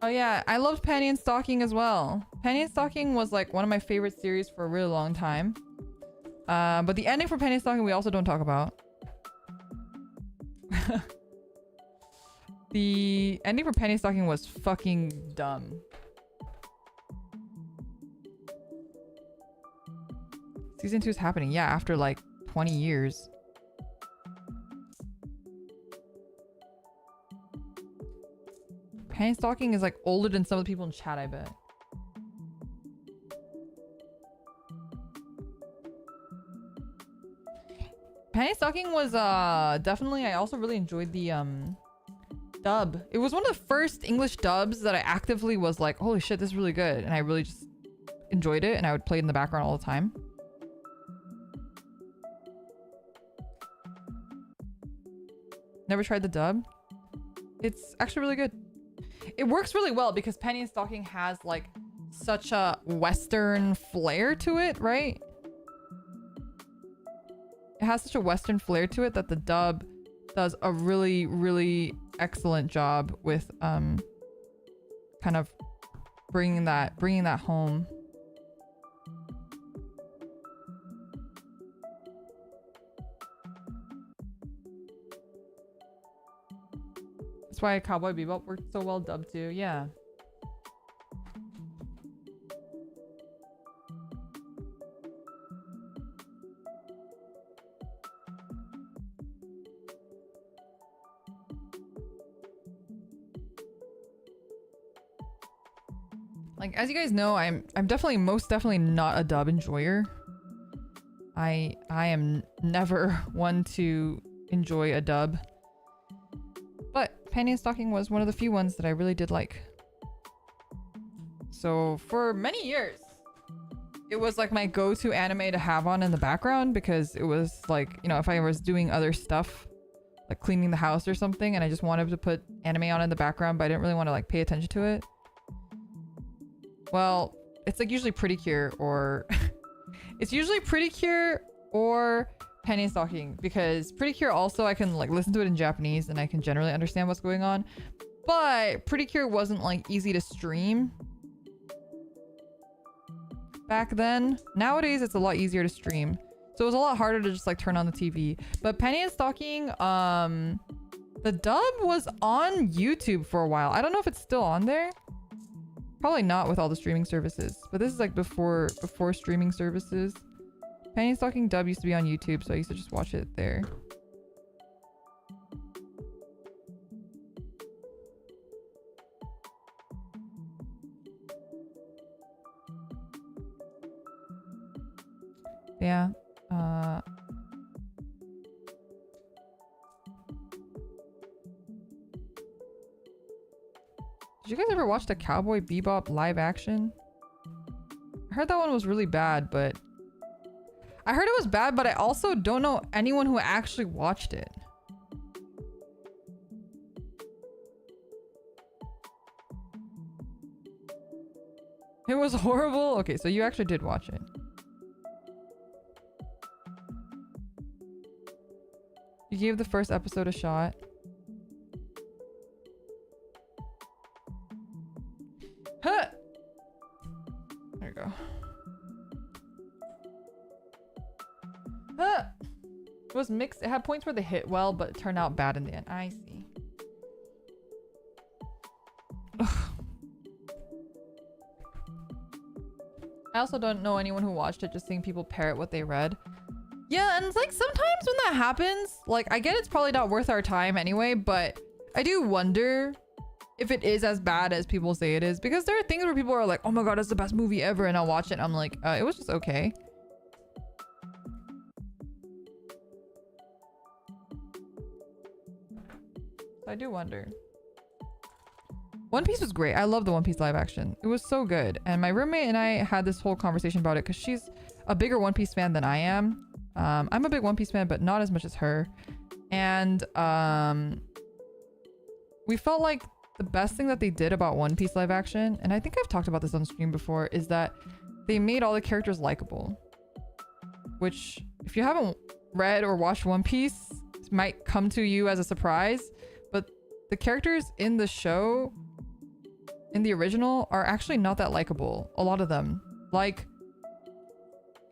Oh yeah, I loved Panty and Stocking as well. Panty and Stocking was like one of my favorite series for a really long time. But the ending for Panty and Stocking we also don't talk about. The ending for Panty and Stocking was fucking dumb. Season 2 is happening, yeah, after like 20 years. Panty Stocking is like older than some of the people in chat, I bet. Panty Stocking was definitely, I also really enjoyed the dub. It was one of the first English dubs that I actively was like, holy shit, this is really good. And I really just enjoyed it, and I would play it in the background all the time. Never tried the dub. It's actually really good. It works really well because Panty and Stocking has like such a Western flair to it, right? It has such a Western flair to it that the dub does a really, really excellent job with kind of bringing that home. That's why Cowboy Bebop worked so well dubbed too. Yeah. Like, as you guys know, I'm definitely, most definitely not a dub enjoyer. I am never one to enjoy a dub. But Panty and Stocking was one of the few ones that I really did like. So for many years, it was like my go-to anime to have on in the background, because it was like, you know, if I was doing other stuff, like cleaning the house or something, and I just wanted to put anime on in the background, but I didn't really want to like pay attention to it. Well, it's like usually Pretty Cure or it's usually Pretty Cure or Penny Stocking, because Pretty Cure also I can like listen to it in Japanese and I can generally understand what's going on, but Pretty Cure wasn't like easy to stream back then. Nowadays it's a lot easier to stream, so it was a lot harder to just like turn on the TV. But Penny and Stocking, the dub was on YouTube for a while. I don't know if it's still on there. Probably not with all the streaming services, but this is like before streaming services. Penny and Stocking dub used to be on YouTube, so I used to just watch it there. Yeah. Did you guys ever watch the Cowboy Bebop live action? I heard that one was really bad, but I heard it was bad, but I also don't know anyone who actually watched it. It was horrible? Okay, so you actually did watch it. You gave the first episode a shot. Huh! There you go. Huh! It was mixed. It had points where they hit well, but it turned out bad in the end. I see. Ugh. I also don't know anyone who watched it, just seeing people parrot what they read. Yeah, and it's like sometimes when that happens, like I get it's probably not worth our time anyway, but I do wonder if it is as bad as people say it is, because there are things where people are like, oh my god, it's the best movie ever, and I'll watch it and I'm like, it was just okay. I do wonder. One Piece was great. I love the One Piece live action. It was so good. And my roommate and I had this whole conversation about it because she's a bigger One Piece fan than I am. I'm a big One Piece fan, but not as much as her. And we felt like the best thing that they did about One Piece live action, and I think I've talked about this on stream before, is that they made all the characters likable. Which, if you haven't read or watched One Piece, might come to you as a surprise. But the characters in the show, in the original, are actually not that likable. A lot of them. Like,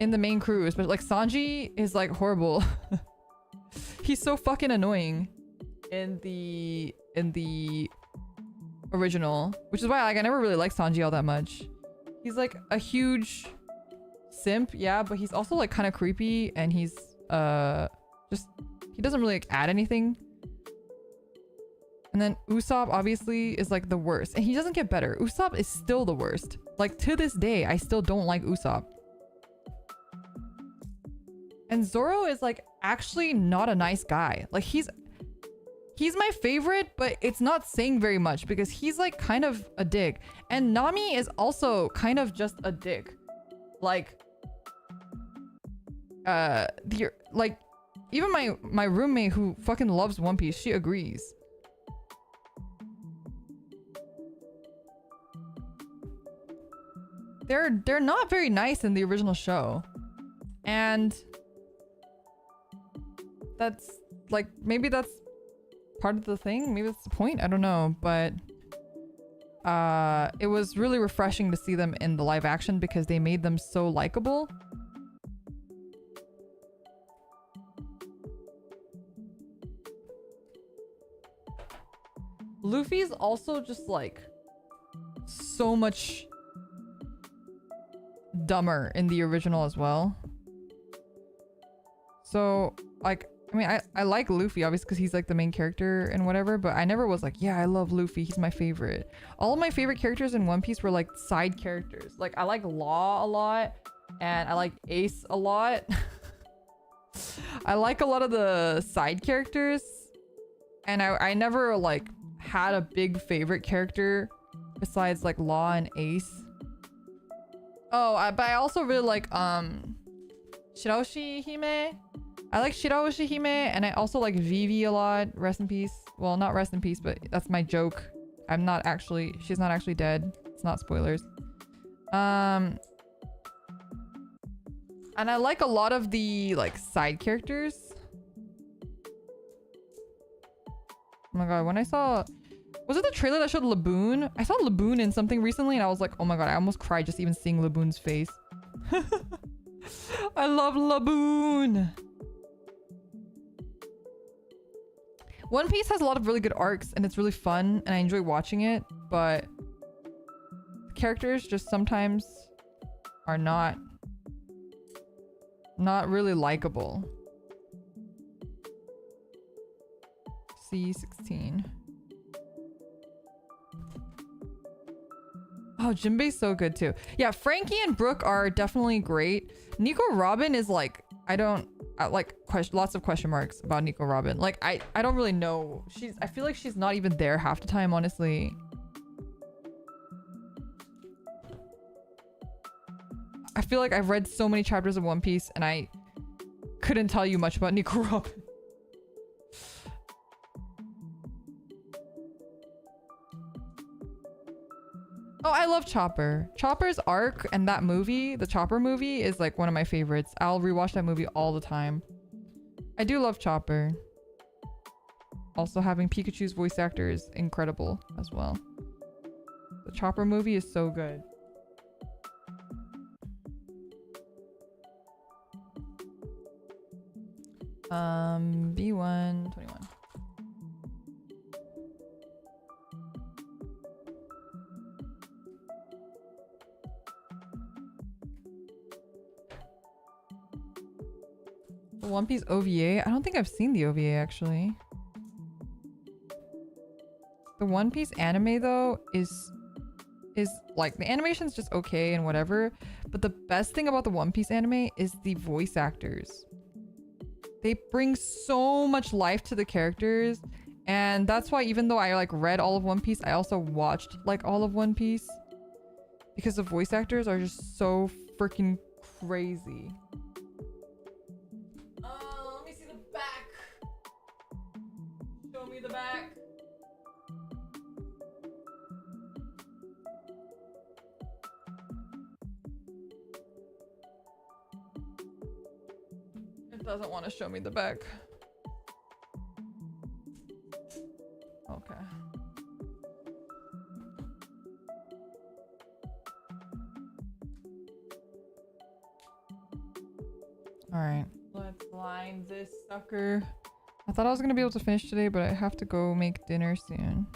in the main crew, but like Sanji is like horrible. He's so fucking annoying in the original, which is why like I never really liked Sanji all that much. He's like a huge simp, yeah, but he's also like kind of creepy, and he's just, he doesn't really like add anything. And then Usopp obviously is like the worst, and he doesn't get better. Usopp is still the worst. Like to this day, I still don't like Usopp. And Zoro is like actually not a nice guy. Like he's my favorite, but it's not saying very much because he's like kind of a dick. And Nami is also kind of just a dick. Like like even my roommate who fucking loves One Piece, she agrees. They're not very nice in the original show. And that's like, maybe that's part of the thing, maybe that's the point, I don't know, but it was really refreshing to see them in the live action because they made them so likable. Luffy's also just like so much dumber in the original as well. So like, I mean, I like Luffy obviously because he's like the main character and whatever, but I never was like, yeah, I love Luffy, he's my favorite. All of my favorite characters in One Piece were like side characters. Like I like Law a lot, and I like Ace a lot. I like a lot of the side characters, and I never like had a big favorite character besides like Law and Ace. Oh, but I also really like Shiroshi Hime. I like Shirao Ushihime, and I also like Vivi a lot. Rest in peace. Well, not rest in peace, but that's my joke. She's not actually dead. It's not spoilers. And I like a lot of the like side characters. Oh my god, when I saw... Was it the trailer that showed Laboon? I saw Laboon in something recently and I was like, oh my god, I almost cried just even seeing Laboon's face. I love Laboon! One Piece has a lot of really good arcs and it's really fun and I enjoy watching it, but the characters just sometimes are not really likable. C16. Oh, Jinbei's so good too. Yeah, Frankie and Brooke are definitely great. Nico Robin is like, lots of question marks about Nico Robin. Like, I don't really know. I feel like she's not even there half the time, honestly. I feel like I've read so many chapters of One Piece and I couldn't tell you much about Nico Robin. Oh, I love Chopper. Chopper's arc and that movie, the Chopper movie, is like one of my favorites. I'll rewatch that movie all the time. I do love Chopper. Also, having Pikachu's voice actor is incredible as well. The Chopper movie is so good. B1, 21. The One Piece OVA? I don't think I've seen the OVA actually. The One Piece anime though is like, the animation's just okay and whatever, but the best thing about the One Piece anime is the voice actors. They bring so much life to the characters, and that's why even though I like read all of One Piece, I also watched like all of One Piece because the voice actors are just so freaking crazy. Let me see the back. Show me the back. It doesn't want to show me the back. Okay. All right. Let's line this sucker. I thought I was gonna be able to finish today, but I have to go make dinner soon.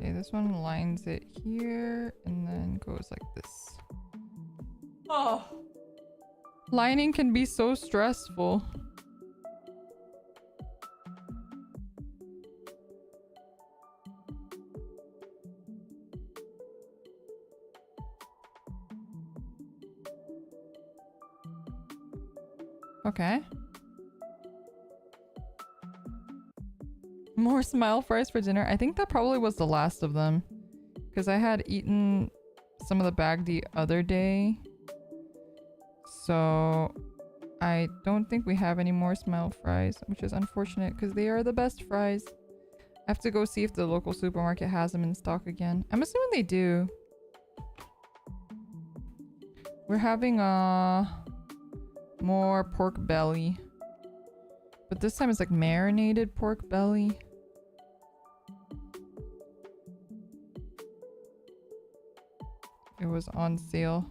Okay, this one lines it here and then goes like this. Oh, lining can be so stressful. Okay. More smile fries for dinner. I think that probably was the last of them, because I had eaten some of the bag the other day, so I don't think we have any more smile fries, which is unfortunate because they are the best fries. I have to go see if the local supermarket has them in stock again. I'm assuming they do. We're having more pork belly. But this time it's like marinated pork belly. It was on sale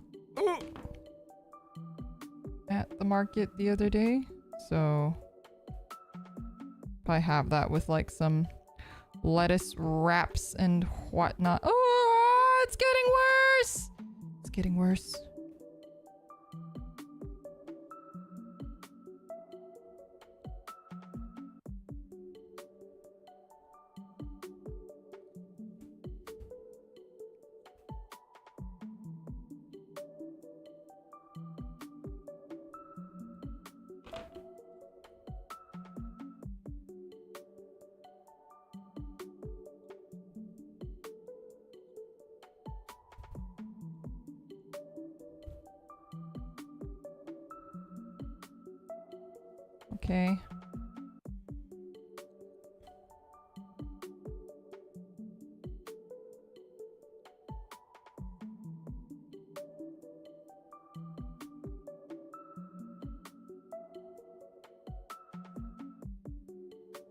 at the market the other day. So probably have that with like some lettuce wraps and whatnot. Oh, it's getting worse. It's getting worse. Okay.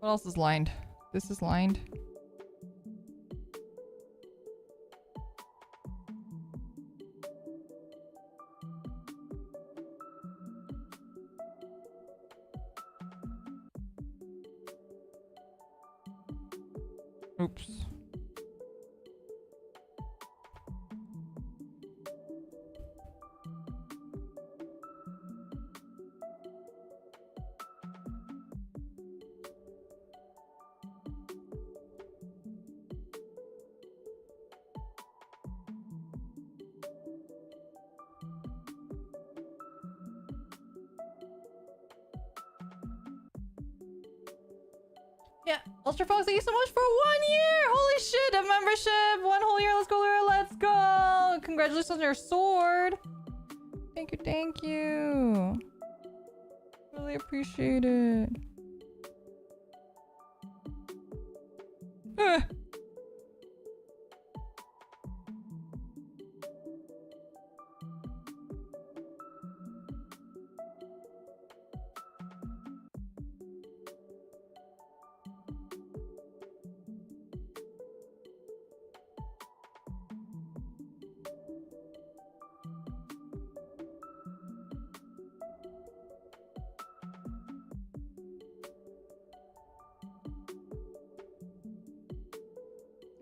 What else is lined? This is lined. Oops. Yeah, Ultra Fox, thank you so much for 1 year! Holy shit, a membership! 1 whole year, let's go, Lyra, let's go! Congratulations on your sword! Thank you, thank you! Really appreciate it.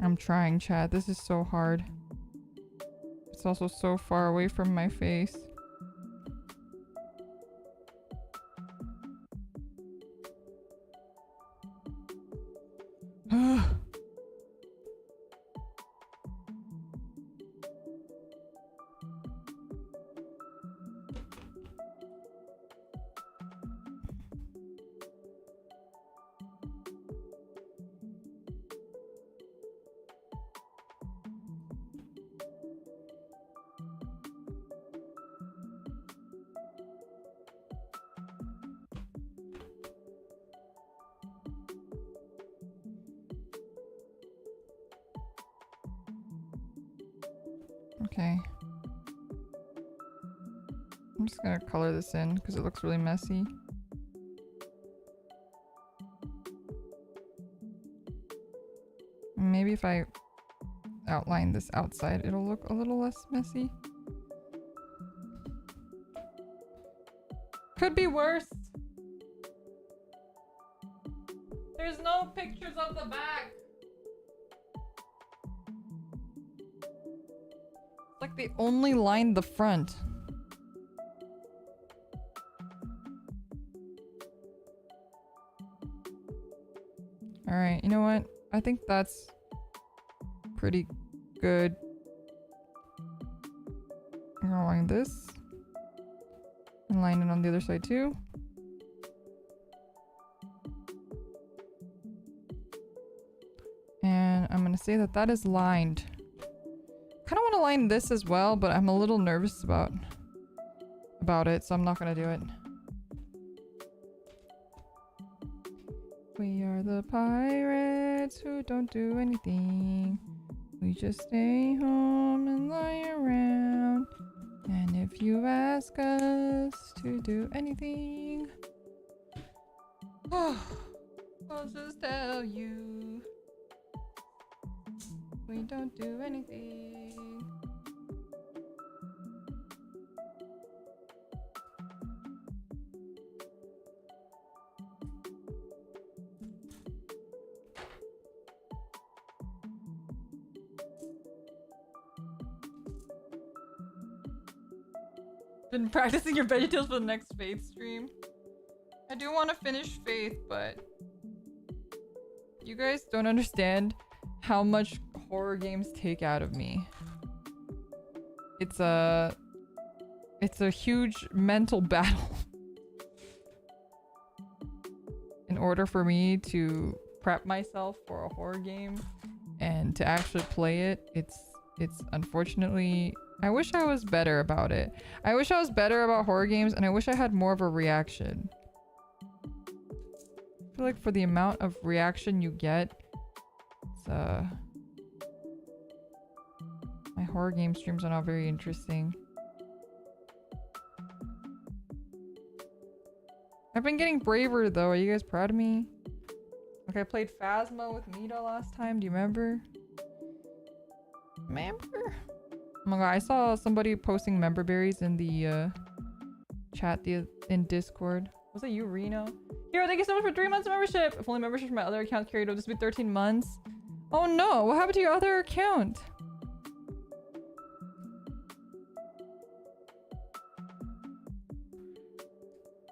I'm trying, chat. This is so hard. It's also so far away from my face. Okay. I'm just gonna color this in because it looks really messy. Maybe if I outline this outside, it'll look a little less messy. Could be worse. There's no pictures of the back. It's like they only lined the front. Alright, you know what? I think that's pretty good. I'm gonna line this. And line it on the other side too. And I'm gonna say that that is lined. Kind of want to line this as well, but I'm a little nervous about it, so I'm not gonna do it. We are the pirates who don't do anything. We just stay home and lie around. And If you ask us to do anything, I'll just tell you we don't do anything. Been practicing your VeggieTales for the next Faith stream. I do want to finish Faith, but you guys don't understand how much horror games take out of me. It's a huge mental battle. In order for me to prep myself for a horror game and to actually play it, it's unfortunately, I wish I was better about it. I wish I was better about horror games, and I wish I had more of a reaction. I feel like for the amount of reaction you get, it's my horror game streams are not very interesting. I've been getting braver though. Are you guys proud of me? Like I played Phasma with Mita last time. Do you remember? Remember? Oh my god, I saw somebody posting member berries in the chat in Discord. Was that you, Reno? Hero, thank you so much for 3 months of membership. If only membership for my other account carried over, this would be 13 months. Oh no, what happened to your other account?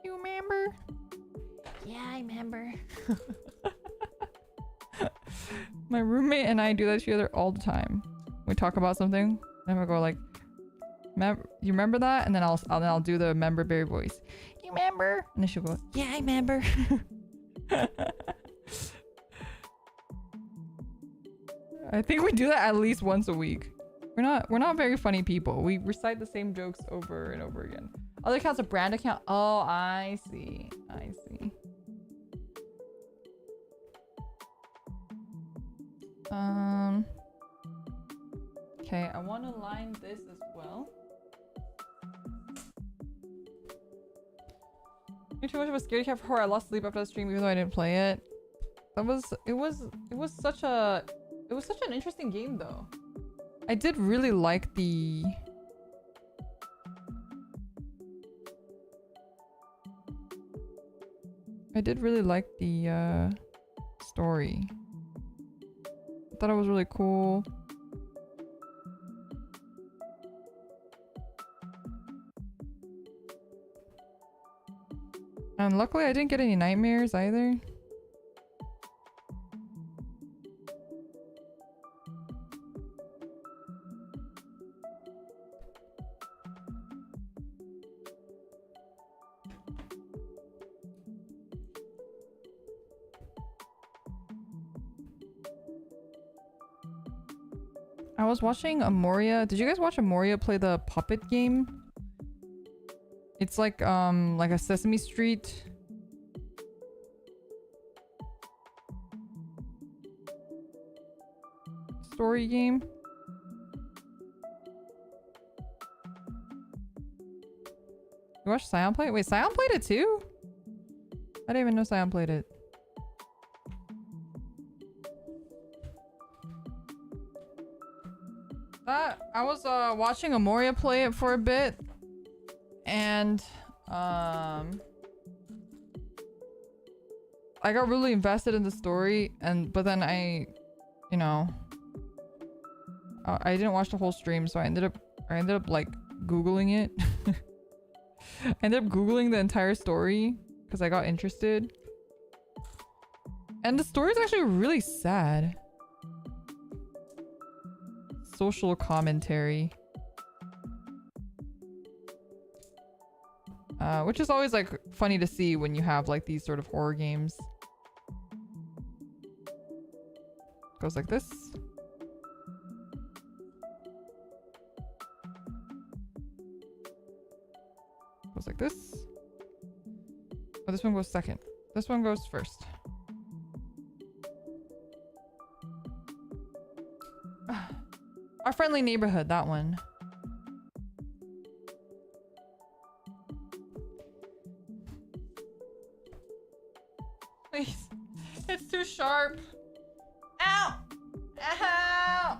You remember? Yeah, I remember. My roommate and I do that together all the time. We talk about something, and I go like, you remember that? And then I'll do the member berry voice. You remember? And then she'll go, yeah, I remember. I think we do that at least once a week. We're not very funny people. We recite the same jokes over and over again. Other account's a brand account. Oh, I see. I see. Okay, I want to line this as well. You're too much of a scaredy cat for horror. I lost sleep after the stream even though I didn't play it. It was such an interesting game though. I did really like the story. I thought it was really cool. And luckily I didn't get any nightmares either. I was watching Amoria. Did you guys watch Amoria play the puppet game? It's like a Sesame Street story game. You watched Sion play it? Wait, Sion played it too? I didn't even know Sion played it. I was watching Amoria play it for a bit, and I got really invested in the story, but then I didn't watch the whole stream, so I ended up like googling it. I ended up googling the entire story because I got interested, and the story is actually really sad. Social commentary, which is always like funny to see when you have like these sort of horror games. Goes like this. Goes like this. Oh, this one goes second. This one goes first. Our Friendly Neighborhood, that one. sharp. Ow! Ow!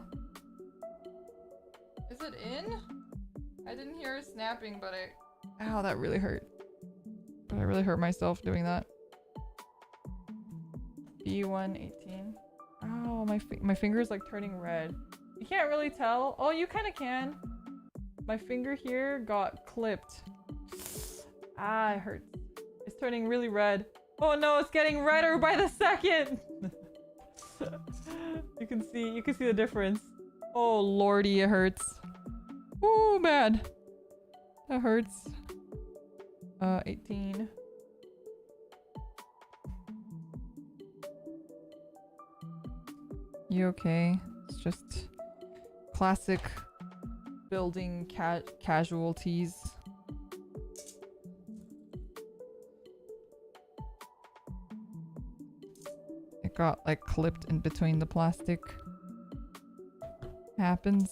Is it in? I didn't hear it snapping, but ow, that really hurt. But I really hurt myself doing that. B118. Oh, my finger is like turning red. You can't really tell. Oh, you kind of can. My finger here got clipped. Ah, it hurts. It's turning really red. Oh no, it's getting redder by the second. You can see the difference. Oh lordy, it hurts. Ooh, bad. That hurts. 18. You okay? It's just classic building casualties. It got like clipped in between the plastic. Happens.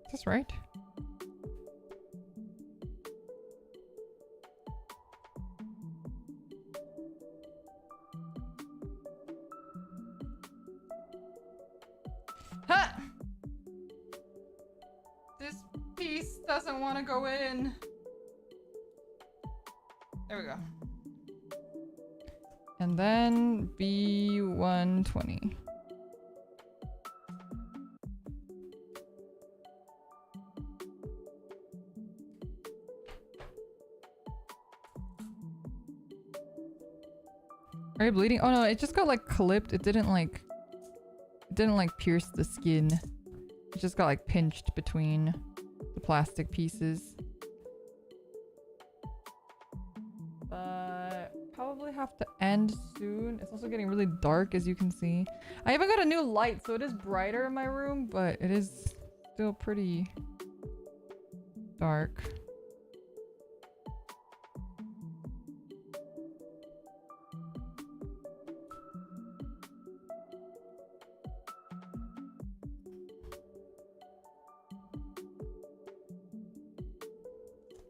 Is this right? Ha! This piece doesn't want to go in. There we go. And then B120. Are you bleeding? Oh no, it just got like clipped. It didn't like pierce the skin. It just got like pinched between the plastic pieces. But probably have to end soon. It's also getting really dark, as you can see. I even got a new light, so it is brighter in my room, but it is still pretty dark.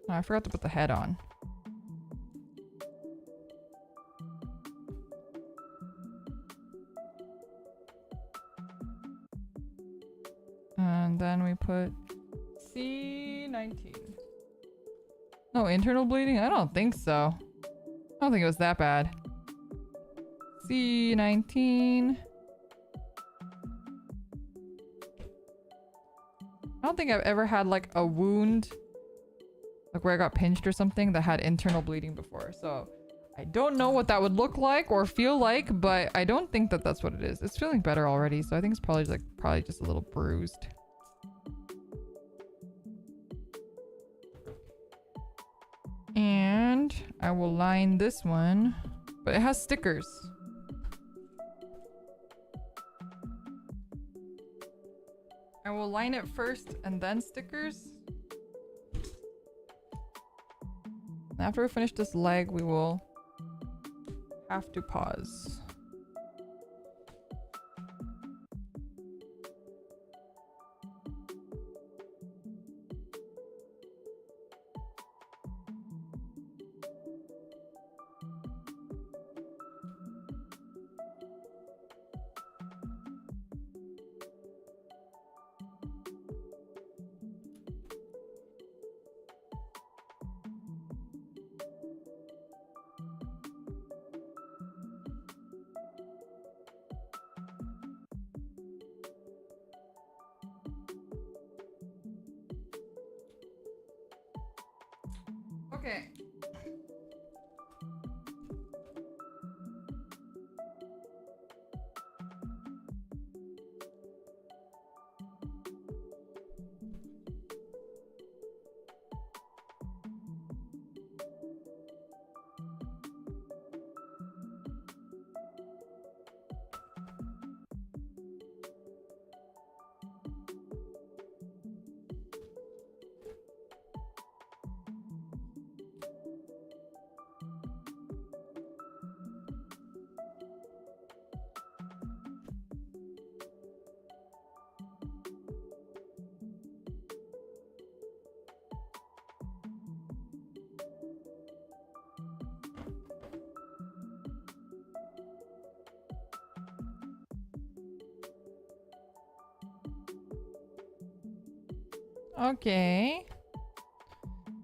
Oh, I forgot to put the head on. And then we put C19. No internal bleeding? I don't think so. I don't think it was that bad. C19. I don't think I've ever had like a wound, like where I got pinched or something, that had internal bleeding before. So I don't know what that would look like or feel like, but I don't think that that's what it is. It's feeling better already, so I think it's probably just a little bruised. And I will line this one, but it has stickers. I will line it first and then stickers. After we finish this leg, we will have to pause. Okay. Okay.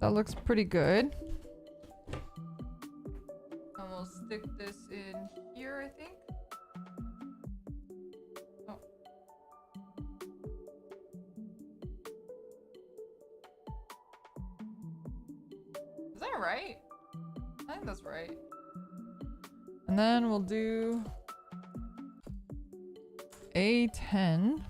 That looks pretty good. And we'll stick this in here, I think. Oh. Is that right? I think that's right. And then we'll do A10.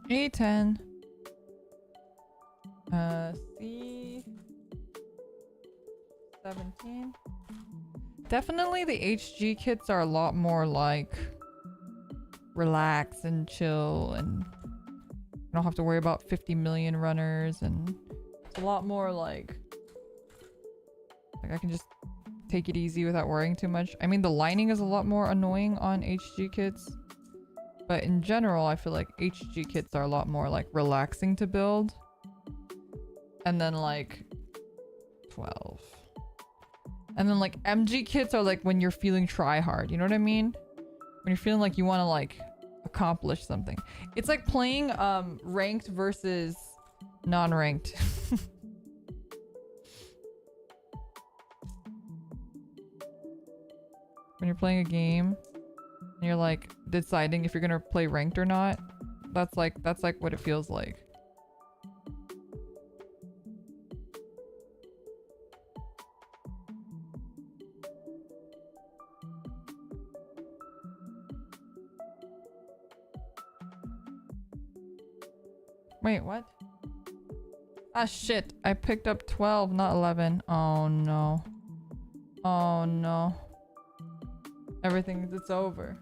A10. C17. Definitely the HG kits are a lot more like relax and chill, and you don't have to worry about 50 million runners, and it's a lot more like I can just take it easy without worrying too much. I mean, the lining is a lot more annoying on HG kits. But in general, I feel like HG kits are a lot more like relaxing to build. And then like 12. And then like MG kits are like when you're feeling try hard. You know what I mean? When you're feeling like you want to like accomplish something. It's like playing ranked versus non-ranked. When you're playing a game and you're like deciding if you're gonna play ranked or not, that's like what it feels like. Wait, what? Ah shit, I picked up 12, not 11. Oh no. Oh no. Everything, it's over.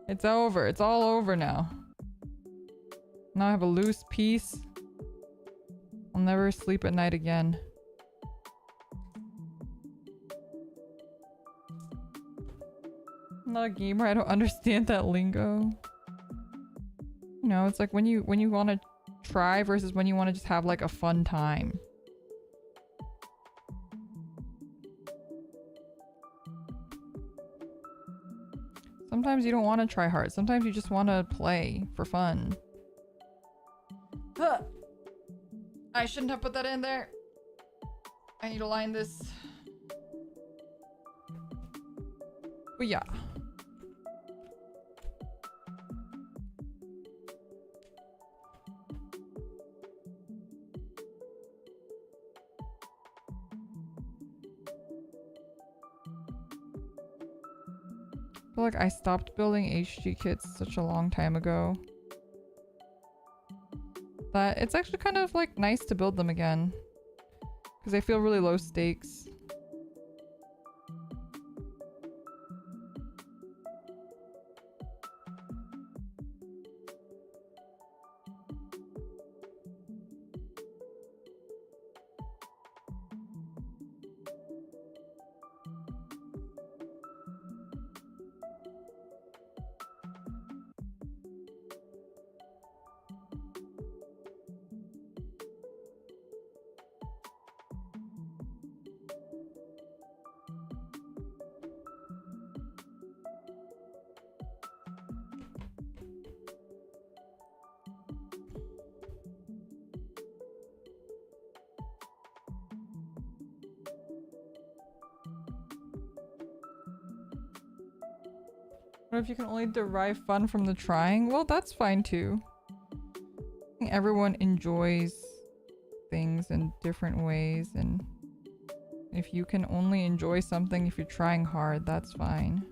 It's over. It's all over now. Now I have a loose piece. I'll never sleep at night again. I'm not a gamer. I don't understand that lingo. You know, it's like when you want to try versus when you want to just have like a fun time. Sometimes you don't want to try hard. Sometimes you just want to play for fun. Huh. I shouldn't have put that in there. I need to line this. But yeah. I feel like I stopped building HG kits such a long time ago that it's actually kind of like nice to build them again because they feel really low stakes. What if you can only derive fun from the trying? Well, that's fine too. I think everyone enjoys things in different ways, and if you can only enjoy something if you're trying hard, that's fine.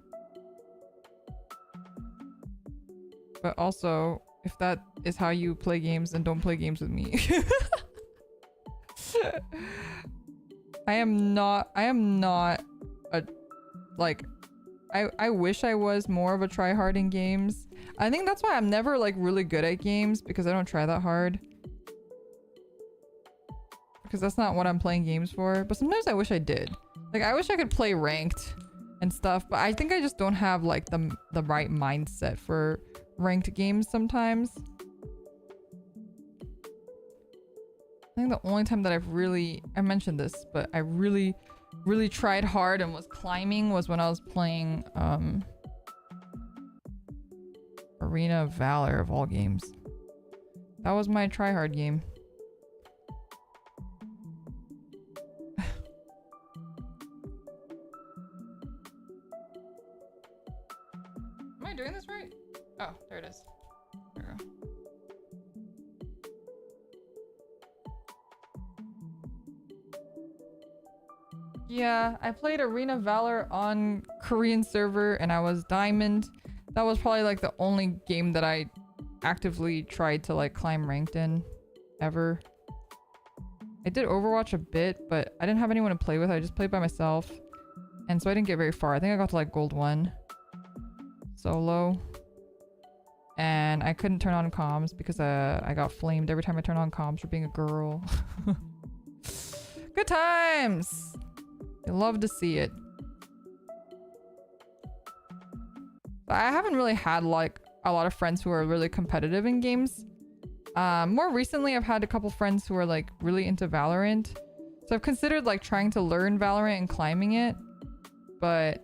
But also, if that is how you play games, then don't play games with me. I am not a, like, I wish I was more of a tryhard in games. I think that's why I'm never like really good at games, because I don't try that hard. because that's not what I'm playing games for. But sometimes I wish I did. Like, I wish I could play ranked and stuff, but I think I just don't have like the right mindset for ranked games sometimes. I think the only time that I mentioned this, but I really tried hard and was climbing was when I was playing Arena of Valor of all games. That was my try hard game. Am I doing this right? Oh, there it is. There we go. Yeah, I played Arena of Valor on Korean server and I was diamond. That was probably like the only game that I actively tried to like climb ranked in ever. I did Overwatch a bit, but I didn't have anyone to play with. I just played by myself. And so I didn't get very far. I think I got to like gold 1 solo. And I couldn't turn on comms because I got flamed every time I turned on comms for being a girl. Good times! You love to see it. But I haven't really had like a lot of friends who are really competitive in games. More recently, I've had a couple friends who are like really into Valorant. So I've considered like trying to learn Valorant and climbing it. But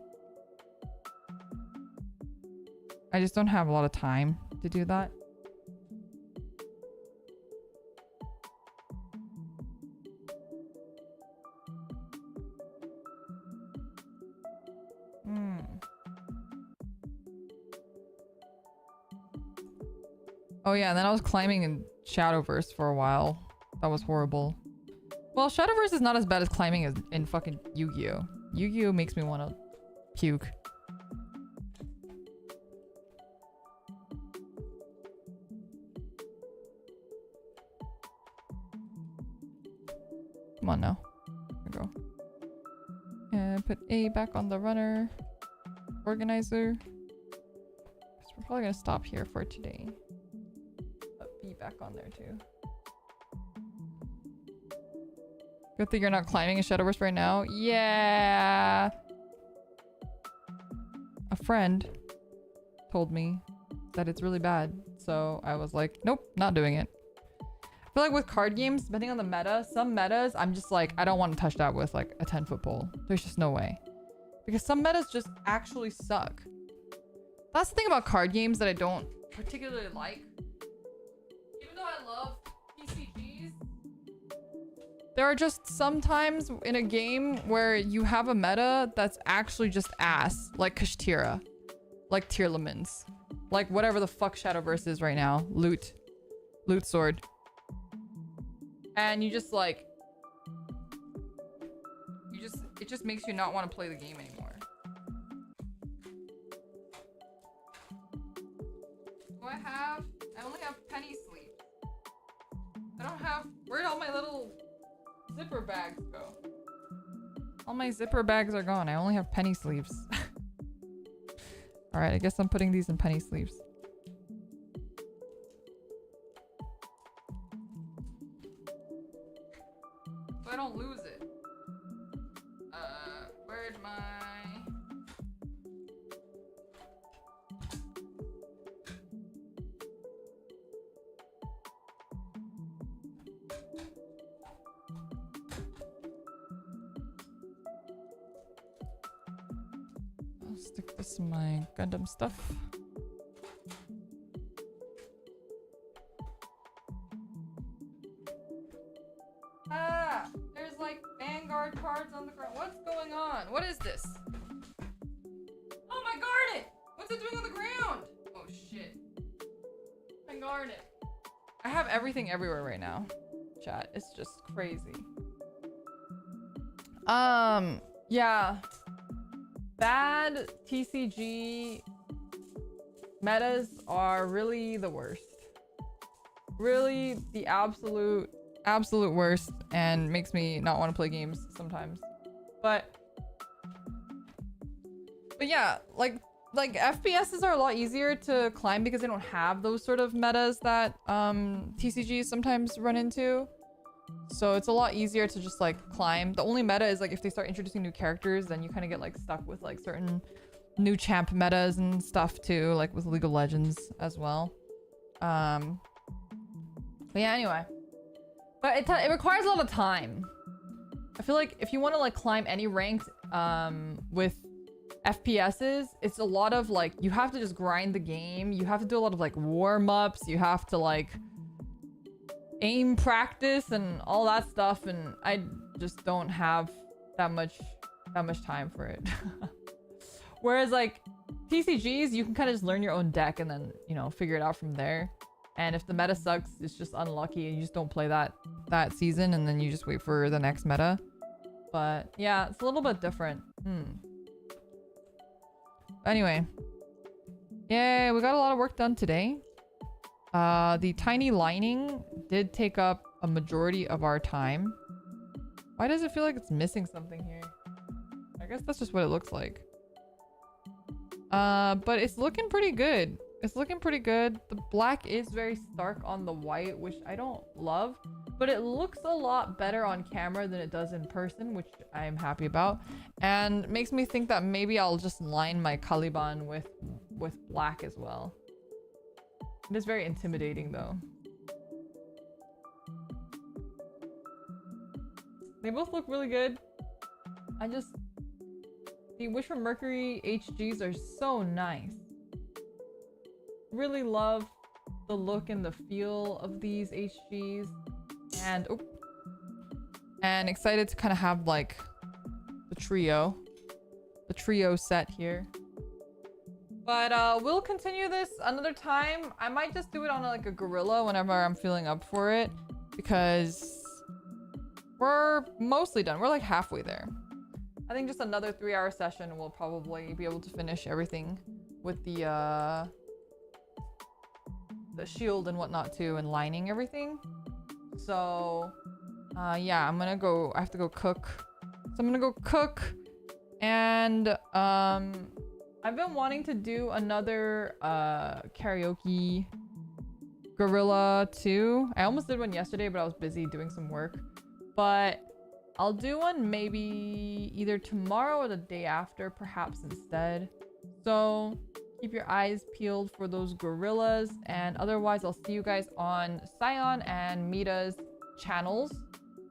I just don't have a lot of time to do that. Oh yeah, and then I was climbing in Shadowverse for a while. That was horrible. Well, Shadowverse is not as bad as climbing as in fucking Yu-Gi-Oh! Yu-Gi-Oh! Makes me want to puke. Come on now. Here we go. And put A back on the runner. Organizer. So we're probably gonna stop here for today. Put B back on there too. Good thing you're not climbing in Shadowverse right now. Yeah. A friend told me that it's really bad. So I was like, nope, not doing it. I feel like with card games, depending on the meta, some metas, I'm just like, I don't want to touch that with like a 10-foot pole. There's just no way. Because some metas just actually suck. That's the thing about card games that I don't particularly like. Even though I love TCGs, there are just some times in a game where you have a meta that's actually just ass. Like Kashtira. Like Tearlaments. Like whatever the fuck Shadowverse is right now. Loot Sword. And you just like... It just makes you not want to play the game anymore. I only have penny sleep. I don't have... Where'd all my little zipper bags go? All my zipper bags are gone. I only have penny sleeves. Alright, I guess I'm putting these in penny sleeves. So I don't lose it. Where'd my... I'll stick this in my Gundam stuff. Ah! There's like Vanguard cards on the ground. What's going on? What is this? Oh, my garnet! What's it doing on the ground? Oh shit. My garnet. I have everything everywhere right now. Chat. It's just crazy. Yeah. Bad TCG metas are really the worst. Really the absolute worst, and makes me not want to play games sometimes. But yeah, like FPSs are a lot easier to climb because they don't have those sort of metas that TCGs sometimes run into. So it's a lot easier to just like climb. The only meta is like if they start introducing new characters, then you kind of get like stuck with like certain new champ metas and stuff too, like with League of Legends as well. But yeah, anyway. But it requires a lot of time. I feel like if you want to like climb any ranks with FPSs, it's a lot of like, you have to just grind the game. You have to do a lot of like warm-ups. You have to like aim practice and all that stuff. And I just don't have that much time for it. Whereas like TCGs, you can kind of just learn your own deck and then, you know, figure it out from there. And if the meta sucks, it's just unlucky and you just don't play that season and then you just wait for the next meta. But yeah, it's a little bit different. Anyway. Yay, we got a lot of work done today. The tiny lining did take up a majority of our time. Why does it feel like it's missing something here? I guess that's just what it looks like. But it's looking pretty good. It's looking pretty good. The black is very stark on the white, which I don't love, but it looks a lot better on camera than it does in person, which I'm happy about. And makes me think that maybe I'll just line my Caliban with black as well. It is very intimidating though. They both look really good. The Wish for Mercury HGs are so nice. Really love the look and the feel of these HGs. And excited to kind of have like the trio set here. But we'll continue this another time. I might just do it on like a gorilla whenever I'm feeling up for it, because we're mostly done. We're like halfway there. I think just another 3-hour session we'll probably be able to finish everything with the shield and whatnot too, and lining everything. So yeah, I have to go cook. So I'm gonna go cook. And I've been wanting to do another karaoke gorilla too. I almost did one yesterday, but I was busy doing some work. But I'll do one maybe either tomorrow or the day after, perhaps instead. So keep your eyes peeled for those gorillas. And otherwise, I'll see you guys on Scion and Mita's channels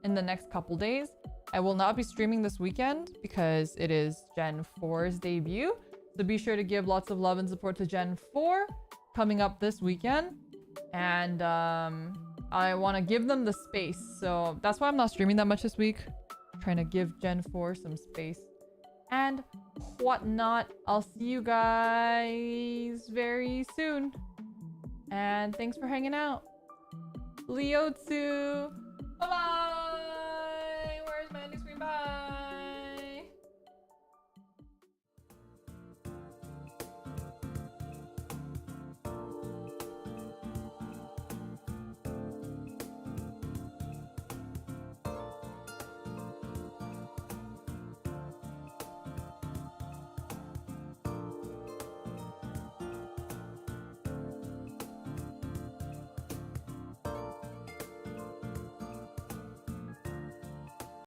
in the next couple days. I will not be streaming this weekend because it is Gen 4's debut. So be sure to give lots of love and support to Gen 4 coming up this weekend. And I want to give them the space. So that's why I'm not streaming that much this week. Trying to give Gen 4 some space and whatnot. I'll see you guys very soon. And thanks for hanging out. Leotsu. Bye-bye.